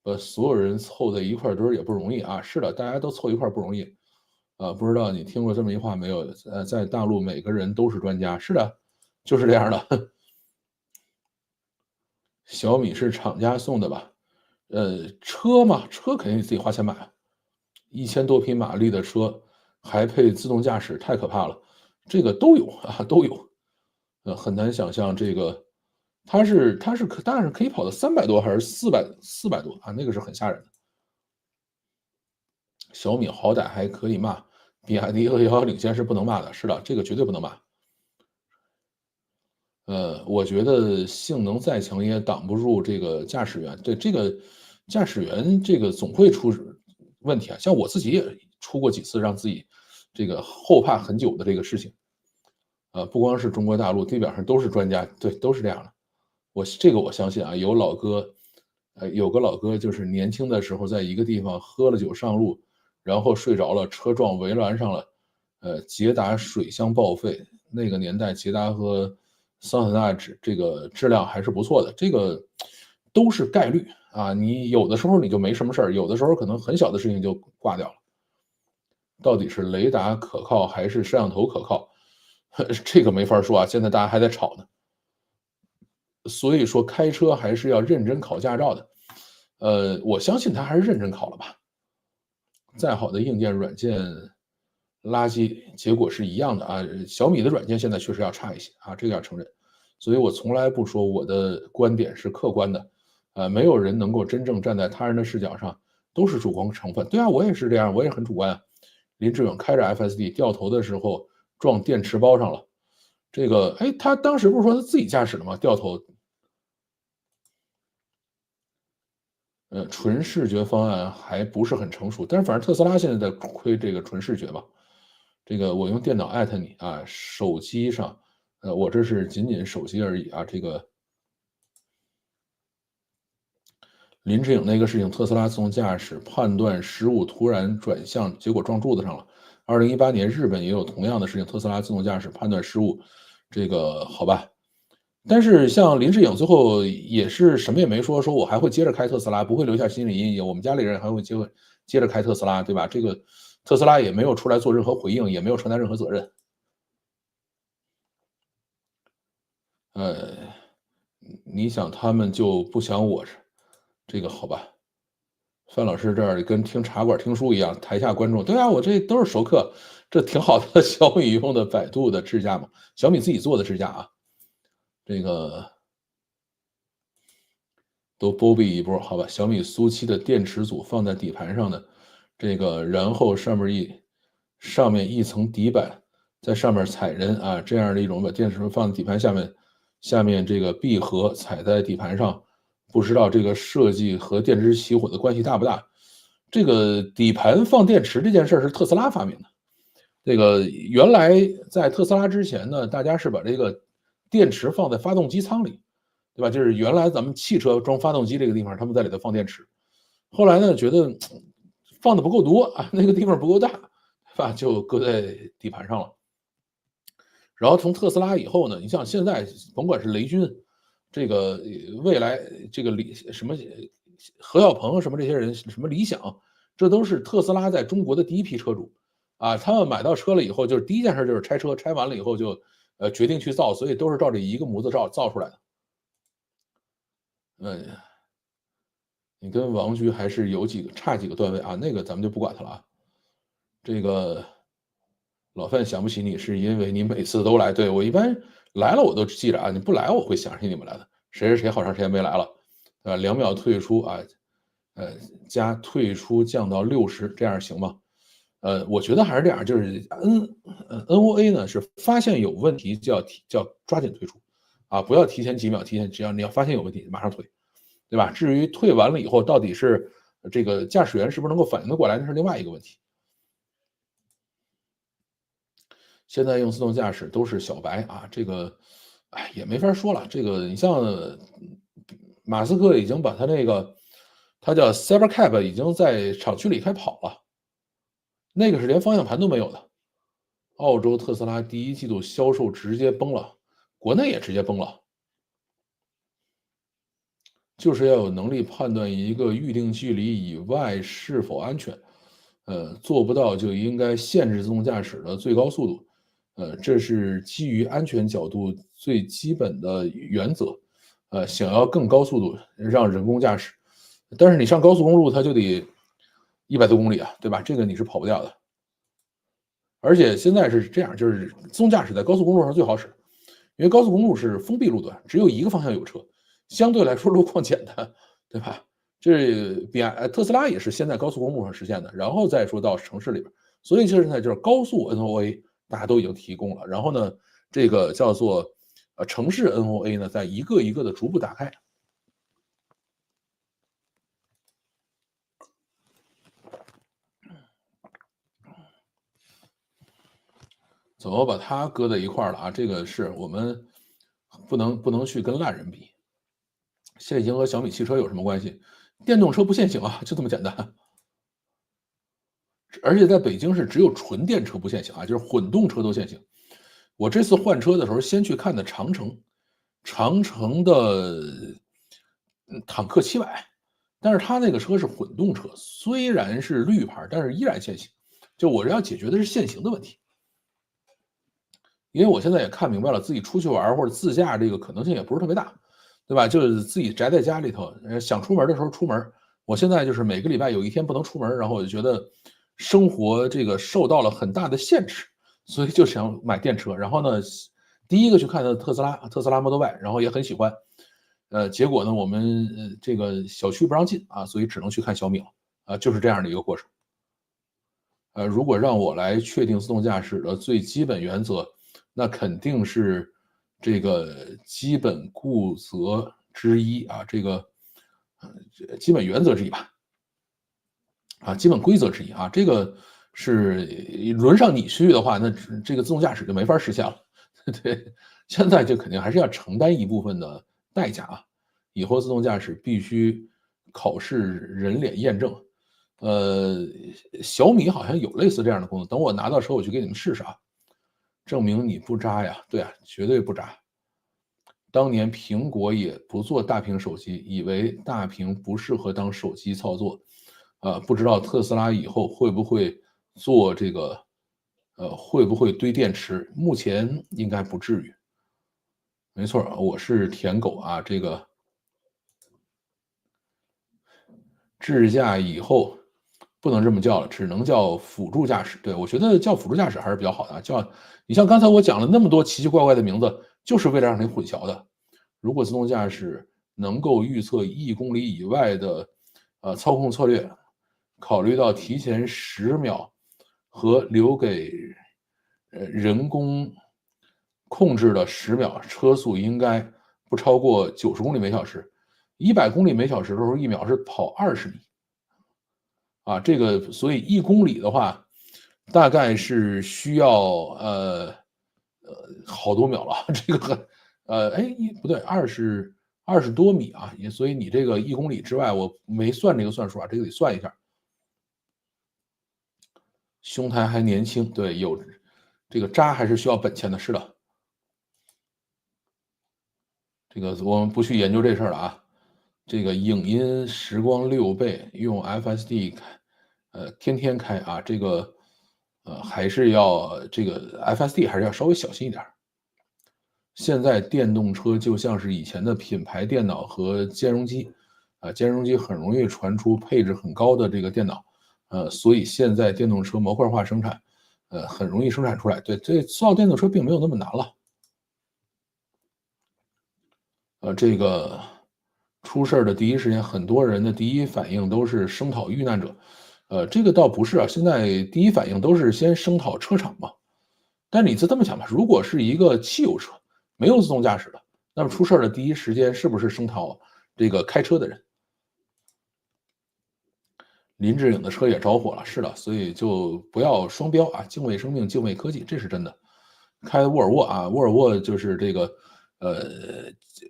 把所有人凑在一块堆儿也不容易啊。是的，大家都凑一块不容易。不知道你听过这么一话没有？在大陆每个人都是专家。是的，就是这样的。小米是厂家送的吧？车嘛，车肯定得自己花钱买。1000多匹马力的车，还配自动驾驶，太可怕了。这个都有啊，都有。很难想象这个，它是当然是可以跑到300多还是400多啊？那个是很吓人的。小米好歹还可以骂，比亚迪和遥遥领先是不能骂的。是的，这个绝对不能骂。我觉得性能再强也挡不住这个驾驶员。对，这个驾驶员这个总会出问题啊。像我自己也出过几次让自己这个后怕很久的这个事情。不光是中国大陆，地表上都是专家，对，都是这样的。我相信啊，有个老哥就是年轻的时候在一个地方喝了酒上路，然后睡着了，车撞围栏上了，捷达水箱报废。那个年代捷达和桑塔纳这个质量还是不错的，这个都是概率啊。你有的时候你就没什么事儿，有的时候可能很小的事情就挂掉了。到底是雷达可靠还是摄像头可靠？这个没法说啊，现在大家还在吵呢。所以说开车还是要认真考驾照的。我相信他还是认真考了吧。再好的硬件软件垃圾，结果是一样的啊。小米的软件现在确实要差一些啊，这个要承认。所以我从来不说我的观点是客观的。没有人能够真正站在他人的视角上，都是主观成分。对啊，我也是这样，我也很主观啊。林志勇开着 FSD 掉头的时候撞电池包上了。这个，哎，他当时不是说他自己驾驶的吗？掉头。纯视觉方案还不是很成熟，但是反正特斯拉现在在推这个纯视觉吧。这个我用电脑艾特你啊，手机上，我这是仅仅手机而已啊。这个林志颖那个事情，特斯拉自动驾驶判断失误，突然转向，结果撞柱子上了。2018年日本也有同样的事情，特斯拉自动驾驶判断失误，这个好吧。但是像林志颖最后也是什么也没说，说我还会接着开特斯拉，不会留下心理阴影，我们家里人还会接着开特斯拉，对吧？这个特斯拉也没有出来做任何回应，也没有承担任何责任。呃，你想他们就不想我这个好吧？范老师这儿跟听茶馆听书一样，台下观众，对啊，我这都是熟客，这挺好的。小米用的百度的支架嘛，小米自己做的支架啊。这个都包庇一波，好吧？小米苏7的电池组放在底盘上的，这个然后上面一层底板，在上面踩人啊，这样的一种把电池放在底盘下面这个闭合踩在底盘上，不知道这个设计和电池起火的关系大不大？这个底盘放电池这件事是特斯拉发明的。这个原来在特斯拉之前呢，大家是把这个电池放在发动机舱里，对吧？就是原来咱们汽车装发动机这个地方，他们在里头放电池。后来呢，觉得放的不够多啊，那个地方不够大，对吧？就搁在底盘上了。然后从特斯拉以后呢，你像现在甭管是雷军，这个未来这个什么何小鹏什么这些人，什么理想，这都是特斯拉在中国的第一批车主啊。他们买到车了以后，就是第一件事就是拆车，拆完了以后就决定去造，所以都是照着一个模子造出来的。呃，你跟王局还是有差几个段位啊，那个咱们就不管它了啊。这个老范想不起你是因为你每次都来，对，我一般来了我都记着啊，你不来我会想起你们来的。谁谁谁好长时间没来了，2秒退出啊，呃，加退出降到60，这样行吗？我觉得还是这样，就是 NOA 呢是发现有问题就要抓紧退出，啊，不要提前几秒，只要你要发现有问题马上退，对吧？至于退完了以后到底是这个驾驶员是不是能够反应得过来，那是另外一个问题。现在用自动驾驶都是小白啊，这个，哎，也没法说了。这个你像马斯克已经把他那个，他叫 Cybercab 已经在厂区里开跑了，那个是连方向盘都没有的。澳洲特斯拉第一季度销售直接崩了，国内也直接崩了。就是要有能力判断一个预定距离以外是否安全，做不到就应该限制自动驾驶的最高速度，这是基于安全角度最基本的原则。想要更高速度让人工驾驶，但是你上高速公路它就得100多公里啊，对吧？这个你是跑不掉的。而且现在是这样，就是自动驾驶在高速公路上最好使，因为高速公路是封闭路段，只有一个方向有车，相对来说路况简单，对吧？这特斯拉也是先在高速公路上实现的，然后再说到城市里边。所以现在就是高速 NOA 大家都已经提供了，然后呢，这个叫做城市 NOA 呢，在一个一个的逐步打开。怎么把它搁在一块儿了啊？这个是我们不能去跟烂人比。限行和小米汽车有什么关系？电动车不限行啊，就这么简单。而且在北京是只有纯电车不限行啊，就是混动车都限行。我这次换车的时候，先去看的长城，长城的坦克700，但是它那个车是混动车，虽然是绿牌，但是依然限行。就我要解决的是限行的问题。因为我现在也看明白了，自己出去玩或者自驾这个可能性也不是特别大，对吧？就是自己宅在家里头，想出门的时候出门。我现在就是每个礼拜有一天不能出门，然后我就觉得生活这个受到了很大的限制，所以就想买电车。然后呢，第一个去看的特斯拉 Model Y，然后也很喜欢。结果呢，我们这个小区不让进啊，所以只能去看小米了啊，就是这样的一个过程。如果让我来确定自动驾驶的最基本原则，那肯定是这个基本固则之一啊，这个基本原则之一吧，啊，基本规则之一啊，这个是轮上你去的话，那这个自动驾驶就没法实现了。对，现在就肯定还是要承担一部分的代价啊，以后自动驾驶必须考试人脸验证。呃，小米好像有类似这样的功能，等我拿到车我去给你们试试啊，证明你不渣呀，对啊，绝对不渣。当年苹果也不做大屏手机，以为大屏不适合当手机操作，不知道特斯拉以后会不会做这个，会不会堆电池？目前应该不至于。没错儿，我是舔狗啊，这个智驾以后不能这么叫了，只能叫辅助驾驶。对，我觉得叫辅助驾驶还是比较好的啊，你像刚才我讲了那么多奇奇怪怪的名字，就是为了让你混淆的。如果自动驾驶能够预测1公里以外的操控策略，考虑到提前10秒和留给人工控制的10秒，车速应该不超过90公里每小时。100公里每小时的时候，1秒是跑20米啊。这个所以1公里的话，大概是需要好多秒了。这个很哎不对，20多米啊，所以你这个1公里之外，我没算这个算数啊，这个得算一下。兄台还年轻，对，有这个渣还是需要本钱的，是的。这个我们不去研究这事儿了啊。这个影音时光6倍，用 FSD 开，天天开啊，这个还是要这个 FSD 还是要稍微小心一点。现在电动车就像是以前的品牌电脑和兼容机，兼容机很容易传出配置很高的这个电脑，所以现在电动车模块化生产，很容易生产出来。对，这造电动车并没有那么难了。这个出事儿的第一时间，很多人的第一反应都是声讨遇难者，这个倒不是啊，现在第一反应都是先声讨车厂嘛。但你就这么想吧，如果是一个汽油车，没有自动驾驶的，那么出事儿的第一时间是不是声讨这个开车的人？林志颖的车也着火了，是的，所以就不要双标啊，敬畏生命，敬畏科技，这是真的。开沃尔沃啊，沃尔沃就是这个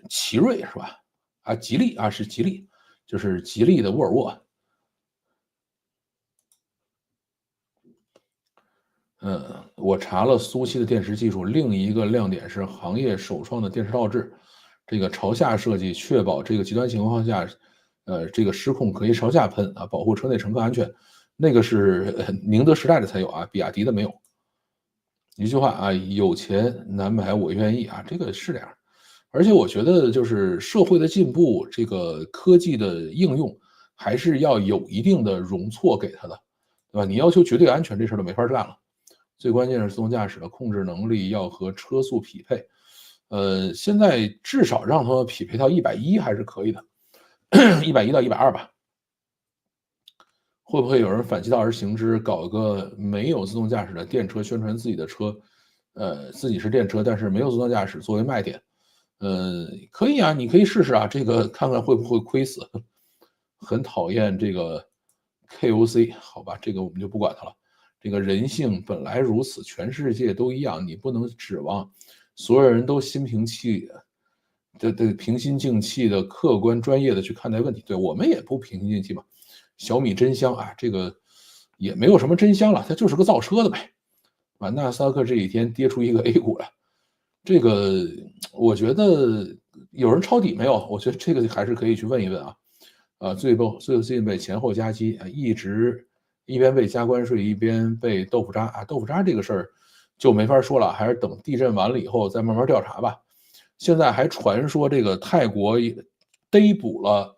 奇瑞是吧？啊，吉利啊，是吉利，就是吉利的沃尔沃。我查了苏系的电池技术，另一个亮点是行业首创的电池倒置，这个朝下设计，确保这个极端情况下，这个失控可以朝下喷啊，保护车内乘客安全。那个是宁德时代的才有啊，比亚迪的没有。一句话啊，有钱难买我愿意啊，这个是这样。而且我觉得就是社会的进步，这个科技的应用还是要有一定的容错给它的，对吧？你要求绝对安全这事儿就没法干了。最关键是自动驾驶的控制能力要和车速匹配，现在至少让它匹配到110还是可以的110到120吧。会不会有人反其道而行之，搞个没有自动驾驶的电车，宣传自己的车，自己是电车，但是没有自动驾驶作为卖点？可以啊，你可以试试啊，这个看看会不会亏死。很讨厌这个 KOC，好吧，这个我们就不管它了。这个人性本来如此，全世界都一样，你不能指望所有人都平心静气的、客观专业的去看待问题。对，我们也不平心静气嘛。小米真香啊，这个也没有什么真香了，它就是个造车的呗。啊，纳斯达克这几天跌出一个 A 股来，这个我觉得有人抄底没有？我觉得这个还是可以去问一问啊。最近被前后夹击啊，一边被加关税，一边被豆腐渣啊。豆腐渣这个事儿就没法说了，还是等地震完了以后再慢慢调查吧。现在还传说这个泰国逮捕了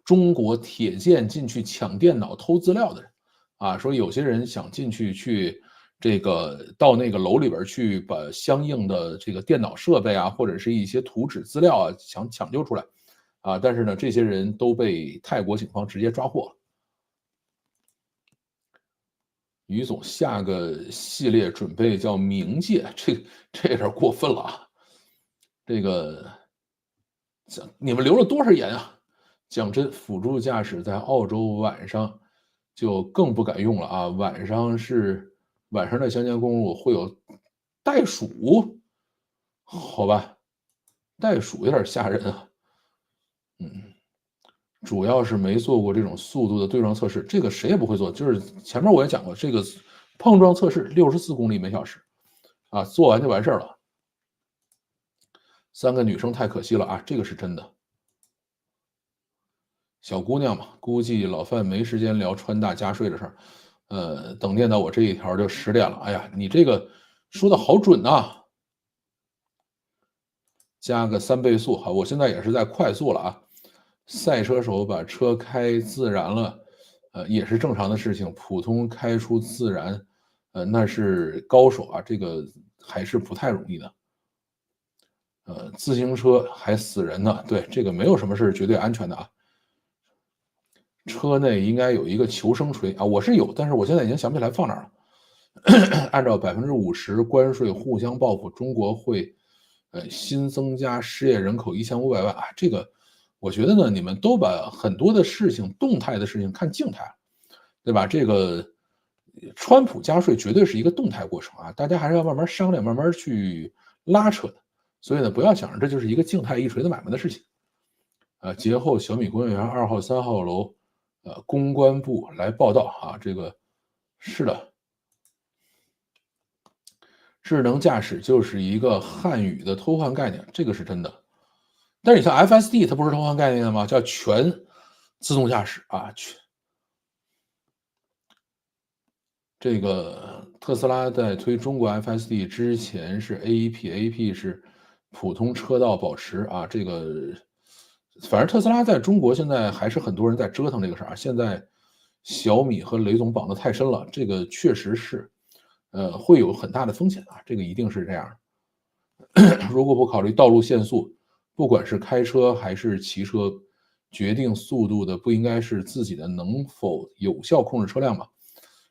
中国铁剑进去抢电脑偷资料的人，啊，说有些人想进去这个到那个楼里边去把相应的这个电脑设备啊，或者是一些图纸资料啊抢救出来，啊，但是呢，这些人都被泰国警方直接抓获了。于总下个系列准备叫冥界，这有点过分了啊！这个你们留了多少言啊？讲真，辅助驾驶在澳洲晚上就更不敢用了啊！晚上的乡间公路会有袋鼠，好吧，袋鼠有点吓人啊。嗯，主要是没做过这种速度的对撞测试，这个谁也不会做。就是前面我也讲过，这个碰撞测试64公里每小时啊，做完就完事儿了。3个女生太可惜了啊，这个是真的。小姑娘嘛，估计老范没时间聊川大加税的事儿，等念到我这一条就10点了。哎呀，你这个说的好准呐，加个3倍速，好，我现在也是在快速了啊。赛车手把车开自燃了，也是正常的事情。普通开出自燃，那是高手啊，这个还是不太容易的。自行车还死人呢，对，这个没有什么是绝对安全的啊。车内应该有一个求生锤啊，我是有，但是我现在已经想不起来放哪儿了。按照50%关税互相报复，中国会新增加失业人口1500万啊。这个我觉得呢，你们都把很多的事情，动态的事情看静态，对吧？这个川普加税绝对是一个动态过程啊，大家还是要慢慢商量，慢慢去拉扯的。所以呢，不要想着这就是一个静态一锤子买卖的事情。节后小米工业园2号、3号楼，公关部来报道啊，这个是的，智能驾驶就是一个汉语的偷换概念，这个是真的。但是你像 FSD，它不是偷换概念的吗？叫全自动驾驶啊，这个特斯拉在推中国 FSD 之前是 AEP 是普通车道保持啊，这个反正特斯拉在中国现在还是很多人在折腾这个事儿啊。现在小米和雷总绑得太深了，这个确实是，会有很大的风险啊，这个一定是这样的。如果不考虑道路限速，不管是开车还是骑车，决定速度的不应该是自己的能否有效控制车辆吗？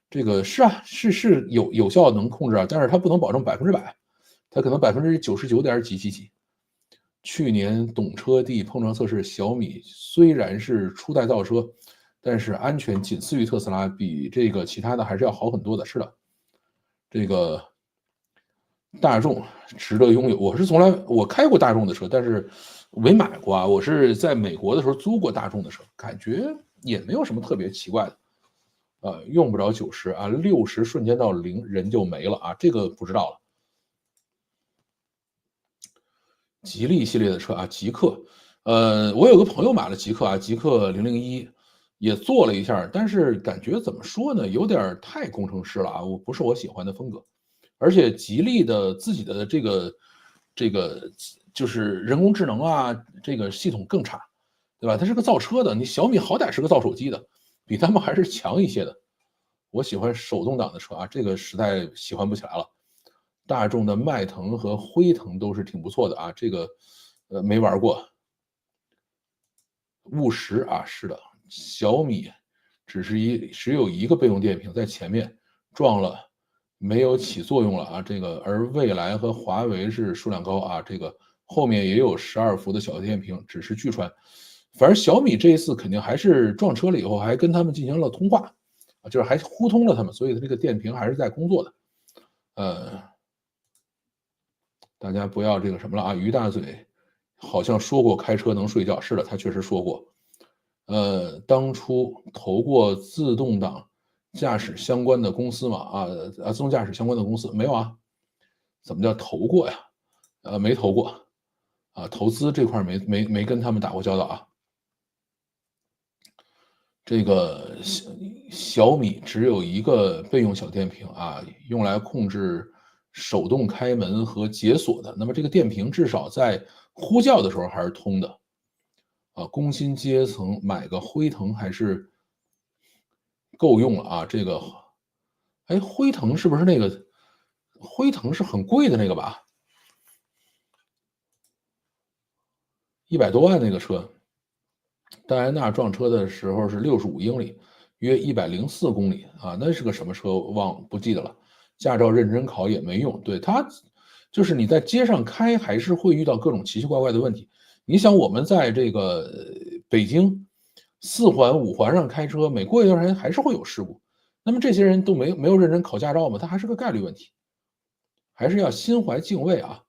这个是啊，是有效能控制啊，但是它不能保证100%，它可能99.几点几几几。去年懂车帝碰撞测试，小米虽然是初代造车，但是安全仅次于特斯拉，比这个其他的还是要好很多的。是的，这个大众值得拥有。我开过大众的车，但是没买过啊。我是在美国的时候租过大众的车，感觉也没有什么特别奇怪的。用不着90啊，60瞬间到0人就没了啊，这个不知道了。吉利系列的车啊，极氪，我有个朋友买了极氪啊，极氪001也做了一下，但是感觉怎么说呢，有点太工程师了啊，不是我喜欢的风格。而且吉利的自己的这个就是人工智能啊，这个系统更差，对吧？它是个造车的，你小米好歹是个造手机的，比他们还是强一些的。我喜欢手动挡的车啊，这个实在喜欢不起来了。大众的迈腾和辉腾都是挺不错的啊，这个没玩过。务实啊，是的，小米只有一个备用电瓶在前面撞了，没有起作用了啊。这个而蔚来和华为是数量高啊，这个后面也有12伏的小电瓶，只是据传。反正小米这一次肯定还是撞车了以后，还跟他们进行了通话啊，就是还互通了他们，所以它这个电瓶还是在工作的。大家不要这个什么了啊！于大嘴好像说过开车能睡觉，是的，他确实说过。当初投过自动挡驾驶相关的公司嘛？自动驾驶相关的公司没有啊？怎么叫投过呀？没投过啊，投资这块没跟他们打过交道啊。这个小米只有一个备用小电瓶啊，用来控制手动开门和解锁的。那么这个电瓶至少在呼叫的时候还是通的啊。工薪阶层买个辉腾还是够用了啊。这个，哎，辉腾是不是那个？辉腾是很贵的那个吧？100多万那个车。戴安娜撞车的时候是65英里，约104公里啊，那是个什么车？不记得了。驾照认真考也没用，对它就是你在街上开，还是会遇到各种奇奇怪怪的问题。你想，我们在这个北京4环、5环上开车，每过一段时间还是会有事故。那么这些人都没有认真考驾照吗？它还是个概率问题，还是要心怀敬畏啊。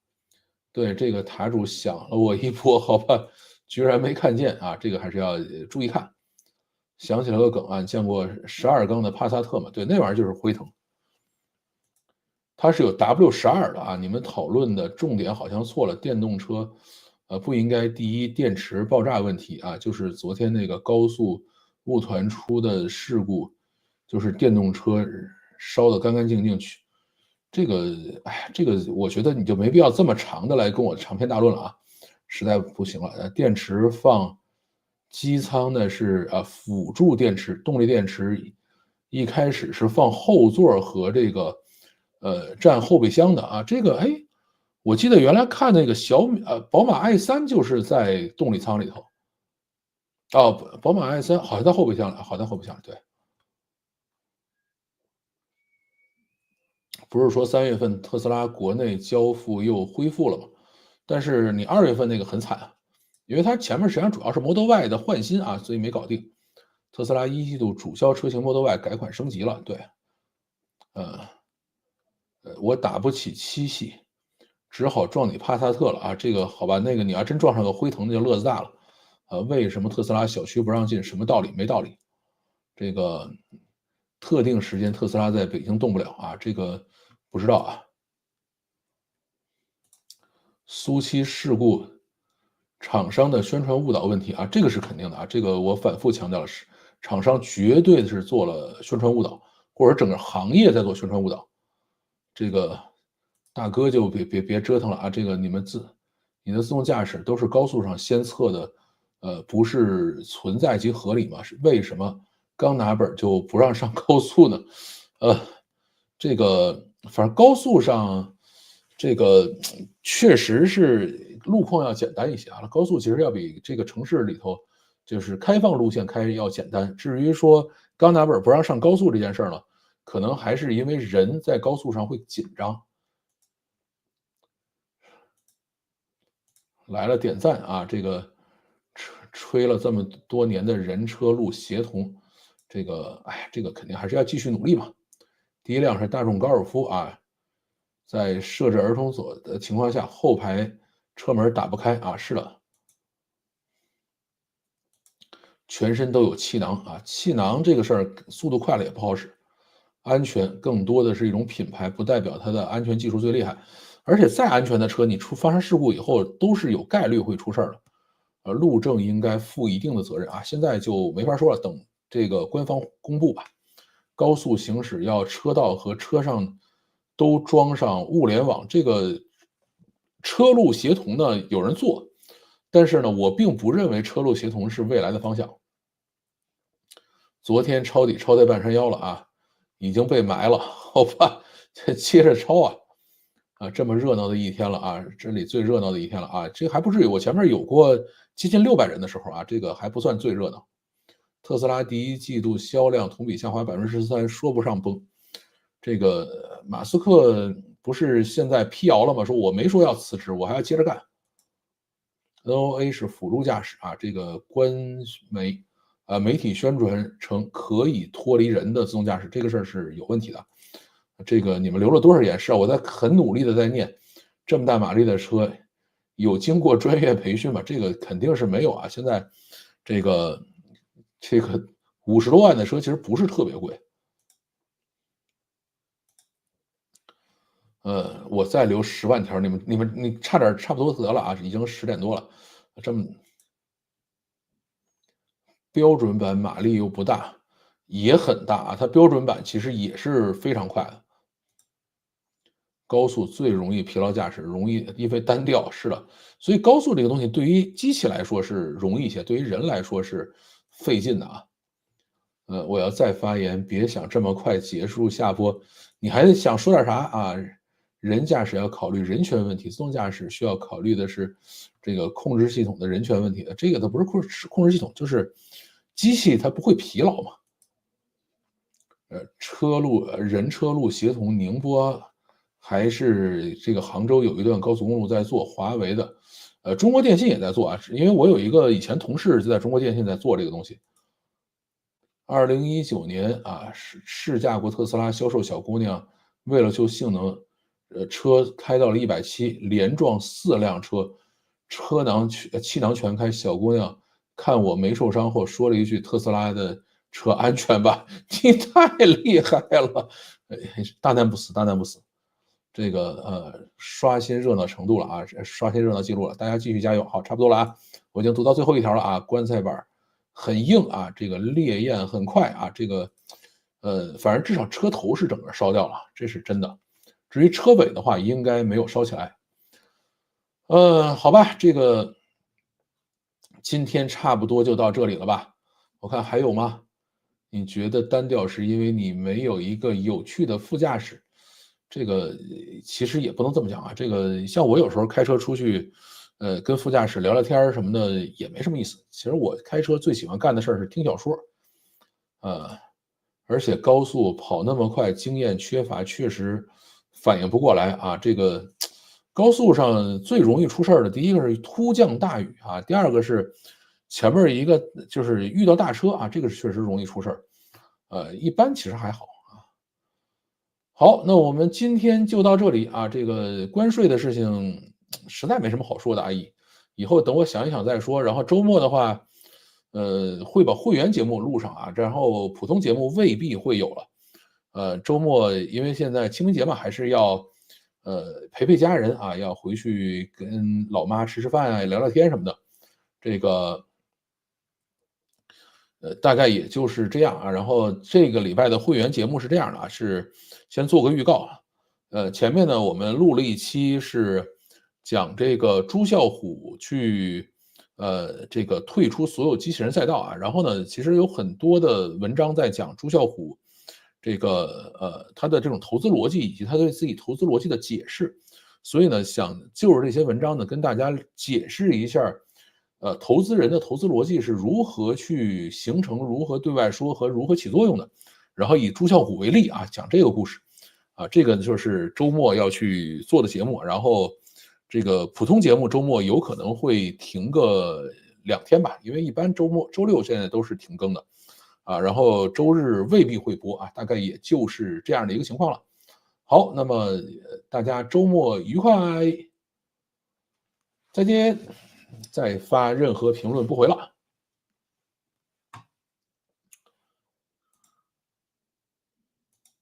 对，这个塔主想了我一波，好吧，居然没看见啊，这个还是要注意看。想起了个梗啊，见过12缸的帕萨特吗？对，那玩意儿就是辉腾，它是有 W12的啊。你们讨论的重点好像错了，电动车，不应该第一电池爆炸问题啊，就是昨天那个高速雾团出的事故，就是电动车烧得干干净净去。这个，哎呀，这个我觉得你就没必要这么长的来跟我长篇大论了啊，实在不行了。电池放机舱的是辅助电池，动力电池一开始是放后座和这个占后备箱的啊。这个哎，我记得原来看那个宝马 i3就是在动力舱里头。哦，宝马 i3好像在后备箱里，好在后备箱里，对。不是说3月份特斯拉国内交付又恢复了吗？但是你2月份那个很惨啊，因为它前面实际上主要是 Model Y 的换新啊，所以没搞定。特斯拉1季度主销车型 Model Y 改款升级了，对。呃我打不起7系，只好撞你帕萨特了啊。这个好吧，那个你要真撞上个辉腾，那就乐子大了。为什么特斯拉小区不让进？什么道理？没道理。这个特定时间特斯拉在北京动不了啊，这个不知道啊。苏七事故，厂商的宣传误导问题啊，这个是肯定的啊，这个我反复强调的是，厂商绝对是做了宣传误导，或者整个行业在做宣传误导。这个大哥就别折腾了啊！这个你的自动驾驶都是高速上先测的，不是存在即合理吗？是为什么刚拿本就不让上高速呢？呃，这个反正高速上，这个确实是路况要简单一些啊。高速其实要比这个城市里头就是开放路线开要简单。至于说刚拿本不让上高速这件事儿呢，可能还是因为人在高速上会紧张。来了点赞啊，这个吹了这么多年的人车路协同，这个哎呀，这个肯定还是要继续努力嘛。第一辆是大众高尔夫啊，在设置儿童锁的情况下，后排车门打不开啊，是的，全身都有气囊啊，气囊这个事儿速度快了也不好使，安全更多的是一种品牌，不代表它的安全技术最厉害。而且再安全的车，你发生事故以后都是有概率会出事儿的。路政应该负一定的责任啊，现在就没法说了，等这个官方公布吧。高速行驶要车道和车上都装上物联网，这个车路协同呢，有人做，但是呢，我并不认为车路协同是未来的方向。昨天抄底抄在半山腰了啊，已经被埋了，好吧，接着抄啊。这么热闹的一天了啊，这里最热闹的一天了啊，这还不至于，我前面有过接近600人的时候啊，这个还不算最热闹。特斯拉第一季度销量同比下滑13%，说不上崩。这个马斯克不是现在辟谣了吗？说我没说要辞职，我还要接着干。NOA 是辅助驾驶啊，这个媒媒体宣传成可以脱离人的自动驾驶，这个事儿是有问题的。这个你们留了多少言？是啊，我在很努力的在念，这么大马力的车，有经过专业培训吗？这个肯定是没有啊。现在这个50多万的车其实不是特别贵。我再留10万条，你差不多得了啊，已经10点多了，这么标准版马力又不大，也很大啊，它标准版其实也是非常快的。高速最容易疲劳驾驶，容易因为单调，是的。所以高速这个东西对于机器来说是容易一些，对于人来说是费劲的啊。我要再发言，别想这么快结束下播，你还想说点啥啊？人驾驶要考虑人权问题，自动驾驶需要考虑的是这个控制系统的人权问题的。这个它不是控制系统，就是机器它不会疲劳嘛。人车路协同，宁波还是这个杭州有一段高速公路在做，华为的，中国电信也在做啊，因为我有一个以前同事就在中国电信在做这个东西。2019年啊，试驾过特斯拉销售小姑娘，为了就性能，车开到了170，连撞4辆车，气囊全开。小姑娘看我没受伤后，说了一句：“特斯拉的车安全吧？”你太厉害了，大难不死，大难不死。这个刷新热闹程度了啊，刷新热闹记录了，大家继续加油。好，差不多了啊，我已经读到最后一条了啊，棺材板很硬啊，这个烈焰很快啊，这个反正至少车头是整个烧掉了，这是真的。至于车尾的话，应该没有烧起来。好吧，这个今天差不多就到这里了吧？我看还有吗？你觉得单调是因为你没有一个有趣的副驾驶？这个其实也不能这么讲啊。这个像我有时候开车出去，跟副驾驶聊聊天儿什么的也没什么意思。其实我开车最喜欢干的事儿是听小说，呃，而且高速跑那么快，经验缺乏，确实反应不过来啊。这个高速上最容易出事儿的，第一个是突降大雨啊，第二个是前面一个就是遇到大车啊，这个确实容易出事儿。一般其实还好。好，那我们今天就到这里啊。这个关税的事情实在没什么好说的，阿姨，以后等我想一想再说。然后周末的话，会把会员节目录上啊，然后普通节目未必会有了。周末因为现在清明节嘛，还是要陪家人啊，要回去跟老妈吃吃饭啊，聊聊天什么的。这个大概也就是这样啊。然后这个礼拜的会员节目是这样的啊，是先做个预告啊。前面呢，我们录了一期是讲这个朱啸虎去，这个退出所有机器人赛道啊。然后呢，其实有很多的文章在讲朱啸虎这个他的这种投资逻辑以及他对自己投资逻辑的解释。所以呢，想就着这些文章呢，跟大家解释一下投资人的投资逻辑是如何去形成、如何对外说和如何起作用的。然后以朱啸虎为例啊，讲这个故事。这个就是周末要去做的节目，然后这个普通节目周末有可能会停个2天吧，因为一般周六现在都是停更的，然后周日未必会播啊，大概也就是这样的一个情况了。好，那么大家周末愉快，再见，再发任何评论不回了。